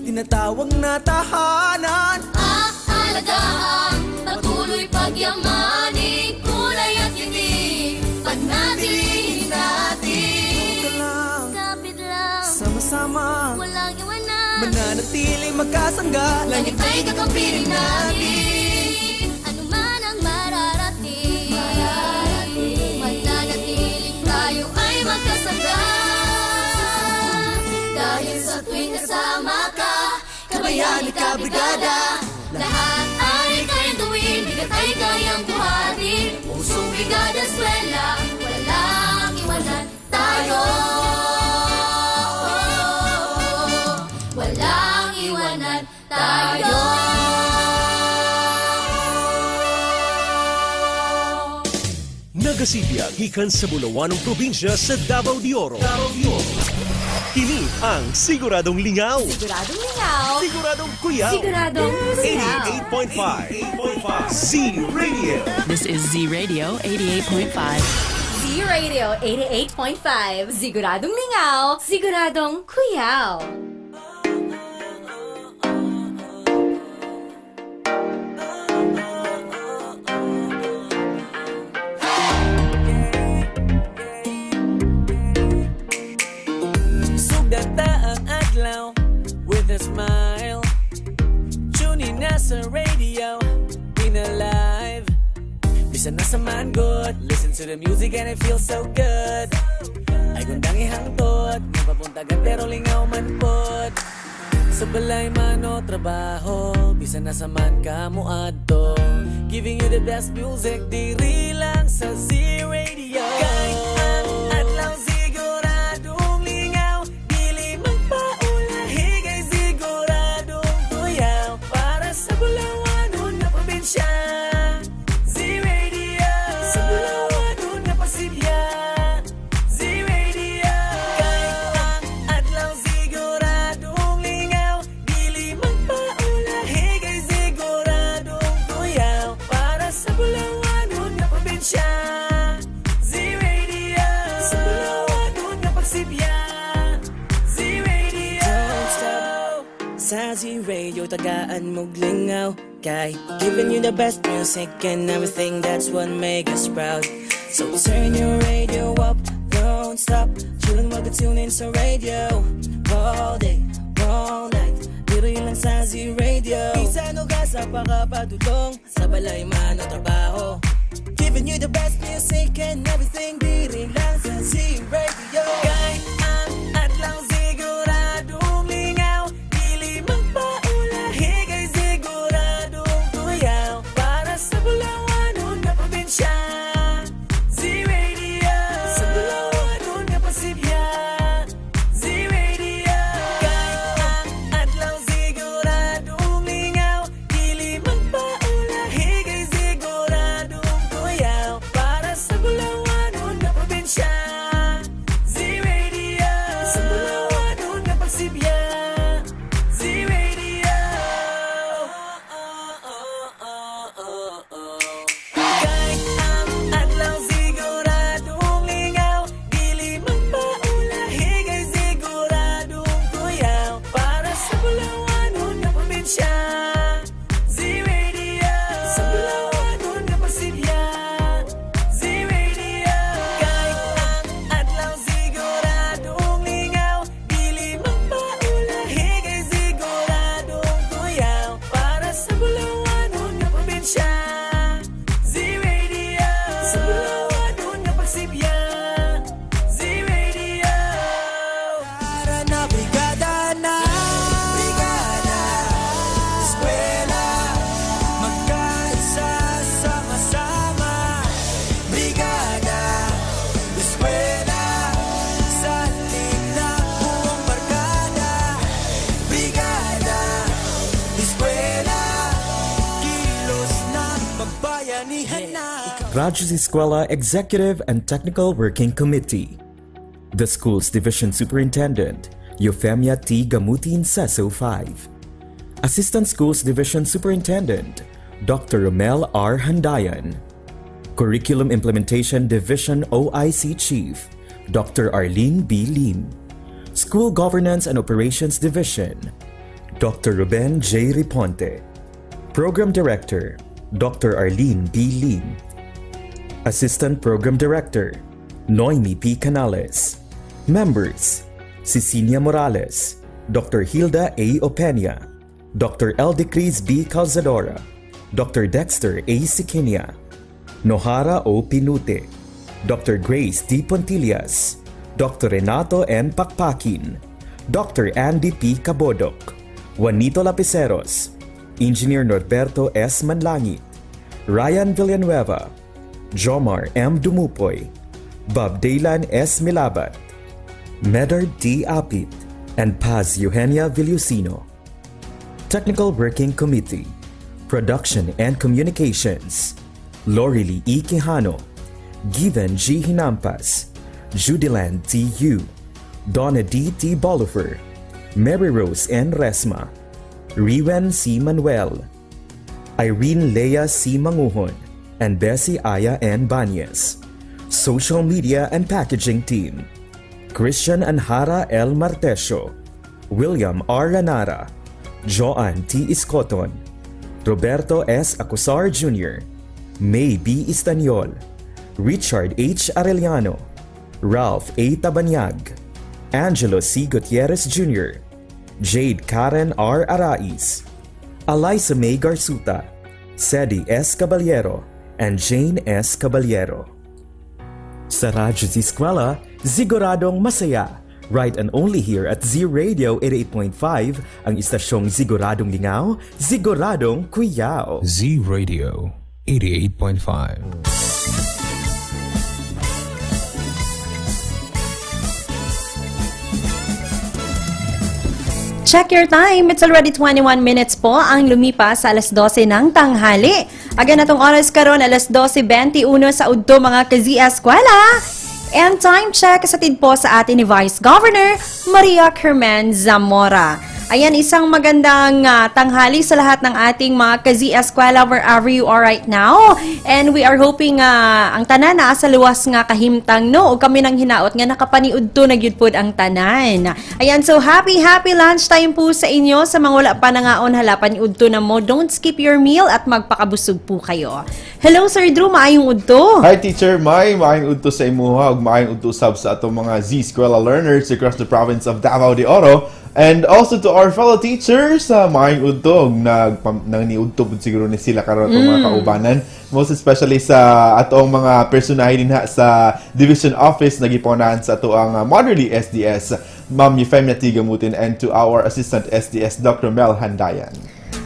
tinatawag na tahanan. Aalagaan, patuloy pagyamanin, kulay at tinig, panatilihin natin. Kapit lang, Sama-sama, walang iwanan, mananatiling magkasangga. langit ay kakampirin natin. Ano man ang mararating, mananatiling tayo ay magkasangga. Dahil sa tuwing kasama ka, kabayan at kabrigada, lahat ay kayang gawin, bigat ay kayang buhatin. Pusong brigada eskwela, walang iwanan tayo. Walang iwanan tayo. Nagasibya gikan sa Bulawanong probinsya sa Davao de Oro. Kini ang Siguradong Lingaw. Siguradong lingaw. Siguradong kuyaw. Siguradong kuyaw. 88.5 Z-Radio. This is Z-Radio 88.5. Z-Radio 88.5. Siguradong lingaw. Siguradong kuyaw. Sugdata ang adlaw with a smile. Tuning na sa radio, in alive. Bisan na sa man good, listen Listen to the music and it feels so good. Ay gundang ihangtod, di papuntagan pero lingaw man pod. Sa balay man o trabaho, bisan nasa man ka mo adto. Giving you the best music, diri lang sa Z-Radio. Kahit ang adlaw siguradong lingaw, dili magpaulahi kay siguradong tuyaw. Para sa Bulawanon na probinsya, Z-Radio. Sa Bulawanon na Pasibya, Z-Radio. Kahit ang adlaw siguradong lingaw, dili magpaulahi kay siguradong tuyaw. Para sa Bulawanon na probinsya, Z-Radio. Sa Bulawanon na Pagsibya, Z-Radio. Don't stop sa Z-Radio, tagaan mo glingaw. Kay giving you the best music and everything, that's what make us proud. So turn your radio up, don't stop. Chillin' while we tune in sa radio. All day, all night, diri lang sa Z-Radio. Bisan o gasa pa ka padulong, sa balay man o trabaho. Giving you the best music and everything, diri lang sa Z-Radio. Kahit ang adlaw siguradong lingaw, dili magpaulahi kay siguradong tuyaw. Para sa Bulawanon na probinsya, Z-Radio. Sa Bulawanon na Pasibya, Z-Radio. Kahit ang adlaw siguradong lingaw, dili magpaulahi kay siguradong tuyaw. Para sa Bulawanon na probinsya, Z-Radio. Sa Bulawanon na Pagsibya, Z-Radio. Kahit ang adlaw siguradong lingaw, dili magpaulahi kay siguradong tuyaw. Para sa Bulawanon na probinsya, Z-Radio. Sa Bulawanon na Pasibya, Z-Radio. Kahit ang adlaw siguradong lingaw, dili magpaulahi kay siguradong tuyaw. Para sa Bulawanon na probinsya, Z-Radio. Sa Bulawanon na Pagsibya, Z-Radio. Tara na, brigada na, brigada, eskwela, magkaisa sama-sama. Brigada, eskwela, sa na buong barkada. Brigada, eskwela, kilos na pagbayanihan na. Radyo Z-Eskwela Executive and Technical Working Committee. The School's Division Superintendent, Euphemia T. Gamutin, CESO 5. Assistant Schools Division Superintendent, Dr. Romel R. Handayan. Curriculum Implementation Division OIC Chief, Dr. Arlene B. Lim. School Governance and Operations Division, Dr. Ruben J. Riponte. Program Director, Dr. Arlene B. Lim. Assistant Program Director, Noemi P. Canales. Members, Cecilia Morales, Dr. Hilda A. Opena, Dr. Eldecris B. Calzadora, Dr. Dexter A. Sikinia, Nohara O. Pinute, Dr. Grace D. Pontillas, Dr. Renato N. Pakpakin, Dr. Andy P. Cabodok, Juanito Lapiceros, Engineer Norberto S. Manlangit, Ryan Villanueva, Jomar M. Dumupoy, Bob Daylan S. Milabat, Medard D. Apit, and Paz Eugenia Villusino. Technical Working Committee, Production and Communications, Lorely E. Quijano, Given G. Hinampas, Judiland T. Yu, Donna D. T. Bolifer, Mary Rose N. Resma, Riwen C. Manuel, Irene Lea C. Manguhon, and Bessie Aya N. Banyes. Social Media and Packaging Team, Christian Anhara L. Martesio, William R. Ranara, Joan T. Iscoton, Roberto S. Acosar Jr., May B. Istaniol, Richard H. Arellano, Ralph A. Tabanyag, Angelo C. Gutierrez Jr., Jade Karen R. Arais, Eliza May Garsuta, Sedi S. Caballero, and Jane S. Caballero. Sa Radyo Z-Eskwela, siguradong masaya. Right and only here at Z Radio 88.5, ang istasyong siguradong lingaw, siguradong kuyaw. Z Radio 88.5. Check your time. It's already 21 minutes po ang lumipas sa alas 12 ng tanghali. Aga na tong oras karon alas 12:21 sa udto mga ka-Z-Eskwela. And time check kasatid po sa atin ni Vice Governor Maria Carmen Zamora. Ayan, isang magandang tanghali sa lahat ng ating mga ka-Z-Eskwela wherever you are right now. And we are hoping ang tanan na sa luwas nga kahimtang no o kami nang hinaot nga nakapaniud to nagyudpod ang tanan. Ayan, so happy lunchtime po sa inyo sa mga wala pa nangaon halapan udto na mo. Don't skip your meal at magpakabusog po kayo. Hello Sir Drew, maayong udto. Hi Teacher Mai, maayong udto sa imuha ug maayong udto sab sa atong mga Z-Eskwela learners across the province of Davao de Oro. And also to our fellow teachers, maayong udto nang niudto pud siguro ni sila karon atong mga kaubanan. Most especially sa atong mga personahe dinha sa division office nagipunan sa ato ang Motherly SDS, Ma'am Euphemia Tigamutin, and to our assistant SDS Dr. Mel Handayan.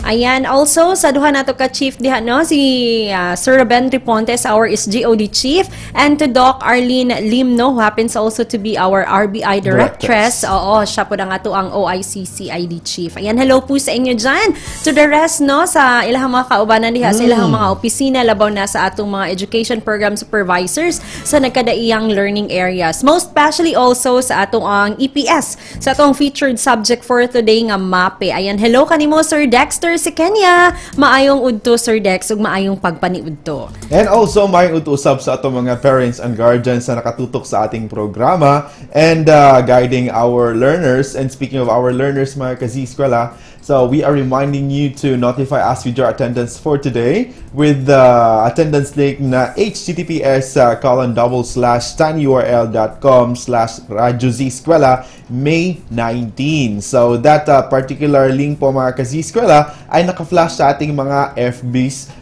Ayan, also sa duha nato ka chief diha no si Sir Ben Tripontes, our SGOD chief, and to Doc Arlene Limno who happens also to be our RBI directress. Oo, siya po ang ato ang OICCID chief. Ayan, hello po sa inyo dyan. To the rest no sa ilahang mga kaubanan diha sa ilahang mga opisina labaw na sa atong mga education program supervisors sa nagkadaiyang learning areas. Most especially also sa atong ang EPS, sa atong featured subject for today nga MAPE. Ayan, hello kanimo Sir Dexter si Kenya. Maayong udto Sir Dex ug maayong pagpaniudto. And also maayong udto usab sa ato mga parents and guardians na nakatutok sa ating programa and guiding our learners. And speaking of our learners mga ka-Z-Eskwela, so we are reminding you to notify us with your attendance for today with the attendance link na https://tinyurl.com/Radyo Z-Eskwela May 19. So that particular link po mga ka-Z-Eskwela ay naka-flash sa ating mga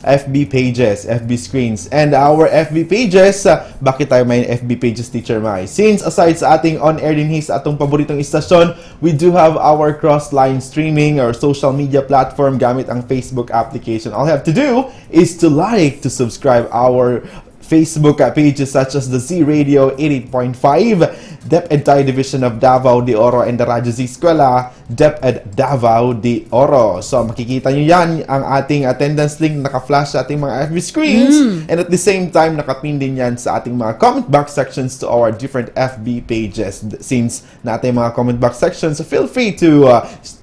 FB pages, FB screens. And our FB pages, bakit tayo may FB pages, Teacher Mai? Since aside sa ating on-air din sa atong paboritong istasyon, we do have our cross-line streaming or social media platform gamit ang Facebook application. All you have to do is to like, to subscribe our Facebook pages such as the Z Radio 88.5, DepEd Tayo Division of Davao de Oro, and the Radyo Z-Eskwela, DepEd Davao de Oro. So makikita nyo yan, ang ating attendance link naka-flash sa ating mga FB screens, and at the same time nakapin din yan sa ating mga comment box sections to our different FB pages. Since natin mga comment box sections, so feel free to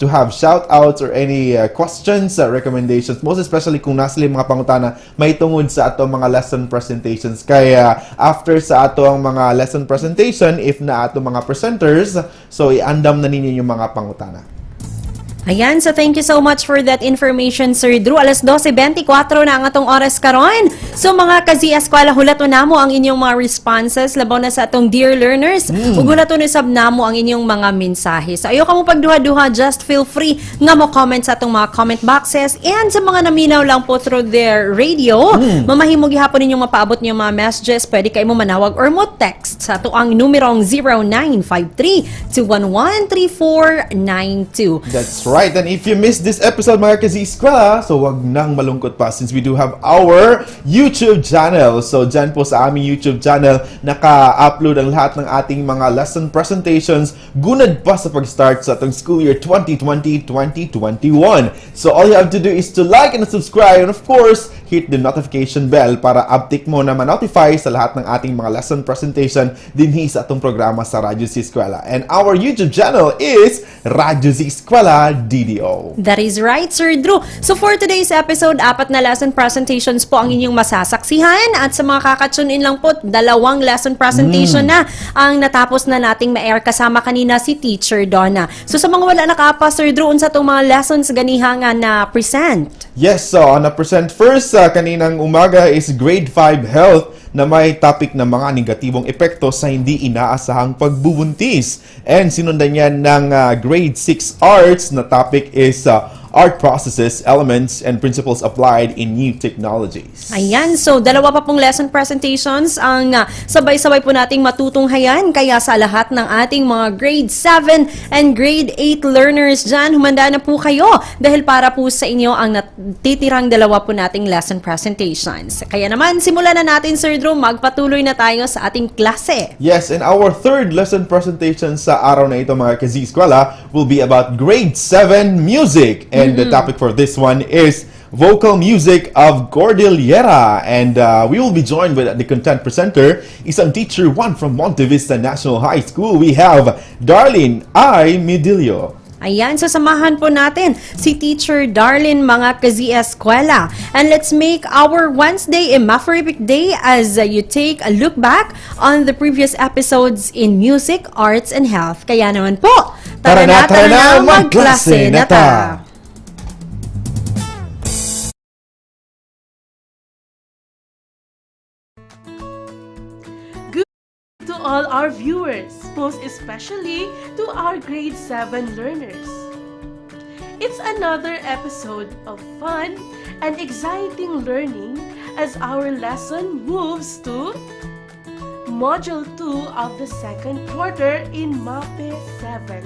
have shout-outs or any questions, recommendations, most especially kung nasa mga pangutana may tungod sa ato mga lesson presentations. Kaya after sa ato ang mga lesson presentation, if na ato mga presenters, so iandam na ninyo yung mga pangutana. Ayan, so thank you so much for that information, Sir Drew. Alas 12:24 na ang atong oras karon. So mga ka-Z-Eskwela, hulato namo ang inyong mga responses labaw na sa atong dear learners. Ug hulato ni sab namo ang inyong mga mensahe. So ayo kamo pagduha-duha, just feel free nga mo comment sa atong mga comment boxes, and sa mga naminaw lang po through their radio, mamahimog gihapon ninyong mapaabot niyo mga messages. Pwede kayo mo manawag or mo text sa ato ang numerong 0953-211-3492. That's right, and if you missed this episode mga ka-Z-Eskwela, so wag nang malungkot pa since we do have our YouTube channel. So dyan po sa aming YouTube channel, naka-upload ang lahat ng ating mga lesson presentations gunad pa sa pag-start sa atong school year 2020-2021. So all you have to do is to like and subscribe, and of course, hit the notification bell para update mo na ma-notify sa lahat ng ating mga lesson presentation dinhi sa atong programa sa Radyo Z-Eskwela. And our YouTube channel is Radyo Z-Eskwela DDO. That is right, Sir Drew. So for today's episode, 4 na lesson presentations po ang inyong masasaksihan, at sa mga kakatune in lang po, 2 lesson presentation na ang natapos na nating ma-air kasama kanina si Teacher Donna. So sa mga wala nakapa, Sir Drew, unsa tong mga lessons ganihangan na present? Yes, so on a present first kaninang umaga is grade 5 health na may topic na mga negatibong epekto sa hindi inaasahang pagbubuntis. And sinundan yan ng grade 6 arts na topic is art processes, elements, and principles applied in new technologies. Ayan, so dalawa pa pong lesson presentations ang sabay-sabay po nating matutunghayan. Kaya sa lahat ng ating mga grade 7 and grade 8 learners dyan, humanda na po kayo dahil para po sa inyo ang natitirang dalawa po nating lesson presentations. Kaya naman, simulan na natin, Sir Drew, magpatuloy na tayo sa ating klase. Yes, and our third lesson presentation sa araw na ito mga ka-Z-Eskwela will be about grade 7 music. And the topic for this one is vocal music of Cordillera. And we will be joined with the content presenter, isang teacher 1 from Monte Vista National High School. We have Darlene I. Midilio. Ayan, sasamahan po natin si Teacher Darlene mga ka-Z-Eskwela. And let's make our Wednesday a Maferific Day as you take a look back on the previous episodes in music, arts, and health. Kaya naman po, tara na, magklase na ta! To all our viewers, most especially to our grade 7 learners. It's another episode of fun and exciting learning as our lesson moves to Module 2 of the second quarter in MAPE 7.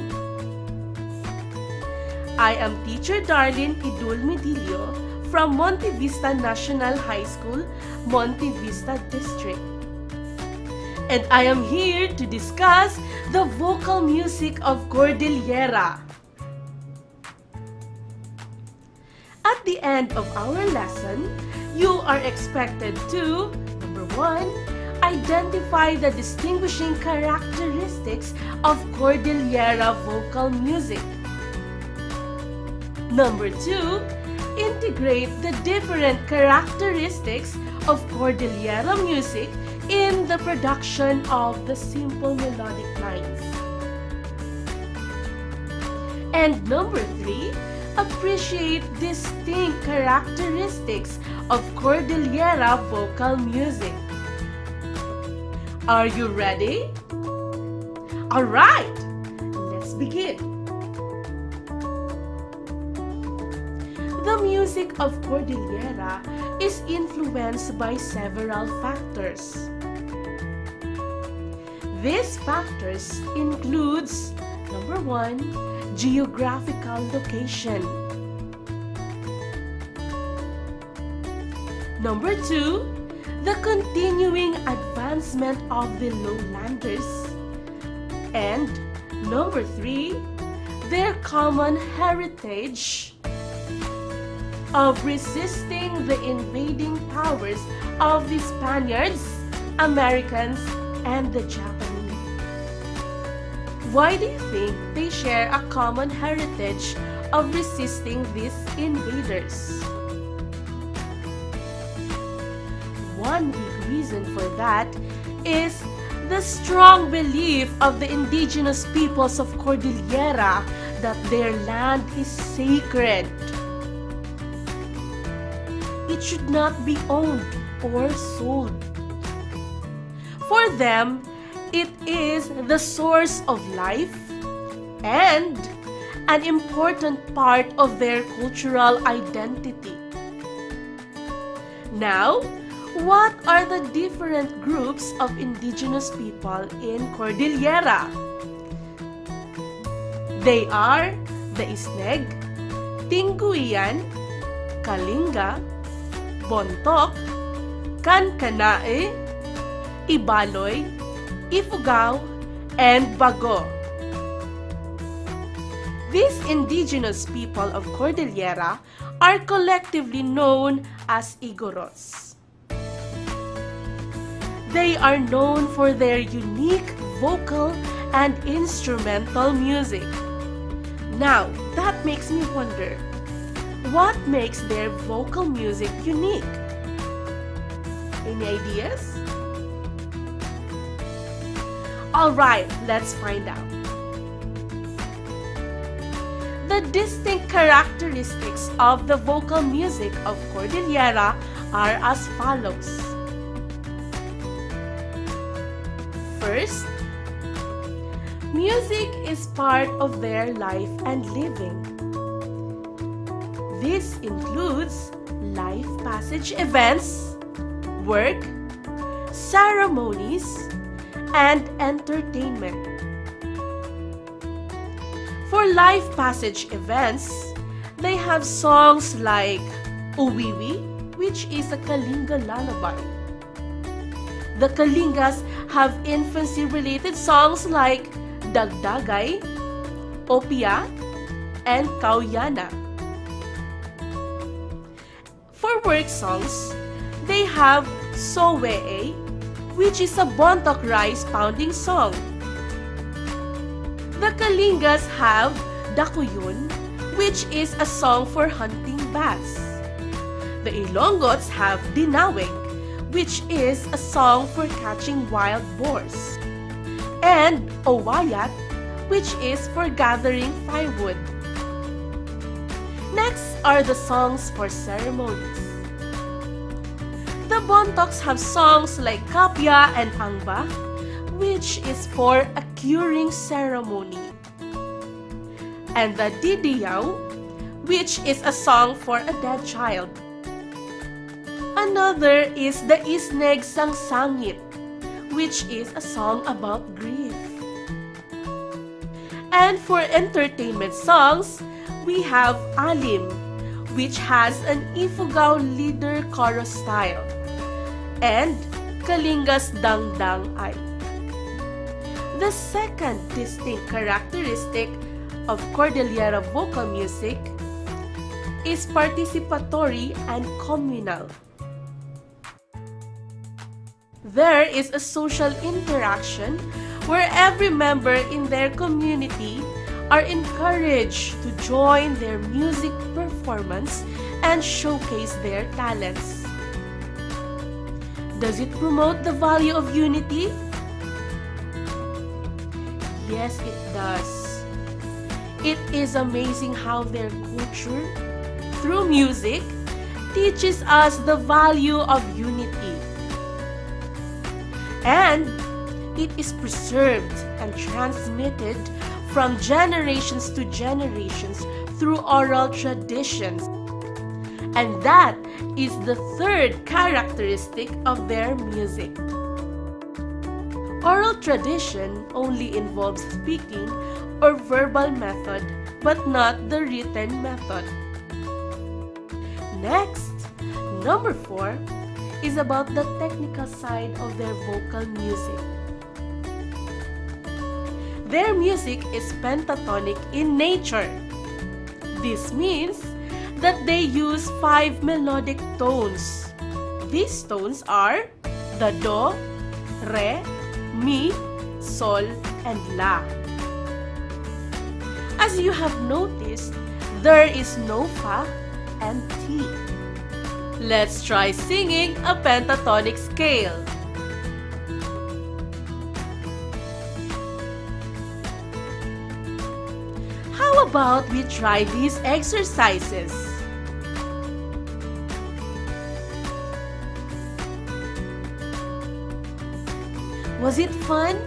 I am Teacher Darlene Idul Midilio from Monte Vista National High School, Monte Vista District. And I am here to discuss the vocal music of Cordillera. At the end of our lesson, you are expected to, number 1, identify the distinguishing characteristics of Cordillera vocal music. Number 2, integrate the different characteristics of Cordillera music in the production of the simple melodic lines. And number 3, appreciate distinct characteristics of Cordillera vocal music. Are you ready? Alright, let's begin. The music of Cordillera is influenced by several factors. These factors includes, number 1, geographical location. Number 2, the continuing advancement of the lowlanders. And number 3, their common heritage of resisting the invading powers of the Spaniards, Americans, and the Japanese. Why do you think they share a common heritage of resisting these invaders? One big reason for that is the strong belief of the indigenous peoples of Cordillera that their land is sacred. It should not be owned or sold. For them, it is the source of life and an important part of their cultural identity. Now, what are the different groups of indigenous people in Cordillera? They are the Isneg, Tinguian, Kalinga, Bontok, Kankanae, Ibaloy, Ifugao, and Bago. These indigenous people of Cordillera are collectively known as Igoros. They are known for their unique vocal and instrumental music. Now, that makes me wonder, what makes their vocal music unique? Any ideas? Alright, let's find out. The distinct characteristics of the vocal music of Cordillera are as follows. First, music is part of their life and living. This includes life passage events, work, ceremonies, and entertainment. For life passage events, they have songs like Uwiwi, which is a Kalinga lullaby. The Kalingas have infancy-related songs like Dagdagay, Opia, and Kauyana. For work songs, they have Sowee, which is a Bontok rice pounding song. The Kalingas have Dakuyun, which is a song for hunting bass. The Ilonggots have Dinaweg, which is a song for catching wild boars. And Owayat, which is for gathering firewood. Next are the songs for ceremonies. The Bontoks have songs like Kapya and Angba, which is for a curing ceremony. And the Didiyaw, which is a song for a dead child. Another is the Isneg Sangsangit, which is a song about grief. And for entertainment songs, we have Alim, which has an Ifugao leader chorus style, and Kalinga's Dangdang Ay. The second distinct characteristic of Cordillera vocal music is participatory and communal. There is a social interaction where every member in their community are encouraged to join their music performance and showcase their talents. Does it promote the value of unity? Yes, it does. It is amazing how their culture, through music, teaches us the value of unity. And it is preserved and transmitted from generations to generations through oral traditions. And that is the third characteristic of their music. Oral tradition only involves speaking or verbal method, but not the written method. Next, number 4 is about the technical side of their vocal music. Their music is pentatonic in nature. This means that they use 5 melodic tones. These tones are the Do, Re, Mi, Sol, and La. As you have noticed, there is no Fa and Ti. Let's try singing a pentatonic scale. How about we try these exercises? Was it fun?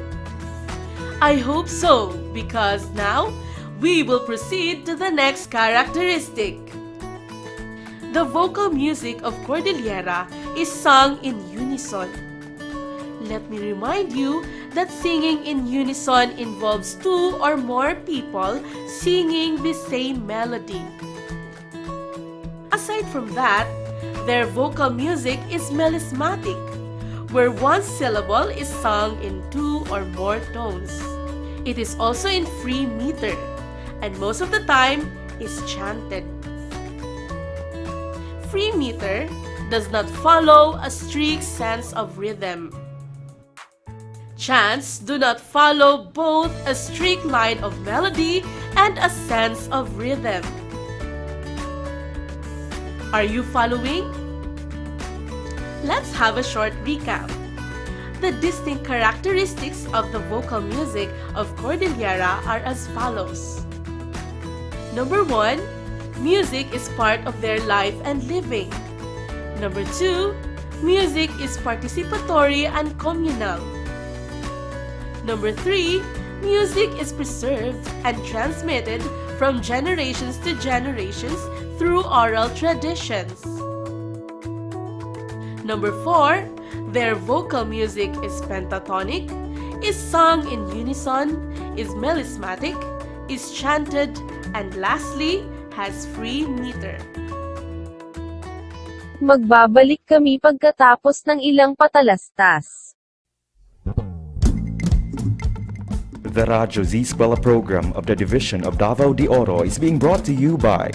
I hope so, because now we will proceed to the next characteristic. The vocal music of Cordillera is sung in unison. Let me remind you that singing in unison involves 2 or more people singing the same melody. Aside from that, their vocal music is melismatic, where one syllable is sung in 2 or more tones. It is also in free meter, and most of the time is chanted. Free meter does not follow a strict sense of rhythm. Chants do not follow both a strict line of melody and a sense of rhythm. Are you following? Let's have a short recap. The distinct characteristics of the vocal music of Cordillera are as follows. Number 1, music is part of their life and living. Number 2, music is participatory and communal. Number 3, music is preserved and transmitted from generations to generations through oral traditions. Number 4, their vocal music is pentatonic, is sung in unison, is melismatic, is chanted, and lastly, has free meter. Magbabalik kami pagkatapos ng ilang patalastas. The Radyo Z-Eskwela program of the Division of Davao de Oro is being brought to you by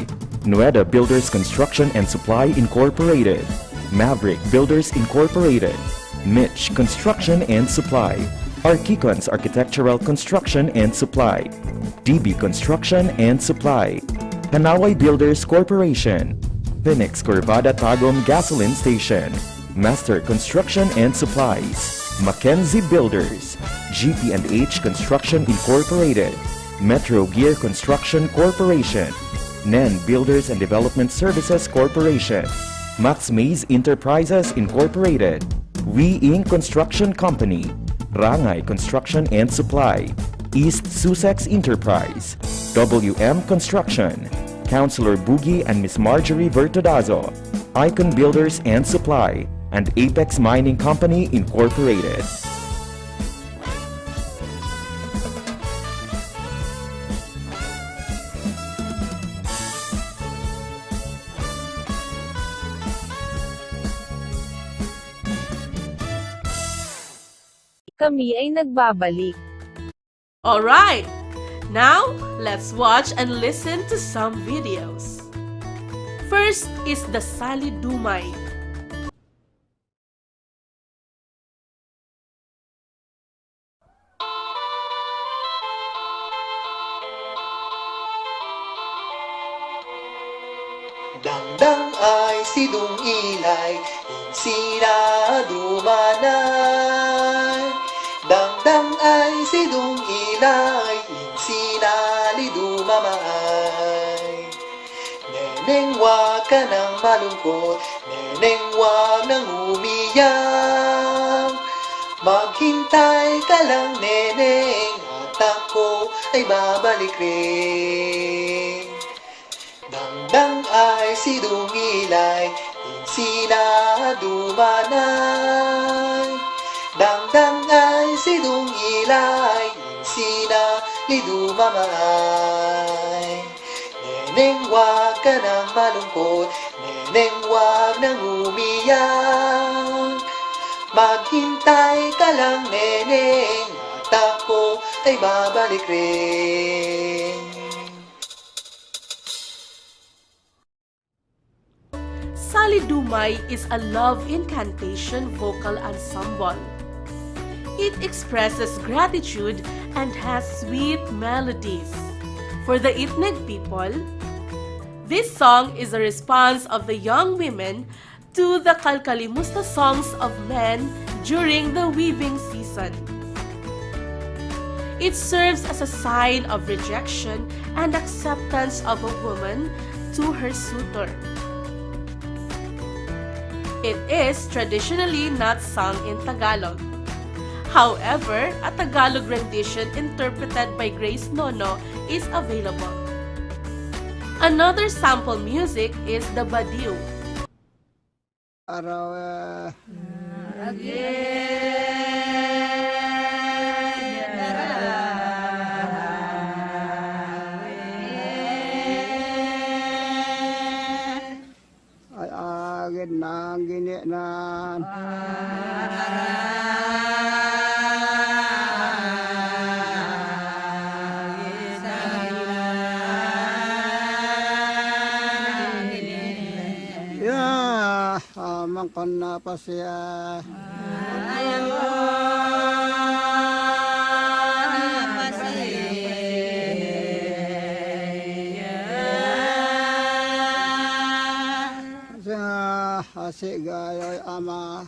Nueda Builders Construction and Supply Incorporated, Maverick Builders Incorporated, Mitch Construction and Supply, Archicons Architectural Construction and Supply, DB Construction and Supply, Hanaway Builders Corporation, Phoenix Corvada Tagum Gasoline Station, Master Construction and Supplies, Mackenzie Builders, GP&H Construction Incorporated, Metro Gear Construction Corporation, NEN Builders and Development Services Corporation, Max Mays Enterprises Incorporated, We Inc. Construction Company, Rangay Construction and Supply, East Sussex Enterprise, WM Construction, Councilor Boogie and Miss Marjorie Vertodazo, Icon Builders and Supply, and Apex Mining Company Incorporated. Kami ay nagbabalik. Alright! Now, let's watch and listen to some videos. First is the Sali Dumay. Dangdang ay sidong ilay, insina dumanay. Dangdang ay sidong ilay, insina lidumamay. Neneng wag ka nang malungkot, neneng wag nang umiyak. Maghintay ka lang neneng, at ako ay babalik rin. Dangdang ay sidong ilay, insina dumanay. Dangdang ay sidong ilay, insina lidumamay. Neneng wag ka nang malungkot, neneng wag nang umiyak. Maghintay ka lang neneng, at ako ay babalik rin. Sali Dumay is a love incantation vocal ensemble. It expresses gratitude and has sweet melodies. For the Itneg people, this song is a response of the young women to the Kalkalimusta songs of men during the weaving season. It serves as a sign of rejection and acceptance of a woman to her suitor. It is traditionally not sung in Tagalog. However, a Tagalog rendition interpreted by Grace Nono is available. Another sample music is the Badiu. Agad na gini na ya mangkon na pa siya asik gayoy ama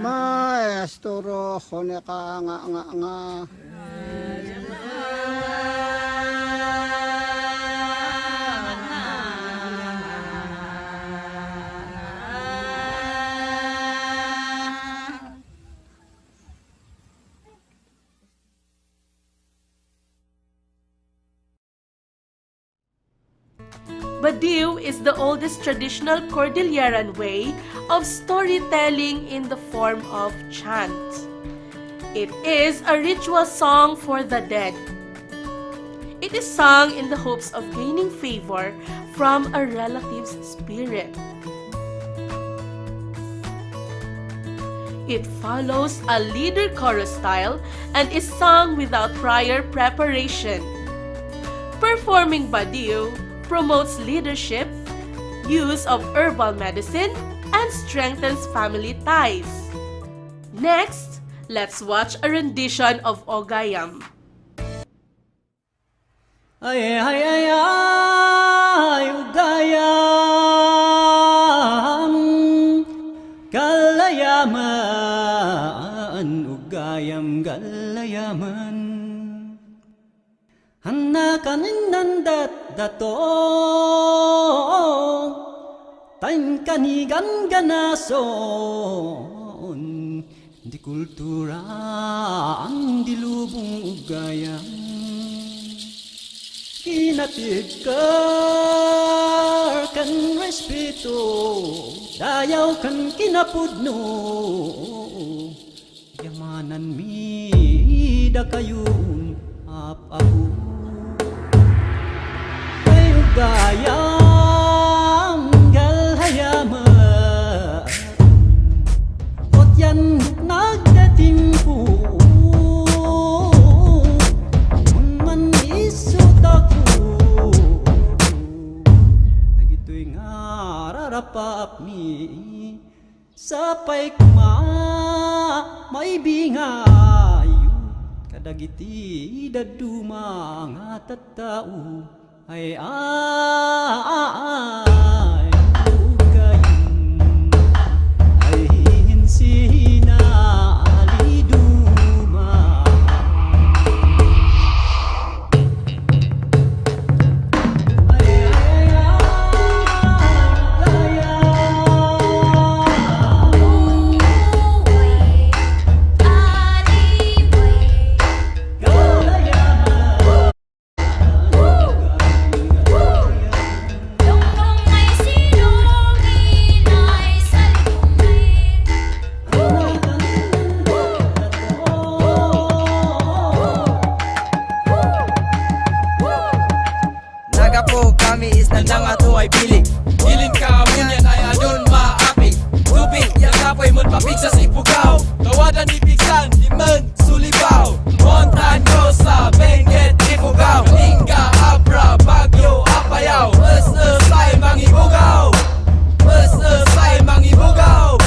maestro khone ka nga Badiu is the oldest traditional Cordilleran way of storytelling in the form of chant. It is a ritual song for the dead. It is sung in the hopes of gaining favor from a relative's spirit. It follows a leader chorus style and is sung without prior preparation. Performing Badiu promotes leadership, use of herbal medicine, and strengthens family ties. Next, let's watch a rendition of Ogayam. Ay, ay, ay, ay, Ugayam, galayaman, Ugayam, galayaman. Hanakan nandat dato, tain kanigan ganason, di kultura ang dilubong Ugayam. Kinatigkar kan respeto, dayaw kan kinapudno, yamanan mi da kayun apahu. Ay Ugayam galhayaman, ot yan nagdatimpo, man isot ako, nagito'y ngararapap mi, sapay kuma may bingayo, kadagiti daduma nga tattao, ay Ugayam, ay hinsina aliduma. Nagapo kami is nandang ato ay piling. Ilin ka munyan ay adon maapig. Tubig yan apoy mun papig sa sipugaw. Tawadan ipigsan di man sulibaw. Montaño sa Benguet ipugaw. Lingga abra bagyo apayaw. Say mangibugaw. Say mangibugaw.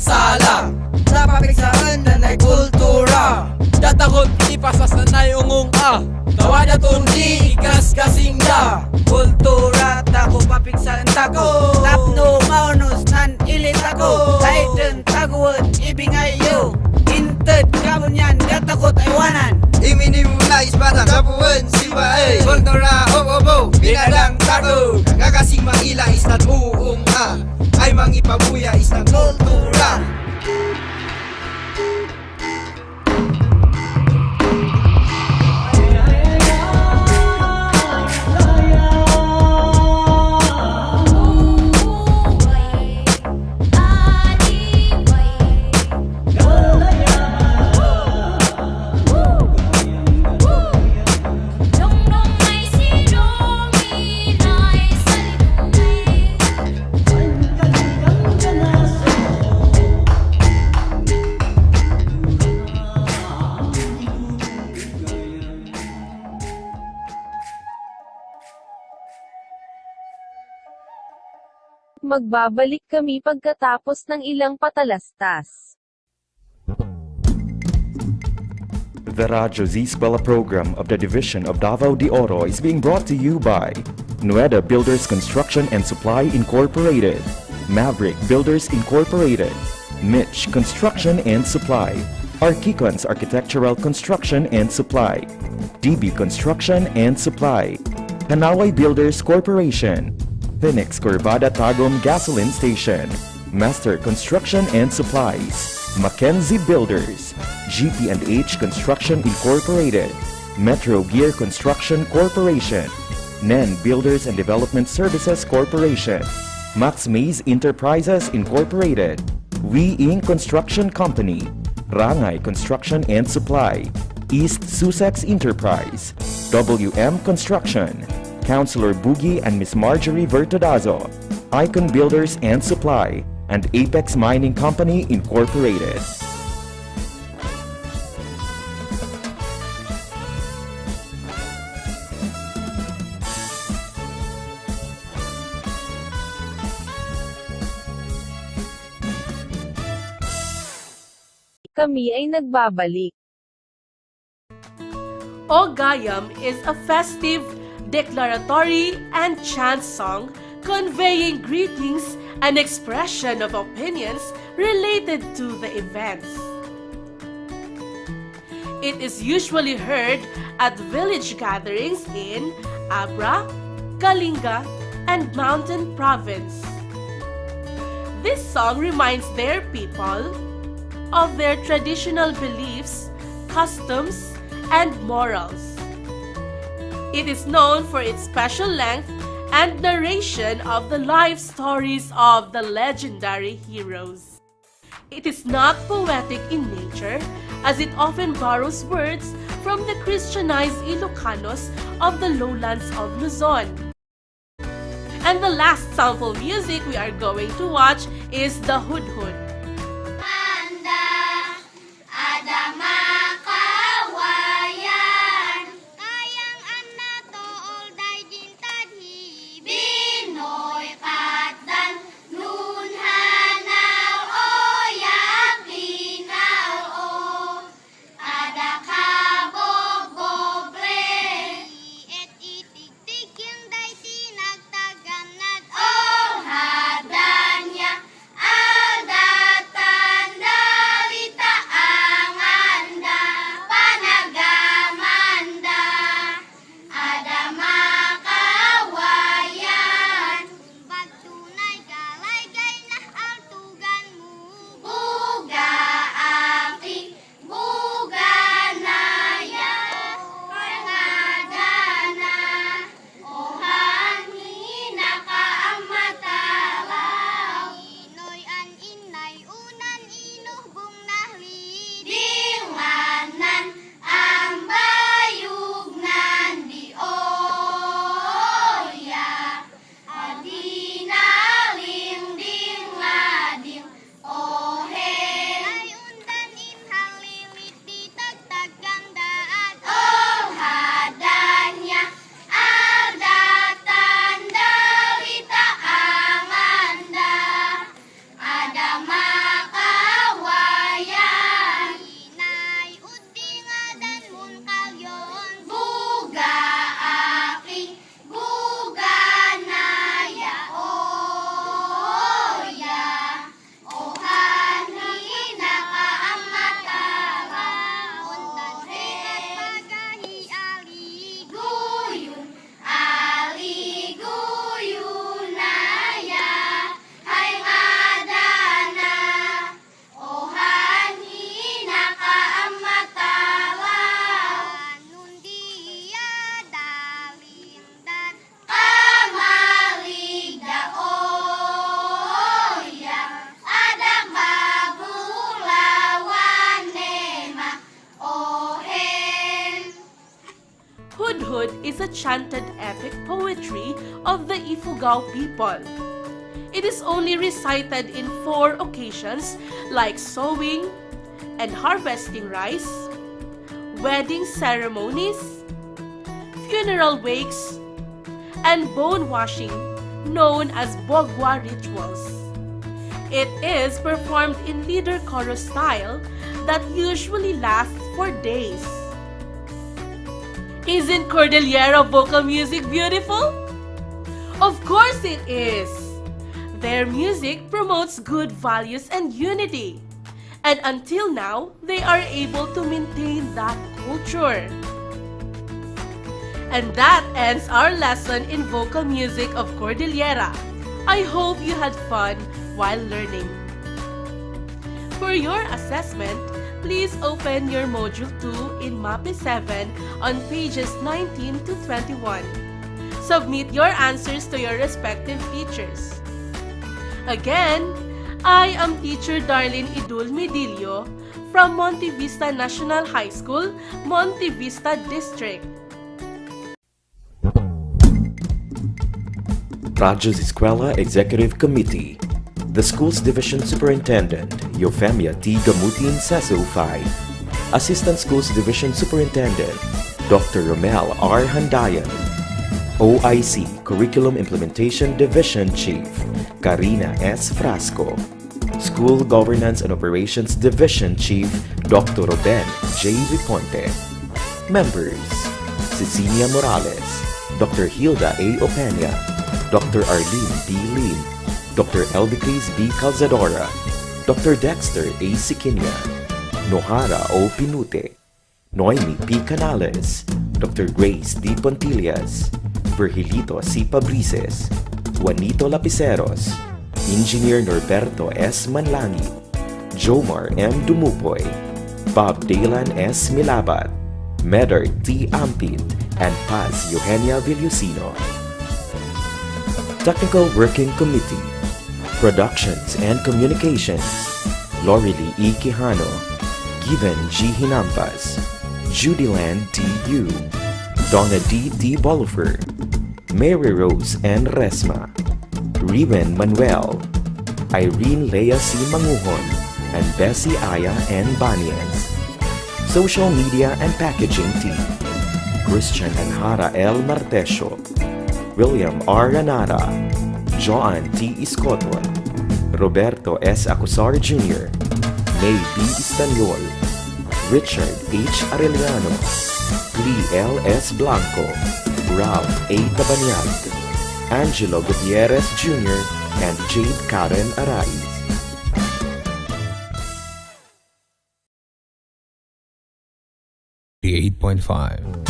Sala napapigsaan na na'y kultura. Datakot ipasas na na'y ungong tawada tundi ikas-kasing da. Kultura tako papigsaan tako. Tapno maunos nan ilit ako. Taiden taguan ibingayo. Inted kabunyan datakot aywanan. Iminim na isbatang kapuan siba ay. Kultura obo binadang tako. Kakasing mangila istan uung ay mangipabuya isang kultura. Magbabalik kami pagkatapos ng ilang patalastas. The Radyo Z-Eskwela program of the Division of Davao de Oro is being brought to you by Nueda Builders Construction and Supply Incorporated, Maverick Builders Incorporated, Mitch Construction and Supply, Archicons Architectural Construction and Supply, DB Construction and Supply, Hanaway Builders Corporation, Phoenix Corvada Tagum Gasoline Station, Master Construction and Supplies, Mackenzie Builders, GP&H Construction Incorporated, Metro Gear Construction Corporation, NEN Builders and Development Services Corporation, Max Mays Enterprises Incorporated, We Inc. Construction Company, Rangay Construction and Supply, East Sussex Enterprise, WM Construction, Councilor Boogie and Miss Marjorie Vertodazo, Icon Builders and Supply, and Apex Mining Company Incorporated. Kami ay nagbabalik. O Gayam is a festive, declaratory, and chant song conveying greetings and expression of opinions related to the events. It is usually heard at village gatherings in Abra, Kalinga, and Mountain Province. This song reminds their people of their traditional beliefs, customs, and morals. It is known for its special length and narration of the life stories of the legendary heroes. It is not poetic in nature, as it often borrows words from the Christianized Ilocanos of the lowlands of Luzon. And the last sample music we are going to watch is the Hudhud. Hudhud is a chanted epic poetry of the Ifugao people. It is only recited in 4 occasions like sowing and harvesting rice, wedding ceremonies, funeral wakes, and bone washing known as Bogwa rituals. It is performed in leader chorus style that usually lasts for days. Isn't Cordillera vocal music beautiful? Of course it is! Their music promotes good values and unity. And until now, they are able to maintain that culture. And that ends our lesson in vocal music of Cordillera. I hope you had fun while learning. For your assessment, please open your Module 2 in MAPE 7 on pages 19 to 21. Submit your answers to your respective teachers. Again, I am Teacher Darlene Idul Medillo from Monte Vista National High School, Monte Vista District. Radyo Z-Eskwela Executive Committee, the Schools Division Superintendent, Eufemia T. Gamutin, SESO 5, Assistant Schools Division Superintendent, Dr. Romel R. Handayan, OIC Curriculum Implementation Division Chief, Karina S. Frasco, School Governance and Operations Division Chief, Dr. Ruben J. Riponte. Members: Cecilia Morales, Dr. Hilda A. Opeña, Dr. Arlene B. Lim, Dr. Elvicris B. Calzadora, Dr. Dexter A. Siquinia, Nohara O. Pinute, Noemi P. Canales, Dr. Grace D. Pontillas, Virgilito C. Pabrices, Juanito Lapiceros, Engineer Norberto S. Manlangi, Jomar M. Dumupoy, Bob Daylan S. Milabat, Medard T. Ampit, and Paz Eugenia Villusino. Technical Working Committee, Productions and Communications, Lorely E. Quijano, Given G. Hinampas, Judyland T. Yu, Donna D. T. Bolifer, Mary Rose N. Resma, Riven Manuel, Irene Lea C. Manguhon, and Bessie Aya N. Banias. Social Media and Packaging Team, Christian and Hara L. Martesio, William R. Ranara, Joan T. Iscoton, Roberto S. Acusar Jr., May B. Istanyol, Richard H. Arellano, Lee L. S. Blanco, Ralph A. Tabanyag, Angelo Gutierrez Jr., and Jade Karen Araiz. The 8.5.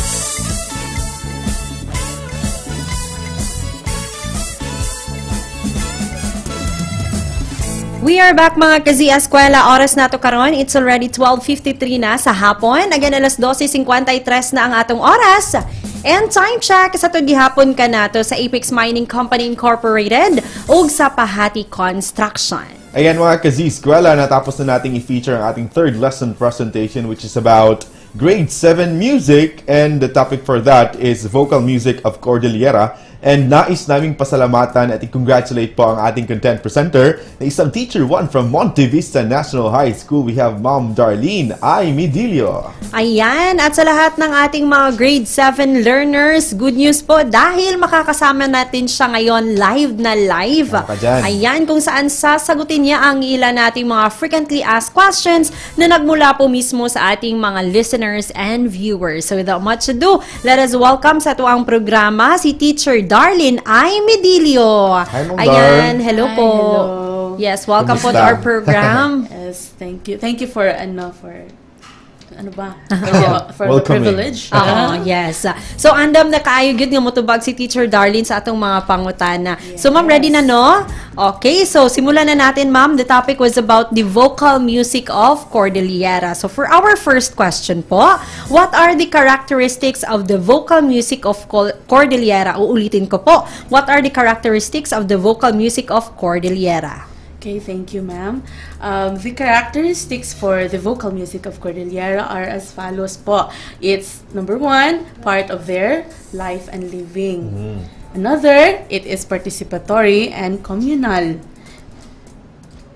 We are back mga ka-Z-Eskwela. Oras na to karon. It's already 12:53 na sa hapon. Again, alas 12:53 na ang atong oras. And time check sa to gihapon ka nato sa Apex Mining Company Incorporated ug sa Pahati Construction. Ayan mga ka-Z-Eskwela, natapos na nating i-feature ang ating third lesson presentation, which is about grade 7 music, and the topic for that is vocal music of Cordillera. And nais naming pasalamatan at i-congratulate po ang ating content presenter na isang teacher 1 from Monte Vista National High School. We have Ma'am Darlene I. Medillo. Ayan, at sa lahat ng ating mga grade 7 learners, good news po dahil makakasama natin siya ngayon live na live. Ayan, kung saan sasagutin niya ang ilan nating mga frequently asked questions na nagmula po mismo sa ating mga listeners and viewers. So without much ado, let us welcome sa tuwang programa si Teacher Darlene I. Medillo. Hi, Ma'am Ayan, Dar. hello Hi, po. hello. Yes, welcome po to Kumusta? our program. Yes, thank you. Thank you for for the Welcoming. privilege. Yes. So, andam na kaayo gyud nga motubag si Teacher Darlene sa atong mga pangutana. So, ma'am, ready na no? Okay, so simulan na natin, ma'am. The topic was about the vocal music of Cordillera. So, for our first question po, what are the characteristics of the vocal music of Cordillera? Uulitin ko po. What are the characteristics of the vocal music of Cordillera? Okay, thank you, ma'am. The characteristics for the vocal music of Cordillera are as follows po. It's, number 1, part of their life and living. Another, it is participatory and communal.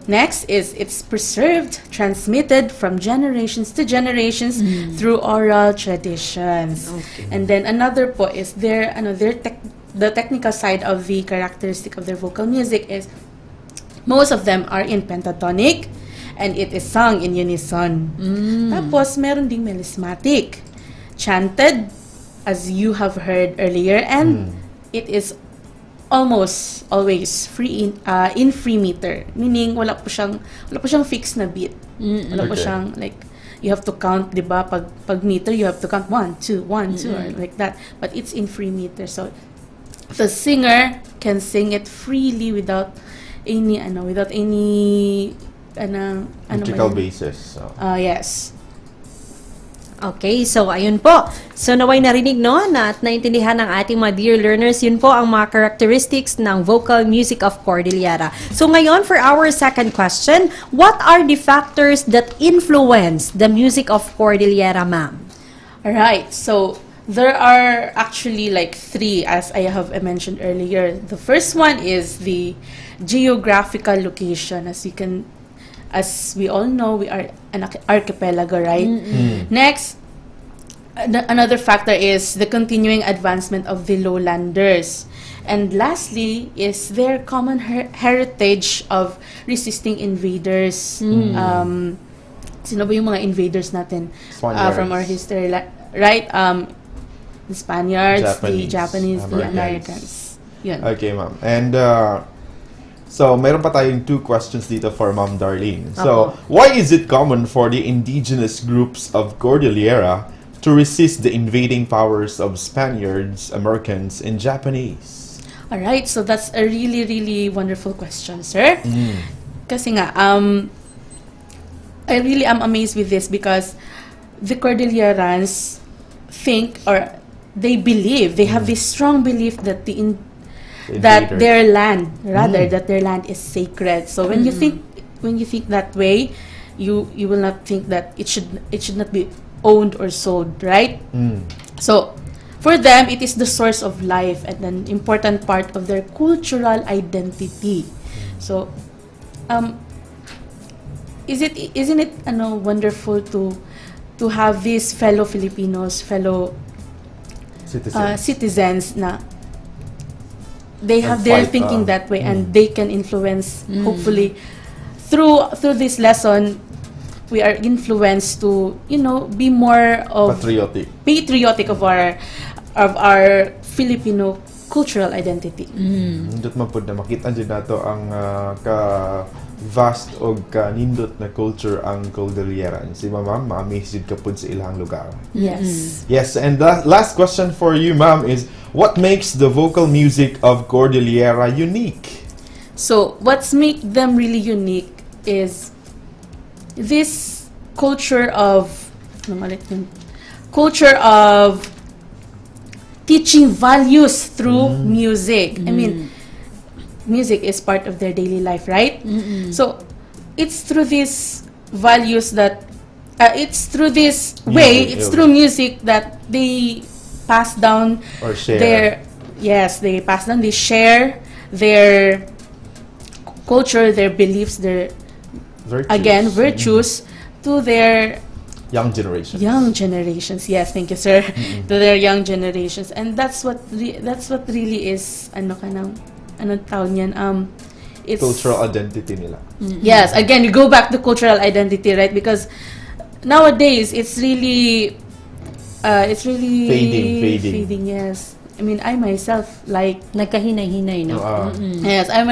Next is it's preserved, transmitted from generations to generations through oral traditions. Okay. And then another po is the technical side of the characteristic of their vocal music is most of them are in pentatonic and it is sung in unison. Tapos meron ding melismatic, chanted as you have heard earlier, and it is almost always in free meter, meaning wala po siyang fixed na beat. Wala po siyang like you have to count, di ba? Pag meter, you have to count 1, 2, 1, 2, or like that. But it's in free meter. So the singer can sing it freely without any musical basis. So. Yes. Okay, so ayun po. So naway narinig no na at naintindihan ng ating mga dear learners, yun po ang mga characteristics ng vocal music of Cordillera. So ngayon for our second question, what are the factors that influence the music of Cordillera, ma'am? Alright, so there are actually like 3 as I have mentioned earlier. The first one is the geographical location. As we all know, we are an archipelago, right? Next, another factor is the continuing advancement of the lowlanders. And lastly is their common heritage of resisting invaders. Sino ba yung mga invaders natin from our history, right? The Spaniards, the Japanese, the Americans. Yun. Okay, ma'am. And so, mayroon pa tayong 2 questions dito for Ma'am Darlene. So, why is it common for the indigenous groups of Cordillera to resist the invading powers of Spaniards, Americans, and Japanese? Alright, so that's a really, really wonderful question, sir. Kasi nga, I really am amazed with this because the Cordillerans think, or they believe, they have this strong belief that that their land is sacred. So when you think that way, you will not think that it should not be owned or sold, right? So for them, it is the source of life and an important part of their cultural identity. So isn't it wonderful to have these fellow Filipinos, fellow citizens na they have their thinking that way, and they can influence, hopefully through this lesson we are influenced to be more of patriotic of our Filipino cultural identity. Nindot man pud na makita jud nato ang vast og kanindot na culture ang Cordilleran. Si ma'am, ma-amaze ka pud sa ilang lugar. Yes. Yes, and the last question for you, ma'am, is what makes the vocal music of Cordillera unique? So, what's make them really unique is this culture of teaching values through music. I mean, music is part of their daily life, right? So it's through these values that it's through this way, it's through music that they pass down or share. They pass down, they share their culture, their beliefs, their virtues to their young generations. Yes, thank you, sir. To their young generations, and that's what really is it's cultural identity nila. Yes, again, you go back to cultural identity, right? Because nowadays it's really fading. Yes, I mean, I myself like nagkahinay-hinay, no? Yes, I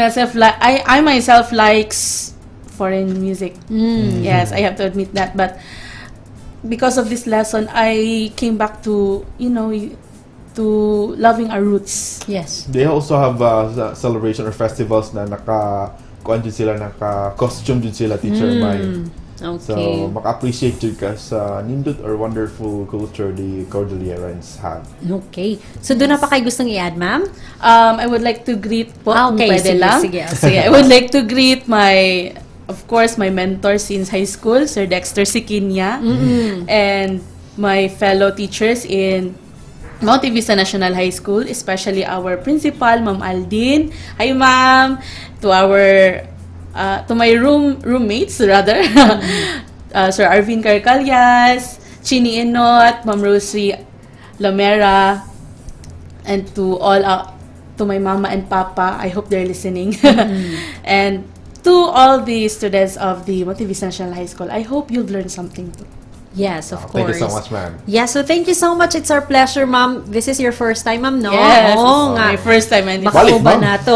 myself likes foreign music. Yes, I have to admit that, but because of this lesson, I came back to to loving our roots. Yes. They also have celebration or festivals na naka-costume din sila, Teacher Mai. Okay. So, maka-appreciate yun ka sa nindot or wonderful culture the Cordillerans have. Okay. So, doon na pa kayo gustong i-add, ma'am? I would like to greet po. Okay, sige. I would like to greet of course, my mentor since high school, Sir Dexter Sikinya, and my fellow teachers in Mount Vista National High School, especially our principal, Ma'am Aldin. Hi, ma'am. To my roommates, rather, Sir Arvin Carcalyas, Chini Enot, Ma'am Rosie Lamera, and to my mama and papa. I hope they're listening. And to all the students of the Mount Vista National High School, I hope you've learned something too. Yes, of course. Thank you so much, ma'am. Yeah, so thank you so much. It's our pleasure, ma'am. This is your first time, ma'am, no? Yes, Oo it's nga. my first time. And Makauban na to.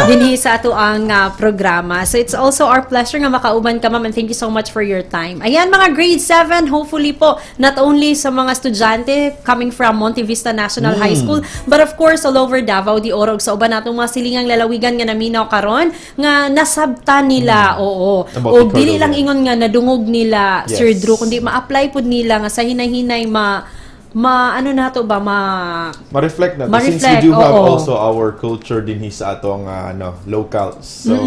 Dinhi sa ato ang programa. So it's also our pleasure nga makauban ka, ma'am, and thank you so much for your time. Ayan, mga grade 7, hopefully po, not only sa mga estudyante coming from Monte Vista National High School, but of course, all over Davao de Oro. Sa uban natong mga silingang lalawigan nga naminaw karon nga nasabtan nila, oo. O dili lang ingon nga nadungog nila, Yes. Sir Drew, kundi ma-apply po nila nga sa hinay-hinay ano nato ba ma-reflect na Ma-reflect, since we do have oo. also our culture din sa atong locals. So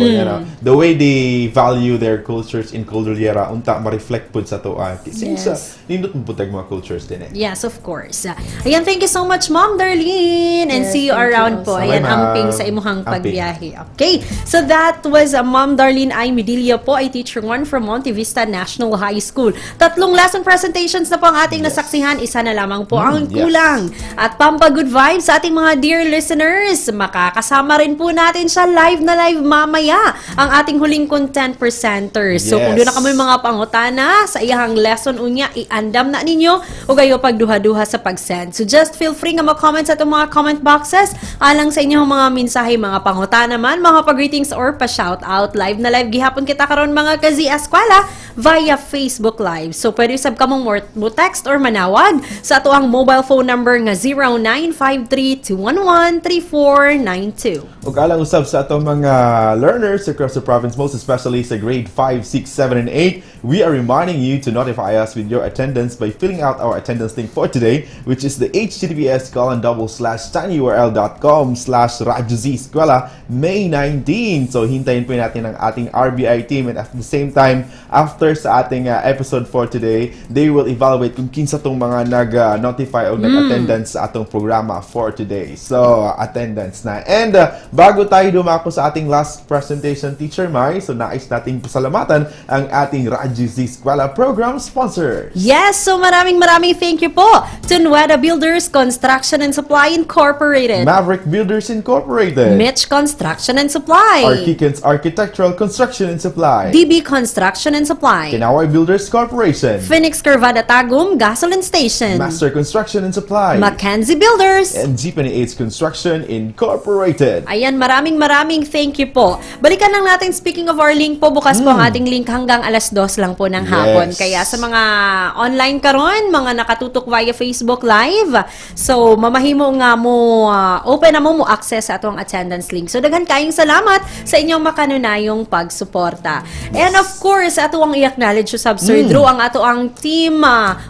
the way they value their cultures in Cordillera unta ma-reflect pud sa to since Yes. nindot mo putag mga cultures din Yes, of course. Ayan, thank you so much, Ma'am Darlene. And Yes, see you thank you around po. also. Ayan, Bye, ma'am. amping sa imuhang Amping. pagbiyahe. Okay, so that was Ma'am Darlene I. Medilla po, ay teacher 1 from Monte Vista National High School. 3 lesson presentations na po ang ating nasaksihan. Isa na lamang po ang yes. kulang. At pampa good vibes sa ating mga dear listeners. Makakasama rin po natin siya live na live mamaya ang ating huling content presenters. So kung Yes. doon na kami mga pangutana sa iyang lesson unya, iandam na ninyo o gayo pagduha-duha sa pag-send. So just feel free nga mag-comment sa itong mga comment boxes alang sa inyong mga mensahe, mga pangutana man, mga pag-greetings or pa-shoutout. Live na live gihapon kita karon mga ka-Z-Eskwela via Facebook Live. So pwede usab ka mong mo text or manawag sa ato ang mobile phone number nga 0953-211-3492. Ug alang usab sa atong mga learners across the province, most especially sa grade 5, 6, 7, and 8, we are reminding you to notify us with your attendance by filling out our attendance link for today, which is the https://tinyurl.com/Radyo Z-Eskwela May 19. So hintayin po natin ang ating RBI team, and at the same time, after sa ating episode for today, they will evaluate kung kinsa tong mga nag-notify o nag-attendance sa atong programa for today. So, attendance na. And bago tayo dumako sa ating last presentation, Teacher Mai, so nais nating pasalamatan ang ating Radyo Z-Eskwela program sponsor. Yes, so maraming thank you po to Nueda Builders Construction and Supply Incorporated, Maverick Builders Incorporated, Mitch Construction and Supply, Arkikens Architectural Construction and Supply, DB Construction and Supply, Kinaway Builders Corporation, Phoenix Curvada Tagum Gasoline Station, Master Construction and Supply, Mackenzie Builders, and Jeepney Construction Incorporated. Ayan, maraming thank you po. Balikan lang natin, speaking of our link po, bukas po ang ating link hanggang alas 2 lang po ng hapon. Yes. Kaya sa mga online karon, mga nakatutok via Facebook Live, so mamahimo nga mo, open na mo access sa atong attendance link. So daghan kayong salamat sa inyong makanunayong pagsuporta. And of course, ato ang i-acknowledge sa Sir Drew, ang ato ang team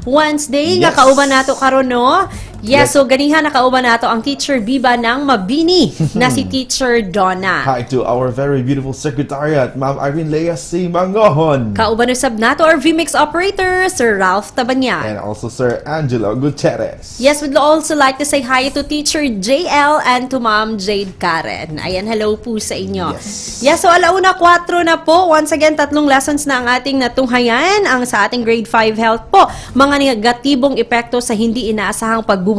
Wednesday, nga Yes. kauban nato karon, no? Yes, so ganihan nakauban nato ang Teacher Biba ng Mabini na si Teacher Donna. Hi to our very beautiful secretariat, Ma'am Irene Lea C. Mangohon. Kauban usab nato our VMix operator, Sir Ralph Tabanya. And also Sir Angelo Gutierrez. Yes, we'd also like to say hi to Teacher JL and to Ma'am Jade Karen. Ayan, hello po sa inyo. Yes, so 1:04 na po. Once again, 3 lessons na ang ating natunghayan. Ang sa ating grade 5 health po, mga negatibong epekto sa hindi inaasahang pagbubuntis.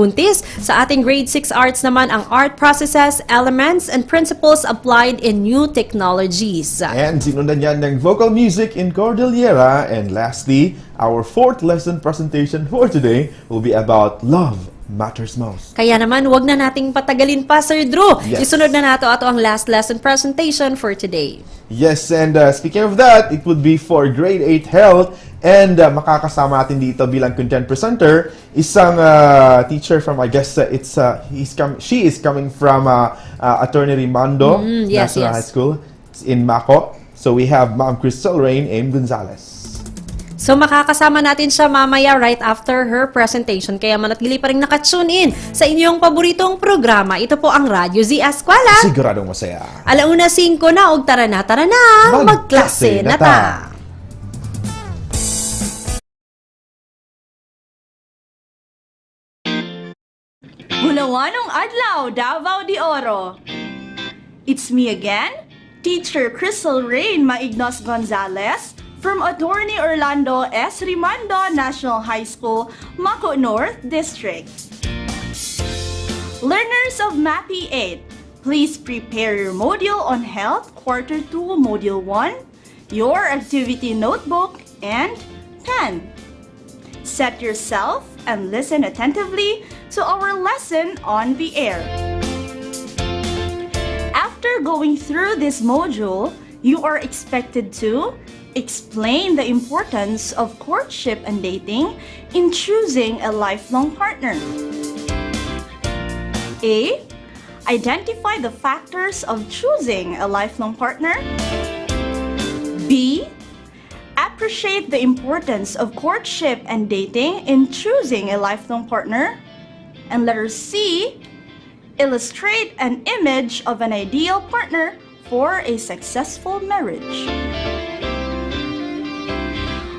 Sa ating grade 6 arts naman, ang art processes, elements, and principles applied in new technologies. And sinundan yan ng vocal music in Cordillera. And lastly, our 4th lesson presentation for today will be about love matters most. Kaya naman, wag na nating patagalin pa, Sir Drew. Yes. Isunod na nato ato ang last lesson presentation for today. Yes, and speaking of that, it would be for grade 8 health. And makakasama natin dito bilang content presenter, isang teacher from, I guess, she is coming from Attorney Rimando National High School in Mako. So we have Ma'am Crystal Rain M. Gonzalez. So makakasama natin siya mamaya right after her presentation. Kaya manatili pa rin nakatune in sa inyong paboritong programa. Ito po ang Radyo Z-Eskwela. Siguradong masaya. 1:05 na og tara na, magklase na ta. Bulawanong adlaw, Davao de Oro. It's me again, Teacher Crystal Rain Maignos Gonzalez from Attorney Orlando S. Rimando National High School, Mako North District. Learners of MAPI 8, please prepare your module on Health Quarter 2 Module 1, your activity notebook, and pen. Set yourself and listen attentively to our lesson on the air. After going through this module, you are expected to explain the importance of courtship and dating in choosing a lifelong partner. A. Identify the factors of choosing a lifelong partner. B. Appreciate the importance of courtship and dating in choosing a lifelong partner. And letter C. Illustrate an image of an ideal partner for a successful marriage.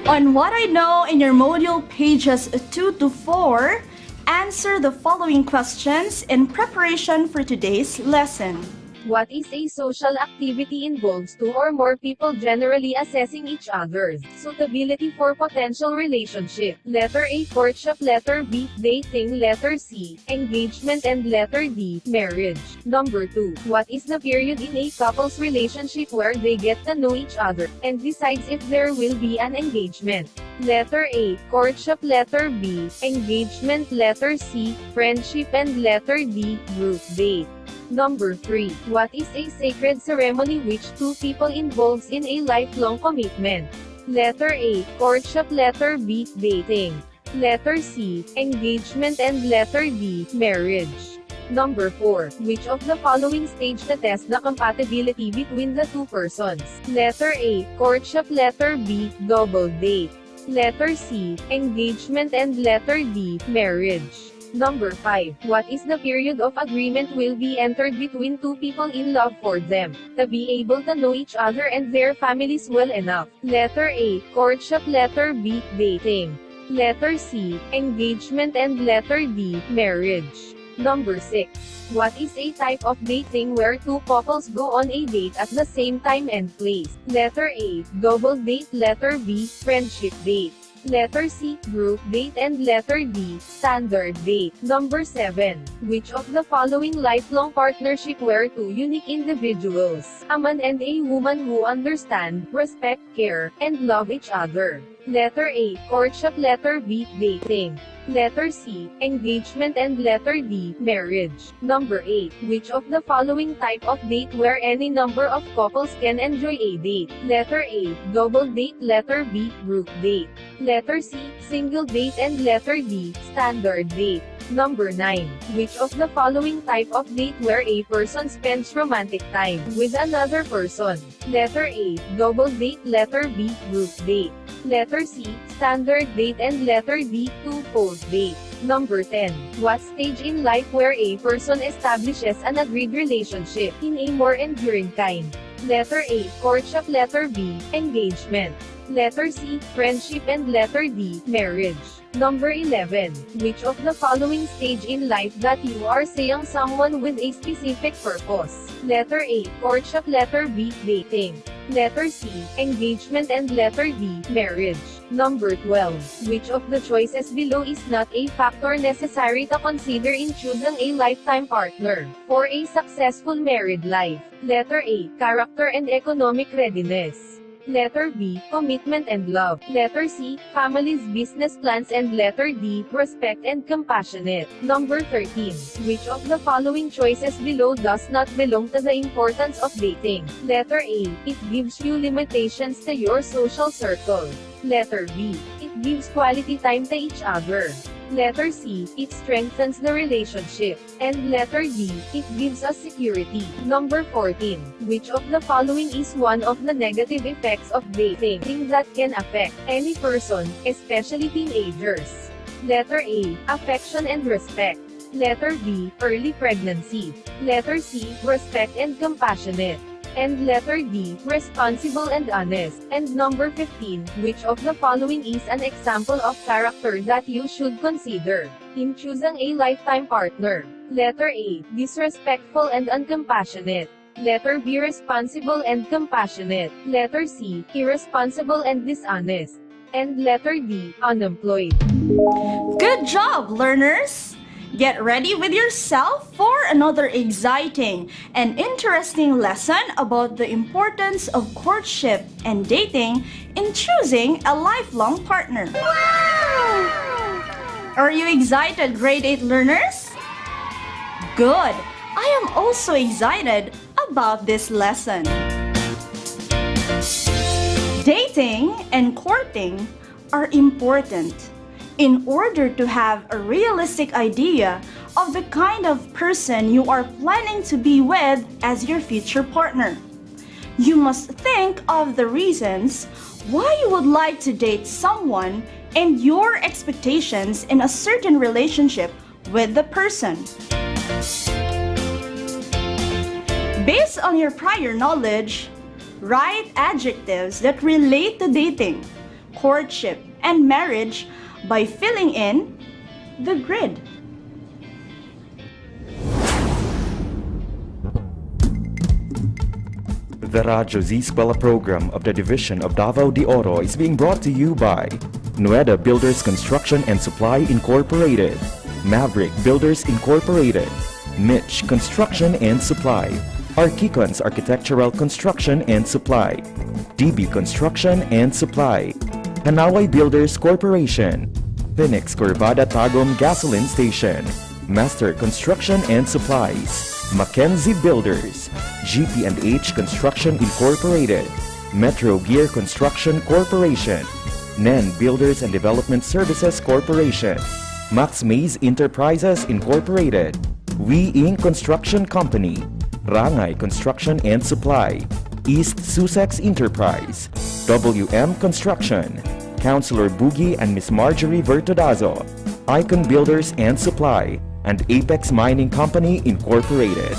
On what I know in your module pages 2 to 4, answer the following questions in preparation for today's lesson. What is a social activity involves two or more people generally assessing each other's suitability for potential relationship? Letter A, courtship. Letter B, dating. Letter C, engagement. And letter D, marriage. Number 2. What is the period in a couple's relationship where they get to know each other and decides if there will be an engagement? Letter A, courtship. Letter B, engagement. Letter C, friendship. And letter D, group date. Number 3. What is a sacred ceremony which two people involves in a lifelong commitment? Letter A, courtship. Letter B, dating. Letter C, engagement. And letter D, marriage. Number 4. Which of the following stage to test the compatibility between the two persons? Letter A, courtship. Letter B, double date. Letter C, engagement. And letter D, marriage. Number 5. What is the period of agreement will be entered between two people in love for them to be able to know each other and their families well enough? Letter A, courtship. Letter B, dating. Letter C, engagement. And letter D, marriage. Number 6. What is a type of dating where two couples go on a date at the same time and place? Letter A, double date. Letter B, friendship date. Letter C, group date. And letter D, standard date. Number 7. Which of the following lifelong partnership where two unique individuals, a man and a woman who understand, respect, care, and love each other? Letter A, courtship. Letter B, dating. Letter C, engagement. And letter D, marriage. Number 8. Which of the following type of date where any number of couples can enjoy a date? Letter A, double date. Letter B, group date. Letter C, single date. And letter D, standard date. Number 9. Which of the following type of date where a person spends romantic time with another person? Letter A, double date. Letter B, group date. Letter C, standard date. And letter D, two-fold date. Number 10. What stage in life where a person establishes an agreed relationship in a more enduring kind? Letter A, courtship. Letter B, engagement. Letter C, friendship. And letter D, marriage. Number 11. Which of the following stage in life that you are saying someone with a specific purpose? Letter A, courtship. Letter B, dating. Letter C, engagement. And letter D, marriage. Number 12. Which of the choices below is not a factor necessary to consider in choosing a lifetime partner for a successful married life? Letter A, character and economic readiness. Letter B, commitment and love. Letter C, families, business plans. And letter D, respect and compassionate. Number 13. Which of the following choices below does not belong to the importance of dating? Letter A, it gives you limitations to your social circle. Letter B, it gives quality time to each other. Letter C, it strengthens the relationship. And letter D, it gives us security. Number 14. Which of the following is one of the negative effects of dating that can affect any person, especially teenagers? Letter A, affection and respect. Letter B, early pregnancy. Letter C, respect and compassionate. And letter D, responsible and honest. And number 15, which of the following is an example of character that you should consider in choosing a lifetime partner? Letter A, disrespectful and uncompassionate. Letter B, responsible and compassionate. Letter C, irresponsible and dishonest. And letter D, unemployed. Good job, learners! Get ready with yourself for another exciting and interesting lesson about the importance of courtship and dating in choosing a lifelong partner. Wow! Are you excited, grade 8 learners? Good! I am also excited about this lesson. Dating and courting are important in order to have a realistic idea of the kind of person you are planning to be with as your future partner. You must think of the reasons why you would like to date someone and your expectations in a certain relationship with the person. Based on your prior knowledge, write adjectives that relate to dating, courtship, and marriage by filling in the grid. The Radyo Z-Eskwela program of the Division of Davao de Oro is being brought to you by Nueda Builders Construction and Supply Incorporated, Maverick Builders Incorporated, Mitch Construction and Supply, Archicons Architectural Construction and Supply, DB Construction and Supply, Hanaway Builders Corporation, Phoenix Corvada Tagum Gasoline Station, Master Construction and Supplies, Mackenzie Builders, GP&H Construction Incorporated, Metro Gear Construction Corporation, NEN Builders and Development Services Corporation, Max Mays Enterprises Incorporated, We Inc. Construction Company, Rangay Construction and Supply, East Sussex Enterprise, WM Construction, Councilor Boogie and Miss Marjorie Vertodazo, Icon Builders and Supply, and Apex Mining Company Incorporated.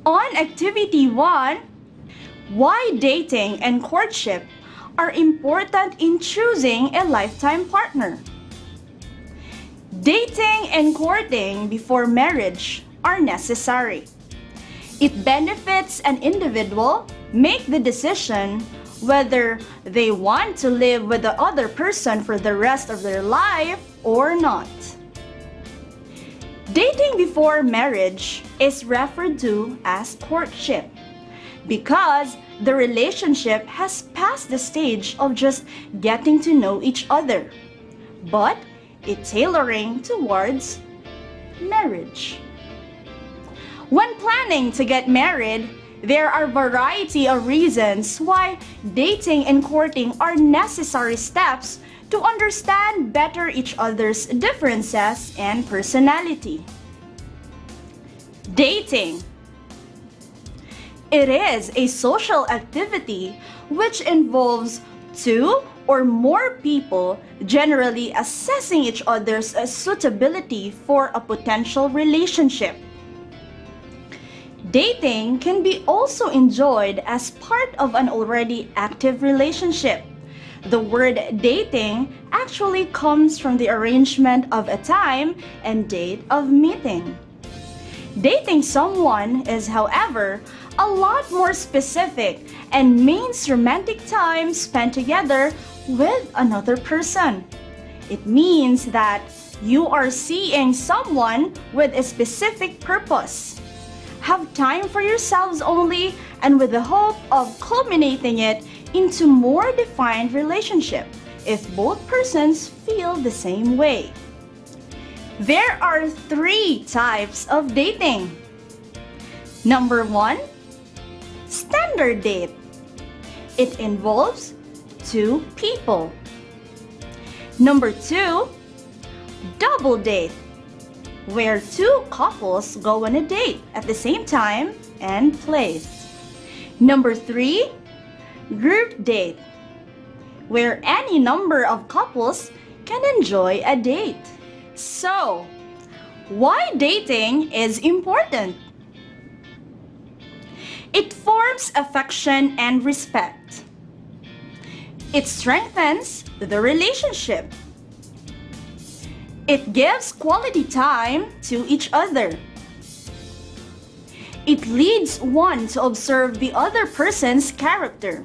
On Activity 1, why dating and courtship are important in choosing a lifetime partner. Dating and courting before marriage are necessary. It benefits an individual make the decision whether they want to live with the other person for the rest of their life or not. Dating before marriage is referred to as courtship because the relationship has passed the stage of just getting to know each other, but it's tailoring towards marriage. When planning to get married, there are a variety of reasons why dating and courting are necessary steps to understand better each other's differences and personality. Dating. It is a social activity which involves two or more people generally assessing each other's suitability for a potential relationship. Dating can be also enjoyed as part of an already active relationship. The word dating actually comes from the arrangement of a time and date of meeting. Dating someone is, however, a lot more specific and means romantic time spent together with another person. It means that you are seeing someone with a specific purpose. Have time for yourselves only and with the hope of culminating it into more defined relationship if both persons feel the same way. There are 3 types of dating. Number 1, standard date. It involves 2 people. Number 2, double date, where 2 couples go on a date at the same time and place. Number 3, group date, where any number of couples can enjoy a date. So, why dating is important? It forms affection and respect. It strengthens the relationship. It gives quality time to each other. It leads one to observe the other person's character.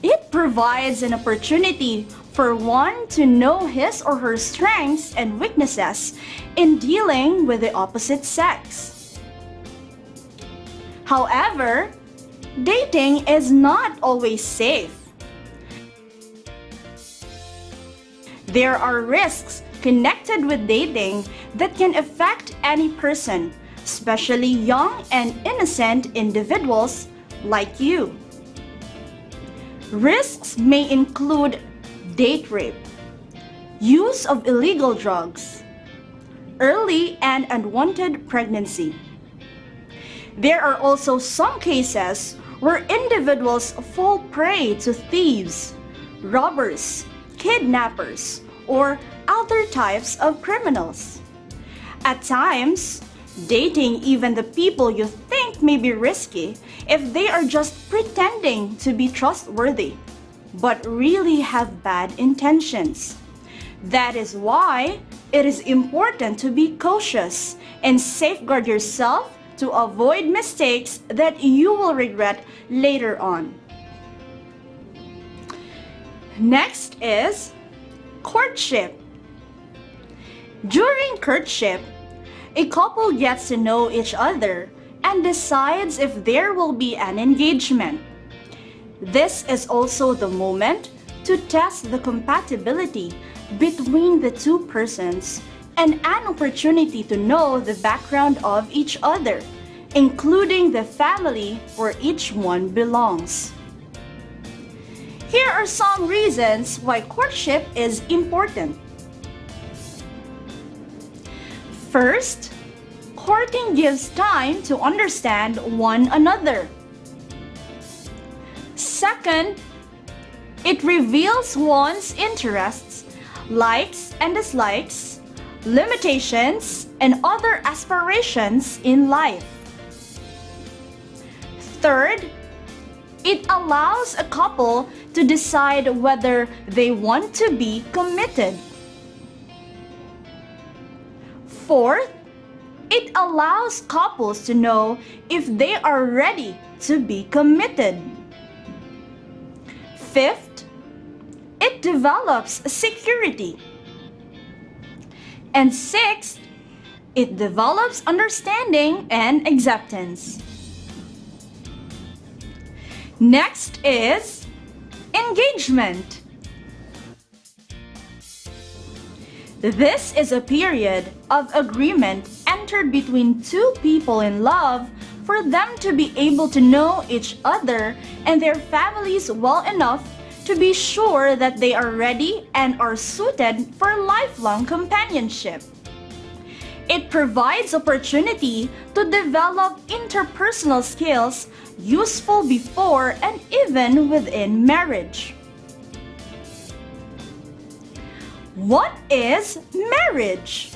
It provides an opportunity for one to know his or her strengths and weaknesses in dealing with the opposite sex. However, dating is not always safe. There are risks connected with dating that can affect any person, especially young and innocent individuals like you. Risks may include date rape, use of illegal drugs, early and unwanted pregnancy. There are also some cases where individuals fall prey to thieves, robbers, kidnappers, or other types of criminals. At times, dating even the people you think may be risky if they are just pretending to be trustworthy, but really have bad intentions. That is why it is important to be cautious and safeguard yourself to avoid mistakes that you will regret later on. Next is courtship. During courtship, a couple gets to know each other and decides if there will be an engagement. This is also the moment to test the compatibility between the two persons and an opportunity to know the background of each other, including the family where each one belongs. Here are some reasons why courtship is important. First, courting gives time to understand one another. Second, it reveals one's interests, likes and dislikes, limitations, and other aspirations in life. Third, it allows a couple to decide whether they want to be committed. Fourth, it allows couples to know if they are ready to be committed. Fifth, it develops security. And sixth, it develops understanding and acceptance. Next is engagement. This is a period of agreement entered between two people in love for them to be able to know each other and their families well enough to be sure that they are ready and are suited for lifelong companionship. It provides opportunity to develop interpersonal skills useful before and even within marriage. What is marriage?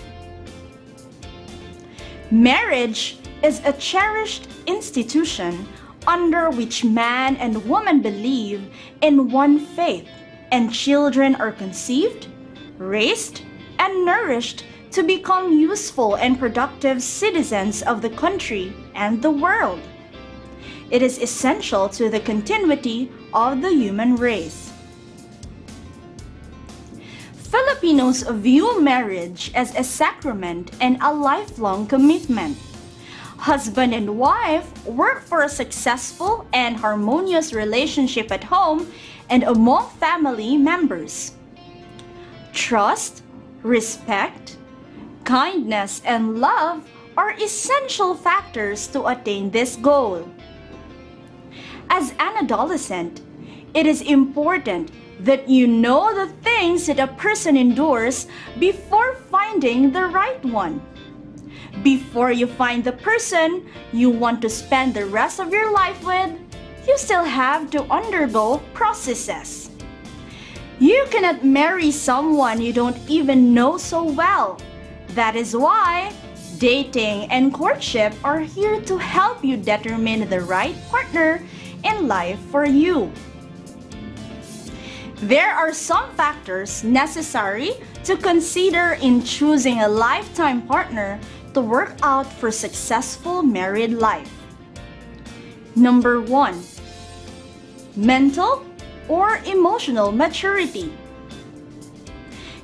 Marriage is a cherished institution under which man and woman believe in one faith, and children are conceived, raised, and nourished to become useful and productive citizens of the country and the world. It is essential to the continuity of the human race. Filipinos view marriage as a sacrament and a lifelong commitment. Husband and wife work for a successful and harmonious relationship at home and among family members. Trust, respect, kindness, and love are essential factors to attain this goal. As an adolescent, it is important that you know the things that a person endures before finding the right one. Before you find the person you want to spend the rest of your life with, you still have to undergo processes. You cannot marry someone you don't even know so well. That is why dating and courtship are here to help you determine the right partner in life for you. There are some factors necessary to consider in choosing a lifetime partner to work out for successful married life. Number 1. Mental or emotional maturity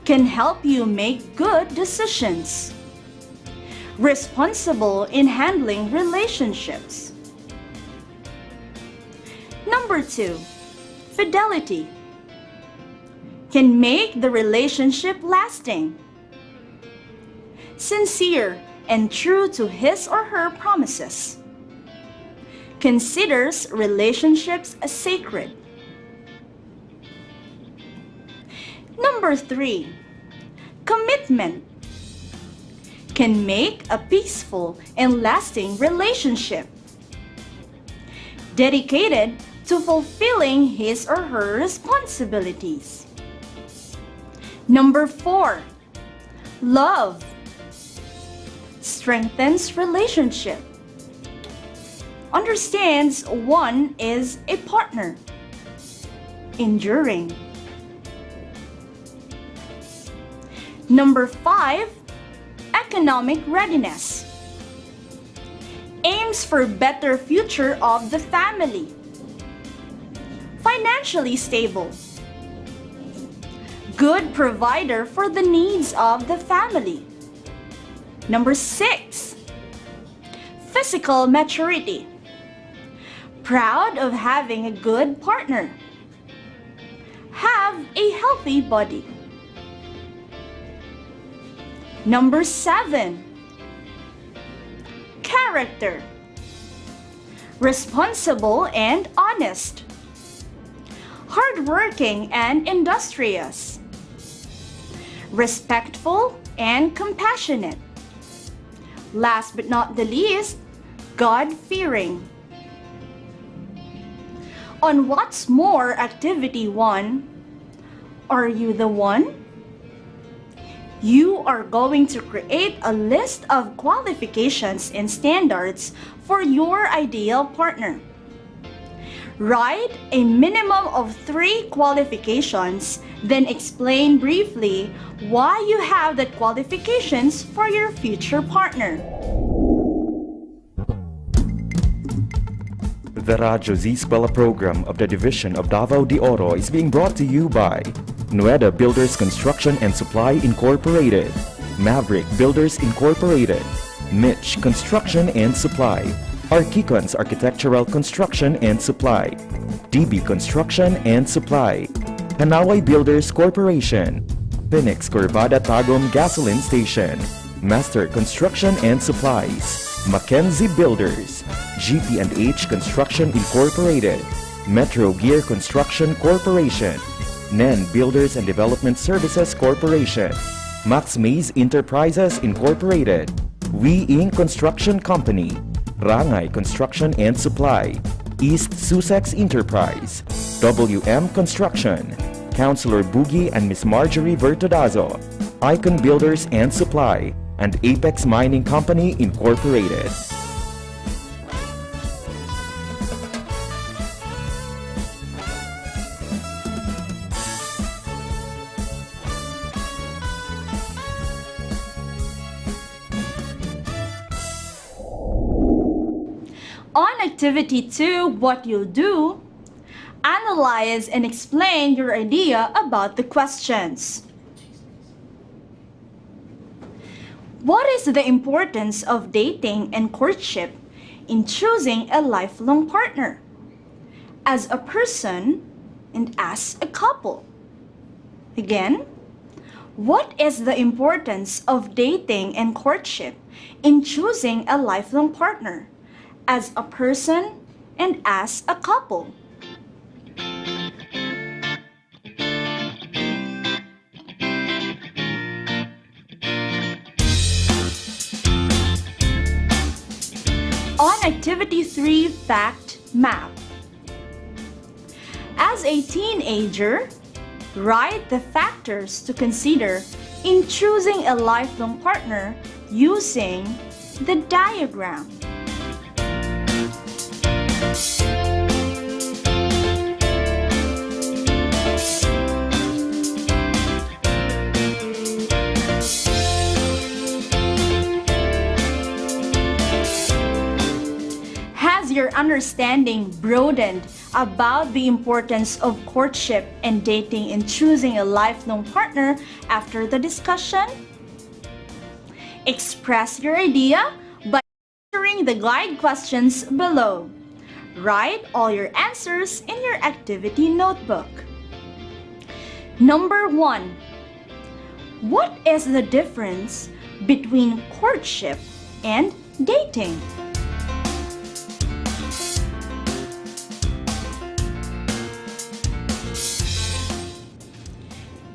can help you make good decisions. Responsible in handling relationships. Number 2. Fidelity can make the relationship lasting. Sincere and true to his or her promises. Considers relationships as sacred. Number 3. Commitment can make a peaceful and lasting relationship. Dedicated to fulfilling his or her responsibilities. Number 4. Love strengthens relationship. Understands one is a partner. Enduring. Number 5. Economic readiness. Aims for better future of the family. Financially stable. Good provider for the needs of the family. Number 6. Physical maturity. Proud of having a good partner. Have a healthy body. Number 7. Character. Responsible and honest. Hardworking and industrious. Respectful and compassionate. Last but not the least, God-fearing. On What's More Activity 1, are you the one? You are going to create a list of qualifications and standards for your ideal partner. Write a minimum of 3 qualifications, then explain briefly why you have the qualifications for your future partner. The Radyo Z-Eskwela program of the Division of Davao de Oro is being brought to you by Nueda Builders Construction and Supply Incorporated, Maverick Builders Incorporated, Mitch Construction and Supply, Archicons Architectural Construction and Supply, DB Construction and Supply, Hanaway Builders Corporation, Phoenix Corvada Tagum Gasoline Station, Master Construction and Supplies, Mackenzie Builders, GP&H Construction Incorporated, Metro Gear Construction Corporation, NEN Builders and Development Services Corporation, Max Mays Enterprises Incorporated, We Inc. Construction Company, Rangay Construction and Supply, East Sussex Enterprise, WM Construction, Councilor Boogie and Miss Marjorie Vertodazo, Icon Builders and Supply, and Apex Mining Company Incorporated. On Activity 2, what you'll do, analyze and explain your idea about the questions. What is the importance of dating and courtship in choosing a lifelong partner? As a person and as a couple. Again, what is the importance of dating and courtship in choosing a lifelong partner? As a person and as a couple. On Activity 3, Fact Map. As a teenager, write the factors to consider in choosing a lifelong partner using the diagram. understanding broadened about the importance of courtship and dating in choosing a lifelong partner after the discussion? Express your idea by answering the guide questions below. Write all your answers in your activity notebook. Number 1. What is the difference between courtship and dating?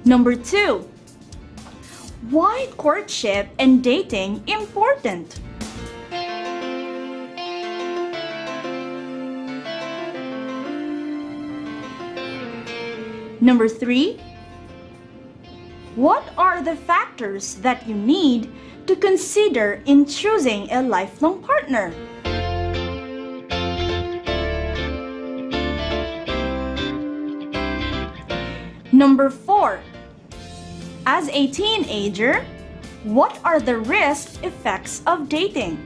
Number 2. Why courtship and dating important? Number 3. What are the factors that you need to consider in choosing a lifelong partner? Number 4. As a teenager, what are the risk effects of dating?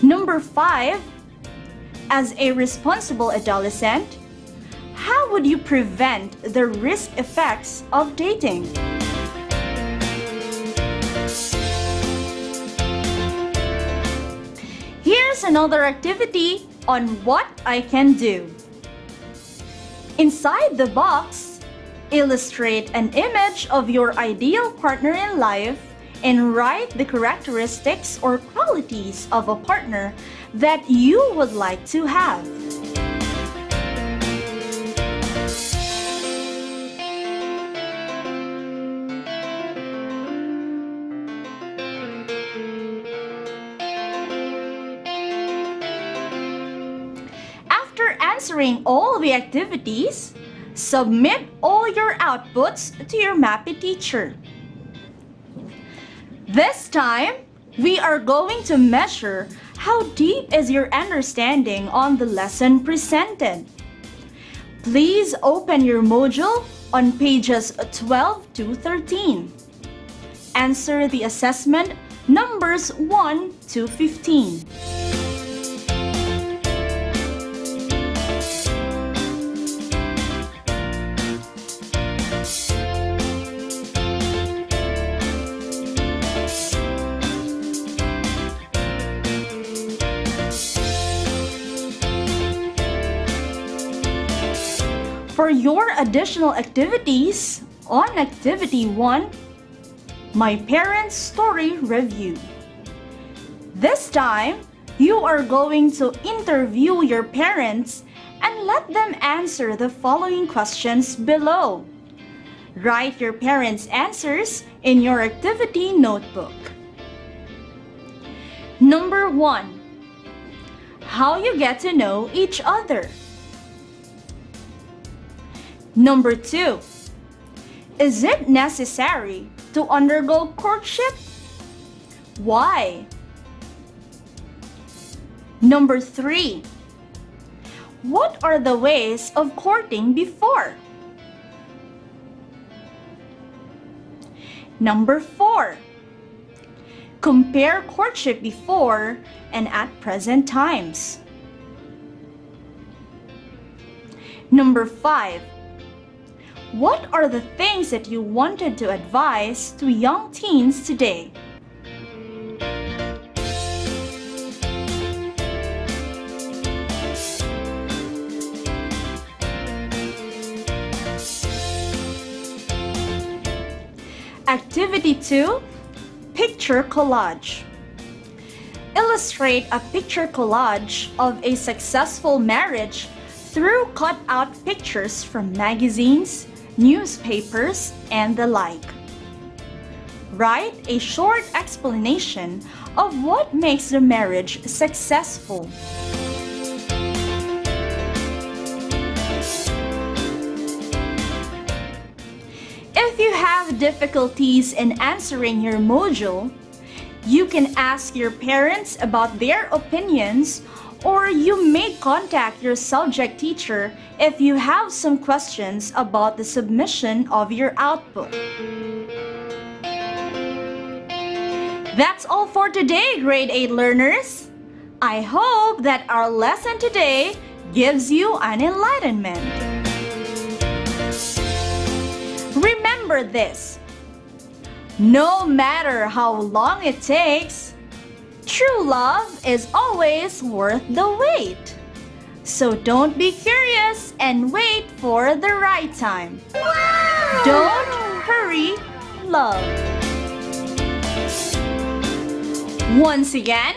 Number 5. As a responsible adolescent, how would you prevent the risk effects of dating? Here's another activity on what I can do. Inside the box, illustrate an image of your ideal partner in life and write the characteristics or qualities of a partner that you would like to have. After answering all the activities, submit all your outputs to your MAPI teacher. This time, we are going to measure how deep is your understanding on the lesson presented. Please open your module on pages 12 to 13. Answer the assessment numbers 1 to 15. For your additional activities, on Activity 1, My Parents' Story Review. This time, you are going to interview your parents and let them answer the following questions below. Write your parents' answers in your activity notebook. Number 1. How you get to know each other. Number 2. Is it necessary to undergo courtship? Why? Number 3. What are the ways of courting before? Number 4. Compare courtship before and at present times. Number 5. What are the things that you wanted to advise to young teens today? Activity 2, Picture Collage. Illustrate a picture collage of a successful marriage through cut-out pictures from magazines, newspapers, and the like. Write a short explanation of what makes the marriage successful. If you have difficulties in answering your module, you can ask your parents about their opinions, or you may contact your subject teacher if you have some questions about the submission of your output. That's all for today, grade 8 learners. I hope that our lesson today gives you an enlightenment. Remember this: no matter how long it takes, true love is always worth the wait. So don't be curious and wait for the right time. Don't hurry, love. Once again,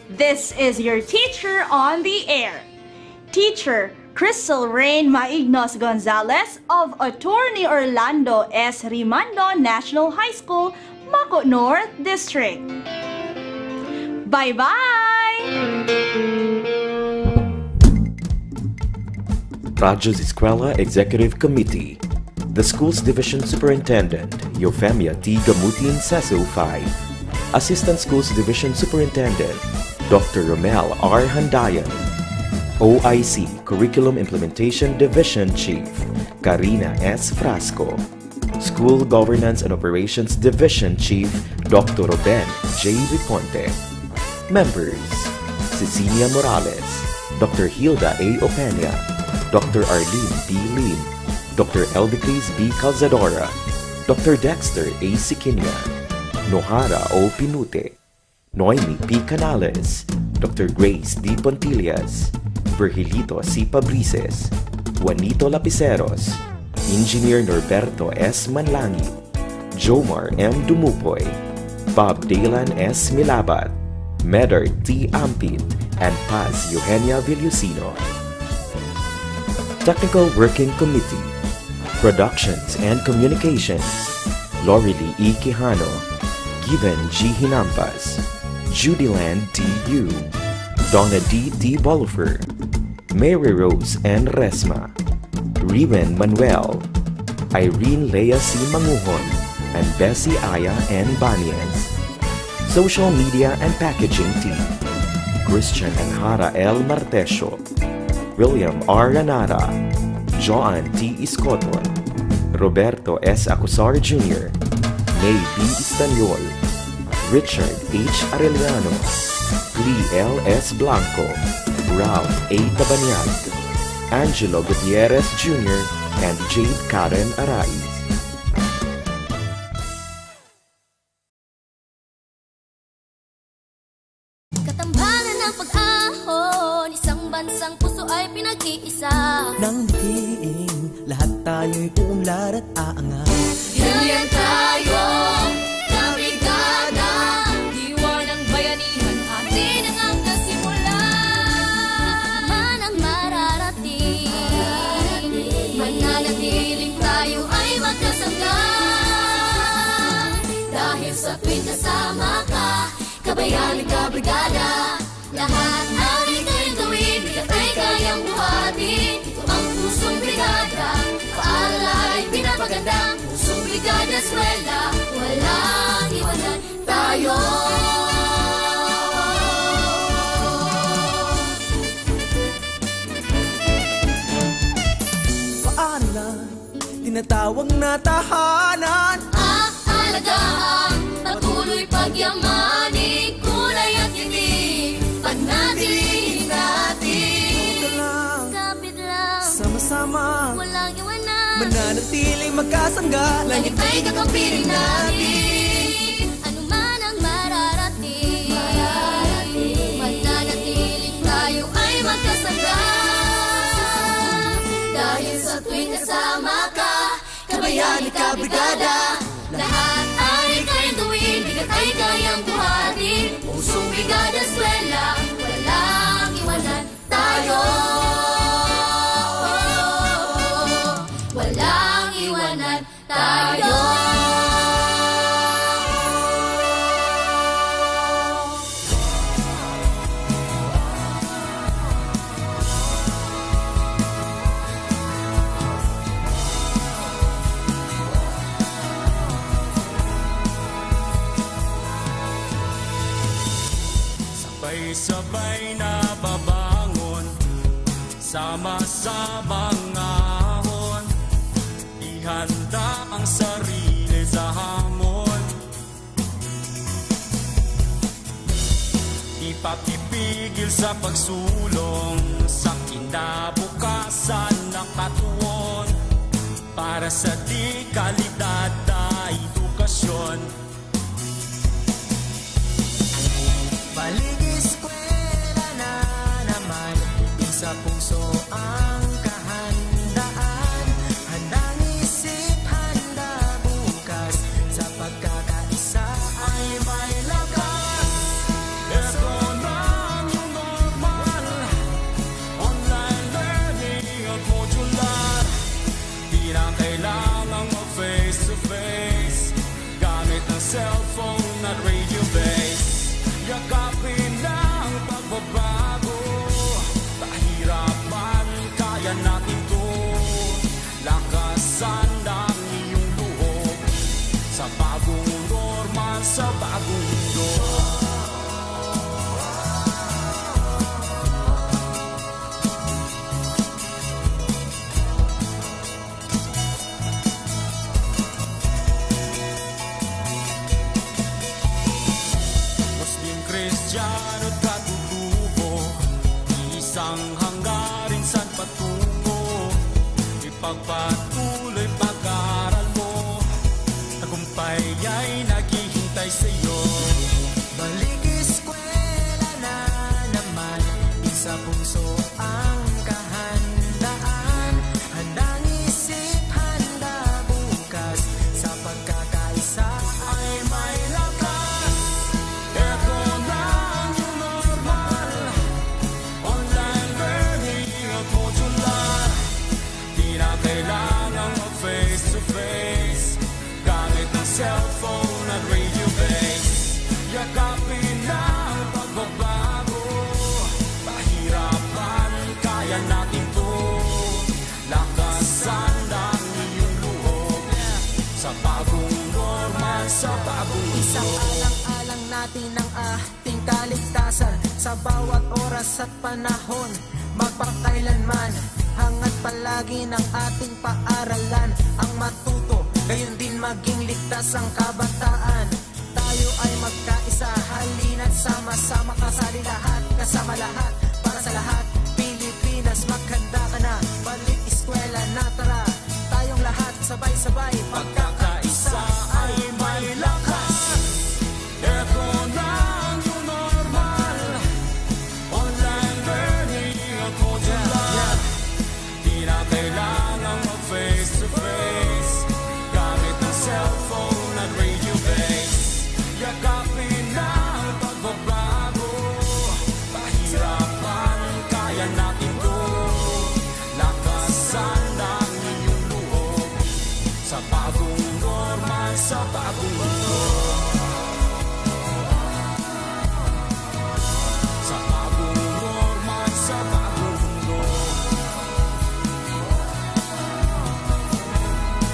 this is your teacher on the air, Teacher Crystal Rain Maignos Gonzalez of Attorney Orlando S. Rimando National High School, Maco North District. Bye-bye! Radyo Z-Eskwela Executive Committee, the Schools Division Superintendent, Eufemia T. Gamutin Seso 5. Assistant Schools Division Superintendent, Dr. Romel R. Handayan. OIC Curriculum Implementation Division Chief, Karina S. Frasco. School Governance and Operations Division Chief, Dr. Ruben J. Riponte. Members: Cecilia Morales, Dr. Hilda A. Opeña, Dr. Arlene B. Lim, Dr. Eldecris B. Calzadora, Dr. Dexter A. Siquinia, Nohara O. Pinute, Noemi P. Canales, Dr. Grace D. Pontillas, Virgilito C. Pabrices, Juanito Lapiceros, Engineer Norberto S. Manlangi, Jomar M. Dumupoy, Bob Dalan S. Milabat, Medard T. Ampit, and Paz Eugenia Villusino. Technical Working Committee, Productions and Communications, Lorely E. Quijano, Given G. Hinampas, Judyland T. Yu, Donna D. T. Bolifer, Mary Rose N. Resma, Riven Manuel, Irene Lea C. Manguhon, and Bessie Aya N. Banias. Social Media and Packaging Team, Christian and Hara L. Martesio, William R. Ranara, Joan T. Iscoton, Roberto S. Acusar Jr., May B. Istanyol, Richard H. Arellano, Lee L. S. Blanco, Ralph A. Tabanyag, Angelo Gutierrez Jr., and Jade Karen Araiz. Katambalan ng pag-ahon, isang bansang puso ay pinag-iisa. Nang dikiin, lahat tayo'y uunlad at aangat. Hilyan tayo, kabrigada, diwa ng bayanihan, atin ang nagkasimula. Man ang mararating, mananatiling tayo ay magkasangga. Dahil sa tuwing kasama ka, kabayan at kabrigada, lahat ang ikawin gawin, bigat ay kayang buhatin. Ito ang pusong brigada, paalala ay pinapaganda. Pusong brigada eskwela, walang iwanan tayo. Paaralan, tinatawag na tahanan. Aalagaan, patuloy pagyamanin, kulay at ngiti, panatilihin natin. Kapit lang, Sama-sama, walang iwanan, mananatiling magkasangga. langit ay kakampirin natin. Ano man ang mararating, mananatiling tayo ay magkasangga. Dahil sa tuwing kasama ka, kabayan at kabrigada, lahat ay kayang gawin, bigat ay kayang buhatin. Pusong brigada eskwela, walang iwanan tayo. Walang iwanan tayo. Sabay-sabay na babangon, sama-samang ahon, ihanda ang sarili sa hamon. Pakipigil sa pagsulong sa kinabukasan ng katuon para sa di kalidad na edukasyon. Balik eskwela na naman, sa puso ang kahandaan. Handang isip, handa bukas, sa pagkakaisa ay may lakas. Ito na ang new normal, online learning at modular. Di na kailangang mag-face-to-face, gamit ang cellphone at radio base. Yakapin ang pagbabago, kahirapan, kaya natin to. Lakasan ang iyong loob, sa bagong normal, sa bagong mundo. Kristiyano't katutubo, isang hanggarin saan patungo. Ipagpatuloy pag-aaral mo, tagumpay ay naghihintay sa'yo. Balik eskwela na naman, sa puso ang kahandaan. Handang isip, handa bukas, sa pagkakaisa ay may lakas. Ito na ang new normal, online learning at modular. Di na kailangang mag-face-to-face, gamit ang cellphone at radio base. Yakapin na ang pagbabago, pahirapan, kaya natin to. Lakasan ang iyong loob, sa bagong normal, sa bagong Isang alang-alang natin ang ating kaligtasan, sa bawat oras at panahon, magpakailanman. Hangat palagi ng ating paaralan, ang matuto, gayon din maging ligtas ang kabataan. Tayo ay magkaisa, halina't sama-sama, kasali lahat, kasama lahat, para sa lahat. Pilipinas, maghanda ka na, balik eskwela na, tara. Tayong lahat, sabay-sabay, pagkakaisa ay may lakas. Ito na ang new normal, online learning at modular. Di na kailangang mag-face-to-face, gamit ang cellphone at radio base. Yakapin na ang pagbabago, pahirapan, kaya natin to. Lakasan ang iyong loob, sa bagong normal, sa bagong mundo. Sa bagong normal, sa bagong mundo.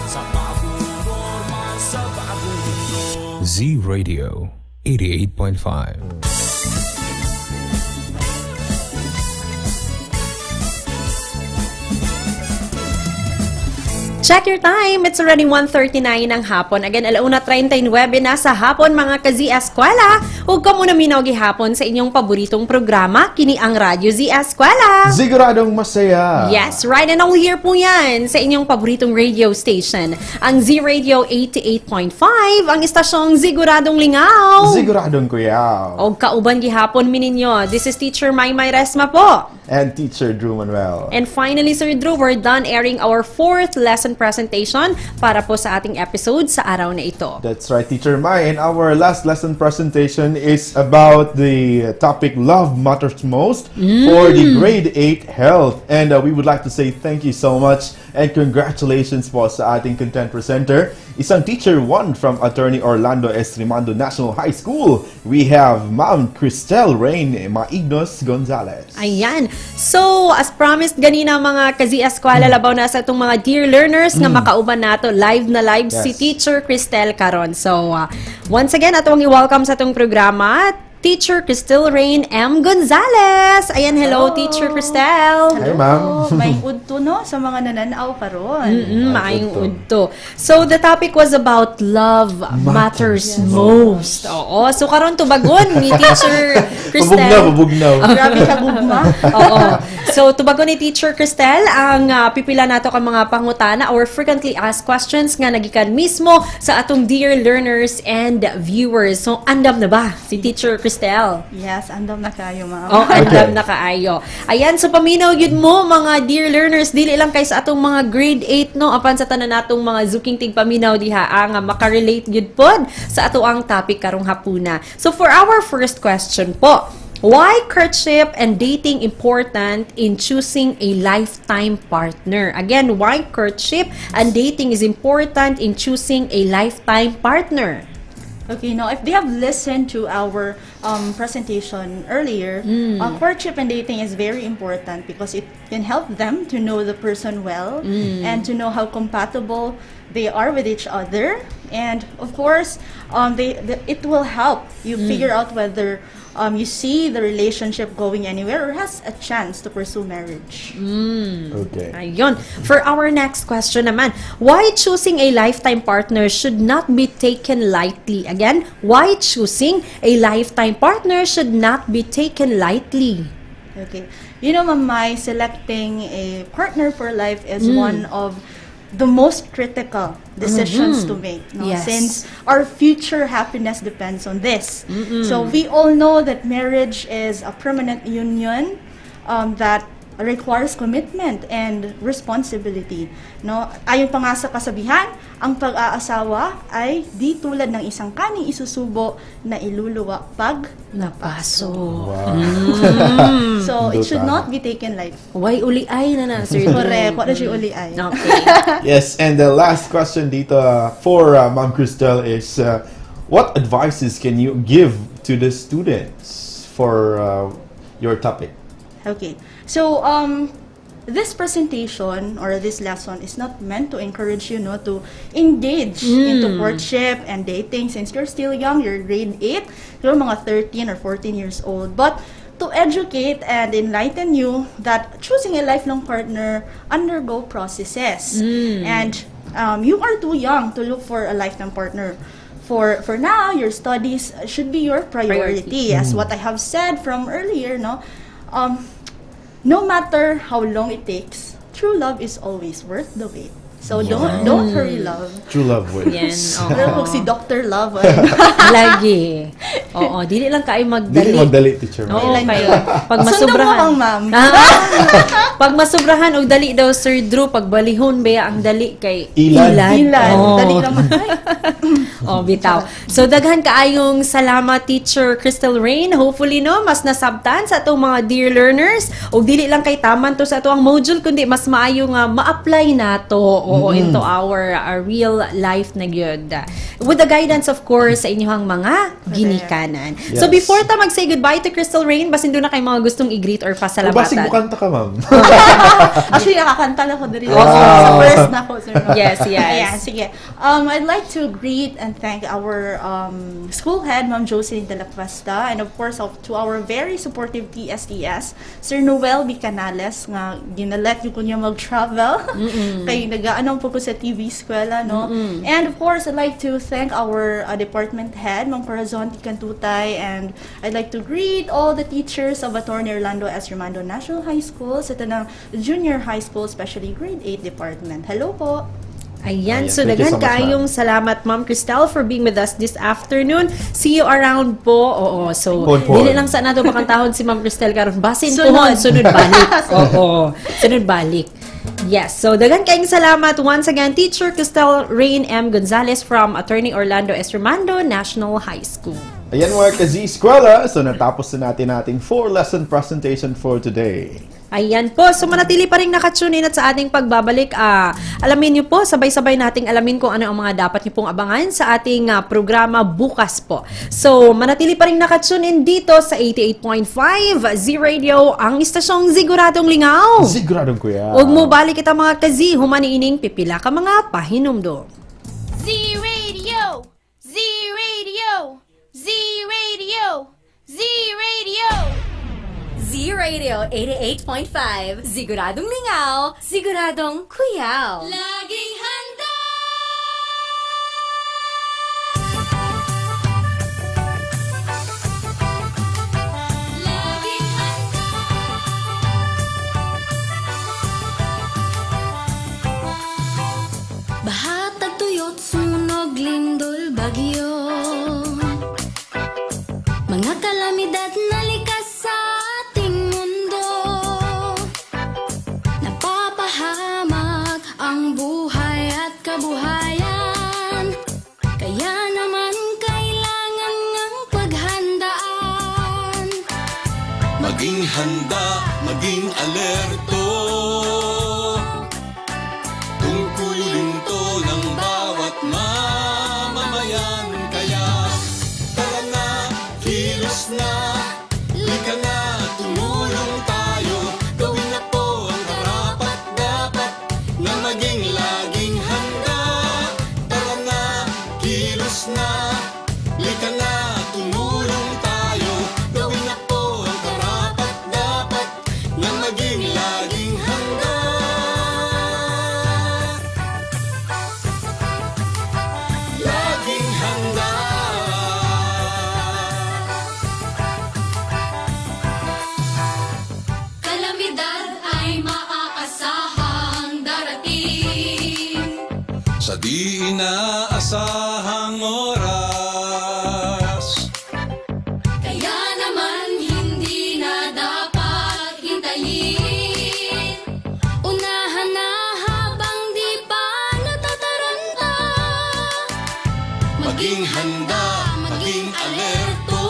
Sa bagong normal, sa bagong mundo. Z Radio 88.5. Check your time. It's already 1:39 ng hapon. Again, 1:39 na sa hapon mga ka-Z-Eskwela. Huwag ka muna minaw gihapon sa inyong paboritong programa, kini ang Radyo Z-Eskwela. Siguradong masaya. Yes, right and only here po yan sa inyong paboritong radio station. Ang Z Radio 88.5, ang istasyong Siguradong Lingaw. Siguradong kuyaw. O kauban gihapon mininyo. This is Teacher Maymay Resma po. And Teacher Drew Manuel. And finally, Sir Drew, we're done airing our 4th lesson presentation para po sa ating episode sa araw na ito. That's right, Teacher Mai. And our last lesson presentation is about the topic Love Matters Most for the Grade 8 Health. And we would like to say thank you so much and congratulations po sa ating content presenter. Isang Teacher 1 from Attorney Orlando S. Rimando National High School. We have Ma'am Cristel Rain Maignos Gonzalez. Ayan. So, as promised ganina mga ka-Z-Eskwela, labaw na sa itong mga dear learners nga makauban nato live na live si Teacher Cristel karon. So, once again, atong i-welcome sa itong programa, Teacher Cristel Rain M. Gonzalez. Ayan, hello, Teacher Cristel. Hi, ma'am. May udto udto no sa mga nananaw karon. Maayong udto. So the topic was about love matters most. Oo. So karon tubagon ni Teacher Cristel. Pabugnaw. Grabe ka gugma. Oo. So tubagon ni Teacher Cristel ang pipila nato ka mga pangutana or frequently asked questions nga nagikan mismo sa atong dear learners and viewers. So andam na ba si Teacher Cristel? Yes, andam na kayo, ma'am. Oh, andam na kaayo. Ayan, so paminaw yun mo mga dear learners, dili lang kay sa atong mga grade 8 no, apan sa tanan natong mga zuking tigpaminaw diha nga makarelate yun pod sa ato ang topic karong hapuna. So for our first question po, why courtship and dating important in choosing a lifetime partner? Again, why courtship and dating is important in choosing a lifetime partner? Okay, now if they have listened to our presentation earlier, courtship and dating is very important because it can help them to know the person well and to know how compatible they are with each other. And of course, it will help you figure out whether you see the relationship going anywhere or has a chance to pursue marriage. Okay. Ayun. For our next question naman, why choosing a lifetime partner should not be taken lightly? Again, why choosing a lifetime partner should not be taken lightly? Okay. You know, Mamay, selecting a partner for life is one of the most critical decisions to make, no? Yes. Since our future happiness depends on this. So we all know that marriage is a permanent union that requires commitment and responsibility, no? Ayon pa nga sa kasabihan, ang pag-aasawa ay di tulad ng isang kaning isusubo na iluluwa pag napaso. So it should not be taken lightly. Why uliay na Sir? Correct. What is uliay? Okay. Yes, and the last question dito for Ma'am Cristel is what advices can you give to the students for your topic? Okay. So, this presentation or this lesson is not meant to encourage you, no, to engage into courtship and dating since you're still young, you're grade 8, you're mga 13 or 14 years old. But to educate and enlighten you that choosing a lifelong partner undergo processes. And you are too young to look for a lifetime partner. For now, your studies should be your priority. As what I have said from earlier, no, no matter how long it takes, true love is always worth the wait. So don't hurry love. True love waits. Yan. Pero kung si Dr. Love, Lagi. Oo, dili lang kayo magdali. Dili magdali, teacher. Oo, kayo. Pag sundo mo masobrahan. ang ma'am. Pag masobrahan og dali daw Sir Drew, pag balihon baya ang dali kay Ilan. Oh. Dali lang man. Oh, bitaw. So daghan kaayong salamat Teacher Crystal Rain. Hopefully no mas nasabtan sa atong mga dear learners og dili lang kay taman to sa ato ang module kundi mas maayo nga ma-apply nato into our real life na gyud. With the guidance of course sa inyong mga ginikanan. Yes. So before ta mag-say goodbye to Crystal Rain, basin doon na kay mga gustong i-greet or pasalamatan. Basig mo kanta ka, ma'am. Actually, nakakanta lang ko diri. Oh. Sa first na ko, sir. Yes, yes. Ayan, sige. I'd like to greet and thank our school head, Ma'am Jocelyn de la Cuesta, and of course to our very supportive TSTS, Sir Noel B. Canales, nga ginalet yung kunya mag-travel. Kay nag-aanong po ko sa Z-Eskwela, no? And of course, I'd like to thank our department head, Ma'am Corazon Cantutay, and I'd like to greet all the teachers of Attorney Orlando S. Romando National High School, sa tanang junior high school, especially grade 8 department. Hello po! Ayan, so Thank you daghan so much, kayong salamat Ma'am Cristel for being with us this afternoon. See you around po. Oo, so dili lang sa nato makantahon si Ma'am Cristel karon basin pohon sunod balik. Oo, sunod balik. Yes, so daghan kayong salamat once again Teacher Cristel Rain M. Gonzalez from Attorney Orlando S. Romando National High School. Ayan mga ka-Z-Eskwela, so natapos na natin ating 4-lesson presentation for today. Ayan po. So, manatili pa rin nakatune in at sa ating pagbabalik. Alamin nyo po, sabay-sabay nating alamin kung ano ang mga dapat nyo pong abangan sa ating programa bukas po. So, manatili pa rin nakatune in dito sa 88.5 Z-Radio, ang istasyong Siguradong Lingaw. Siguradong kuya. Huwag mo balik kita mga kazi, humaniining pipila ka mga pahinumdo. Z-Radio! Z-Radio! Z-Radio! Z-Radio! Z-Radio 88.5. Siguradong lingaw, siguradong kuyaw. Laging handa! Laging handa! Baha, tagtuyot, sunog, lindol, bagyo. Mga kalamidad na likas sa ating mundo. Napapahamak ang buhay at kabuhayan. Kaya naman kailangan ng paghandaan. Maging handa, maging alerto. Tungkulin to ng bawat mamamayan. Kaya tara na, kilos na, lika na, tumulong tayo. Gawin na po ang karapat-dapat na maging laging handa. Tara na, kilos na, lika na, tumulong tayo. Gawin na po ang karapat-dapat na maging laging handa. Laging handa. Kalamidad ay maaasahang darating. Sa di inaasahang oras, Kaya naman hindi na dapat hintayin. Unahan na habang di pa natataranta. maging handa, maging alerto.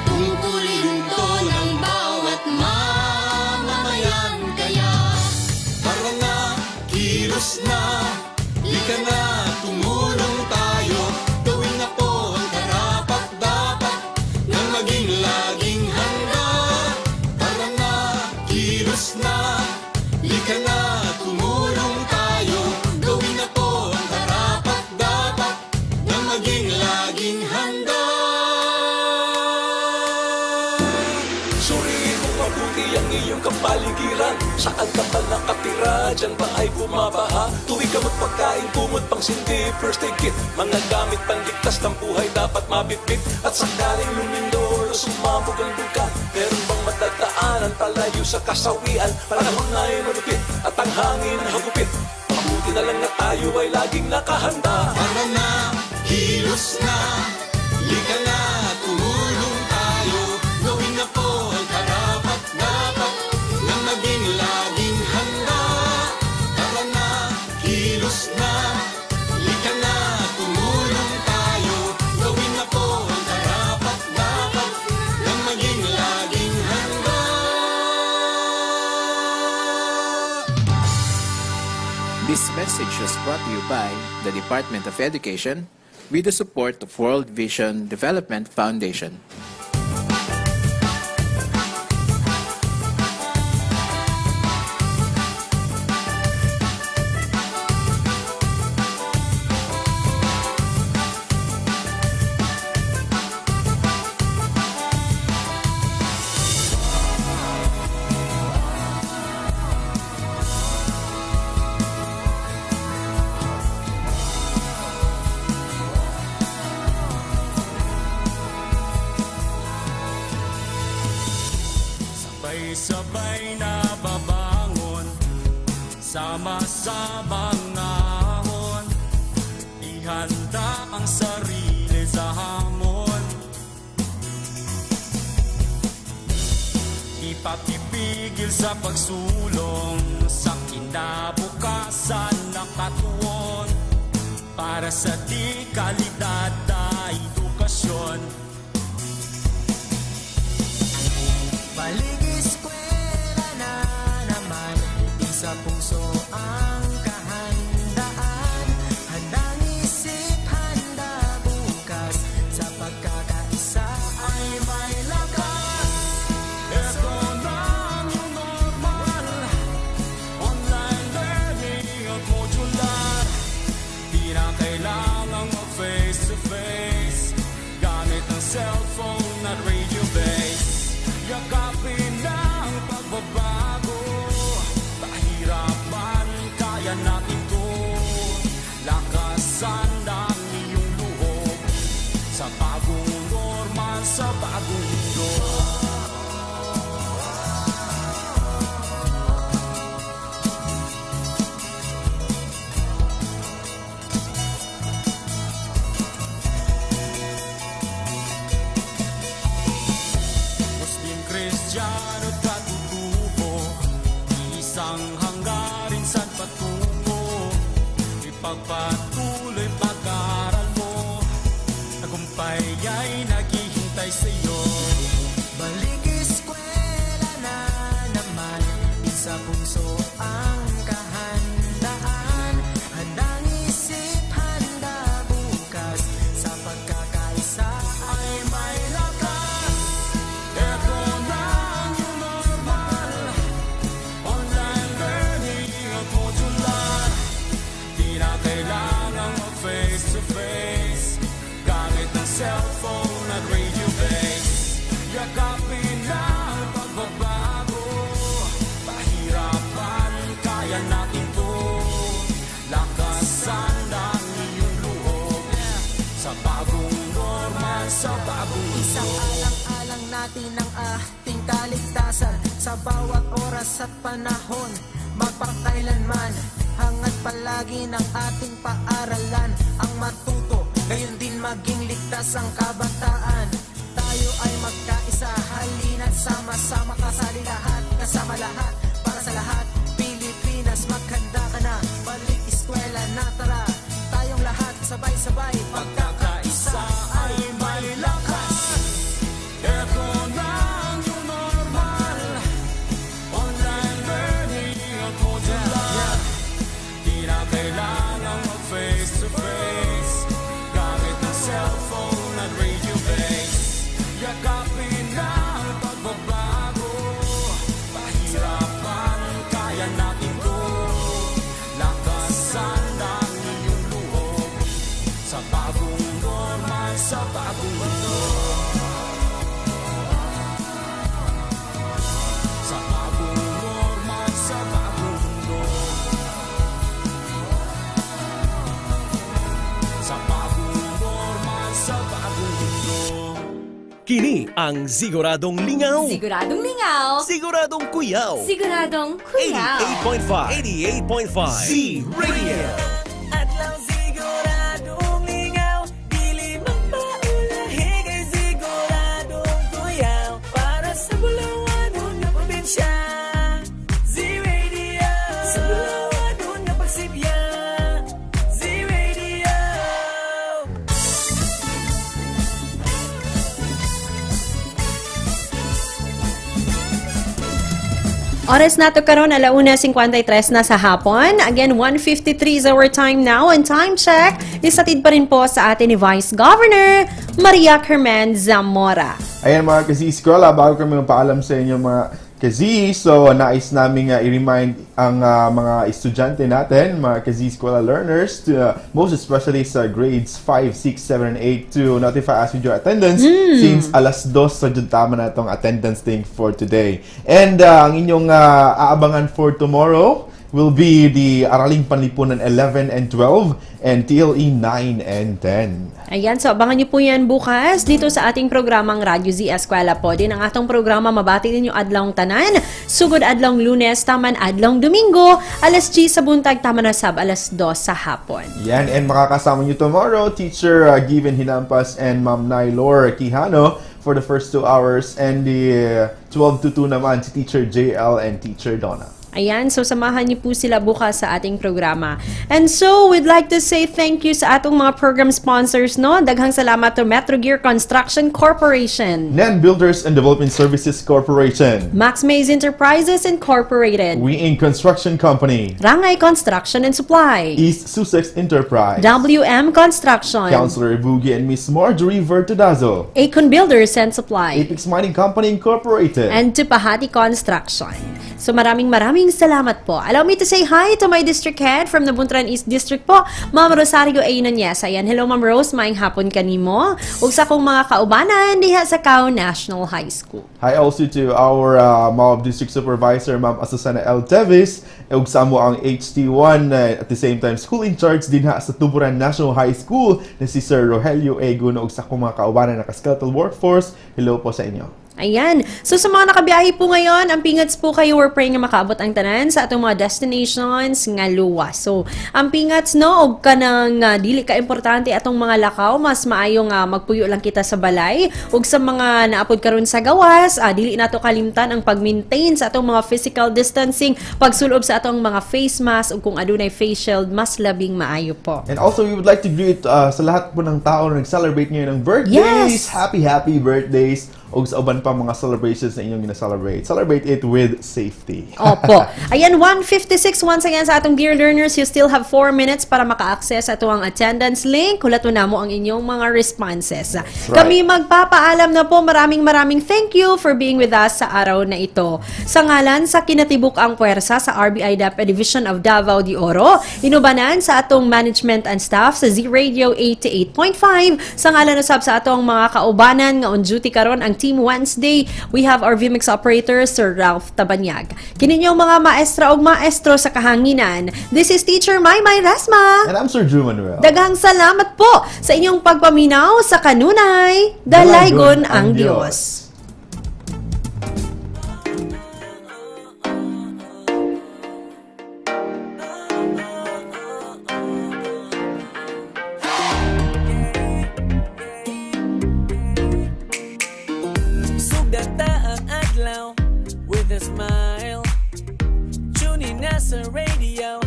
Tungkulin to ng bawat mamamayan. Kaya tara na, kilos na, lika na, tumulong tayo. Gawin na po ang karapat-dapat na maging laging handa. Tara na, kilos na, lika na, tumulong tayo. Gawin na po ang karapat-dapat na maging laging handa. Suriin mo mabuti ang iyong kapaligiran. Saan ka ba nakatira? Diyan ba ay bumabaha? Tuwing gamot, pagkain, kumot, pang sindi, first aid kit. Mga gamit panligtas ng buhay dapat mabitbit. At sakaling lumindol o sumabog ang duga, meron bang matagdaanan palayo sa kasawian? Panahon na ay malupit at ang hangin hagupit. Mabuti na lang na tayo ay laging nakahanda. Tara na, kilos na, lika na, tumulong tayo. Gawin na po ang karapat-dapat na maging laging handa. Tara na, kilos na, lika na, tumulong tayo. Gawin na po ang karapat-dapat na maging laging handa. This message was brought to you by the Department of Education with the support of World Vision Development Foundation. Sabay-sabay na babangon, sama-samang ahon. Ihanda ang sarili sa hamon. Ipapipigil sa pagsulong sa kinabukasan na katuon. Para sa di kalidad na edukasyon. Balik-eskwela na naman, sa puso ang kahandaan. Handang isip, handa bukas, sa pagkakaisa ay may lakas. Ito na ang normal, online learning at modular. Di na kailangang mag-face-to-face, gamit ang cellphone at radio base. sa puso ang kahandaan. Handang isip, handa bukas. Sa pagkakaisa ay may lakas. Ito na ang new normal. Online learning at modular. Di na kailangang mag-face to face. Gamit ang cellphone at radio base. Yakapin na ang pagbabago. Pahirapan, kaya natin to. Lakasan ng iyong loob. Sa bagong normal, sa bagong Isang alang-alang natin ang ating kaligtasan. Sa bawat oras at panahon, magpakailanman. Hangat palagi ng ating paaralan. Ang matuto, gayon din maging ligtas ang kabataan. Tayo ay magkaisa, halina't sama-sama kasali lahat. Kasama lahat, para sa lahat. Pilipinas, maghanda ka na. Balik eskwela na, tara. Tayong lahat, sabay-sabay. Pagkakaisa ay may lakas. Ito na ang new normal. Online learning at modular. Di na kailangang mag-face to face. Gamit ang cellphone at radio base. Yakapin na ang pagbabago. Pahirapan, kaya natin to. Lakasan ng iyong loob. Sa bagong normal, sa bagong mundo. Sa bagong normal, sa bagong mundo. Sa bagong normal, sa bagong mundo. Kini ang siguradong lingaw. Siguradong lingaw. Siguradong kuyaw. Siguradong kuyaw. 88.5 Z-Radio. Adlaw siguradong lingaw, dili magpaulahi kay siguradong tuyaw. Para sa bulawanon nga probinsya, Z-Radio. Sa bulawanon nga pagsibya, Z-Radio. Oras nato karon 1:53 na sa hapon. Again, 1:53 is our time now. And time check, isatid pa rin po sa atin ni Vice Governor Maria Carmen Zamora. Ayan mga ka-Z-Eskwela, bago kami magpaalam sa inyo mga ka-Z, so nais namin i-remind ang mga estudyante natin, mga ka-Z-Eskwela learners, most especially sa grades 5, 6, 7, and 8 to notify us with your attendance since alas 2 sa tama na itong attendance thing for today. And ang inyong aabangan for tomorrow will be the Araling Panlipunan 11 and 12 and TLE 9 and 10. Ayan, so abangan niyo po yan bukas dito sa ating programang Radyo Z-Eskwela po. Din ang atong programa, mabati ninyo adlawng tanan, sugod adlawng Lunes, taman adlawng Domingo, alas 10 sa buntag, taman na sab, alas 2 sa hapon. Yan, and makakasama niyo tomorrow, Teacher Given Hinampas and Ma'am Nailor Quijano for the first 2 hours, and the 12 to 2 naman si Teacher JL and Teacher Donna. Ayan, so samahan niyo po sila bukas sa ating programa. And so, we'd like to say thank you sa atong mga program sponsors, no? Daghang salamat to Metro Gear Construction Corporation, Nan Builders and Development Services Corporation, Max Mays Enterprises Incorporated, We Inc. Construction Company, Rangay Construction and Supply, East Sussex Enterprise, WM Construction, Councilor Bugi and Miss Marjorie Vertudazo, Acon Builders and Supply, Apex Mining Company Incorporated, and Tupahati Construction. So maraming salamat po. Allow me to say hi to my district head from Nabunturan East District po, Ma'am Rosario A. Nunez. Ayan, hello Ma'am Rose, maayong hapon kanimo. Ug sa kong mga kaubanan diha sa Cao National High School. Hi also to our MAOB District Supervisor, Ma'am Asusana L. Tevis, ug sa mo ang HT1 at the same time school in charge din ha sa Tuburan National High School na si Sir Rogelio A. Guno, ug sa kong mga kaubanan na ka-skeletal workforce. Hello po sa inyo. Ayan. So sa mga nakabiyahe po ngayon, ang pingats po kayo, we're praying na makaabot ang tanan sa atong mga destinations nga luwas. So, ang pingats, no, og kanang dili ka importante atong mga lakaw, mas maayo nga magpuyo lang kita sa balay. Ug sa mga naapod karon sa gawas, dili nato kalimtan ang pag-maintain sa atong mga physical distancing, pagsulob sa atong mga face mask, ug kung adunay face shield, mas labing maayo po. And also, we would like to greet sa lahat po ng tao na nag-celebrate ngayon ng birthdays. Yes! Happy birthdays! o sa uban pa mga celebrations na inyong gina-celebrate. Celebrate it with safety. Opo. Ayan, 1:56 once again sa atong dear learners. You still have 4 minutes para maka-access ato ang attendance link. Hulato na mo ang inyong mga responses. Right. Kami magpapaalam na po. Maraming thank you for being with us sa araw na ito. Sa ngalan sa kinatibuk ang puwersa sa RBI DAP Division of Davao de Oro, inubanan sa atong management and staff sa Z-Radio 88.5, sa ngalan usab sa atong mga kaubanan nga on duty karon ang Team Wednesday, we have our VMix operator Sir Ralph Tabanyag. Kininyong mga maestra o maestro sa kahanginan, this is Teacher Maymay Resma. And I'm Sir Drew Manuel. Daghang salamat po sa inyong pagpaminaw sa kanunay. Dalaygon ang Diyos. Sugata ang adlaw with a smile. Tune in na sa radio,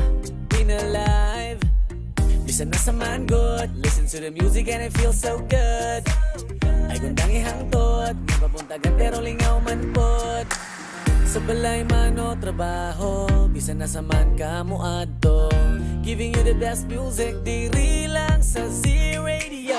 in alive. Bisan na sa man good, listen to the music and it feels so good. Ay gundang ihangtod, di papuntagan pero lingaw man pod. Sa balay man o trabaho, bisan na sa man ka muadto. Giving you the best music, diri lang sa Z-Radio.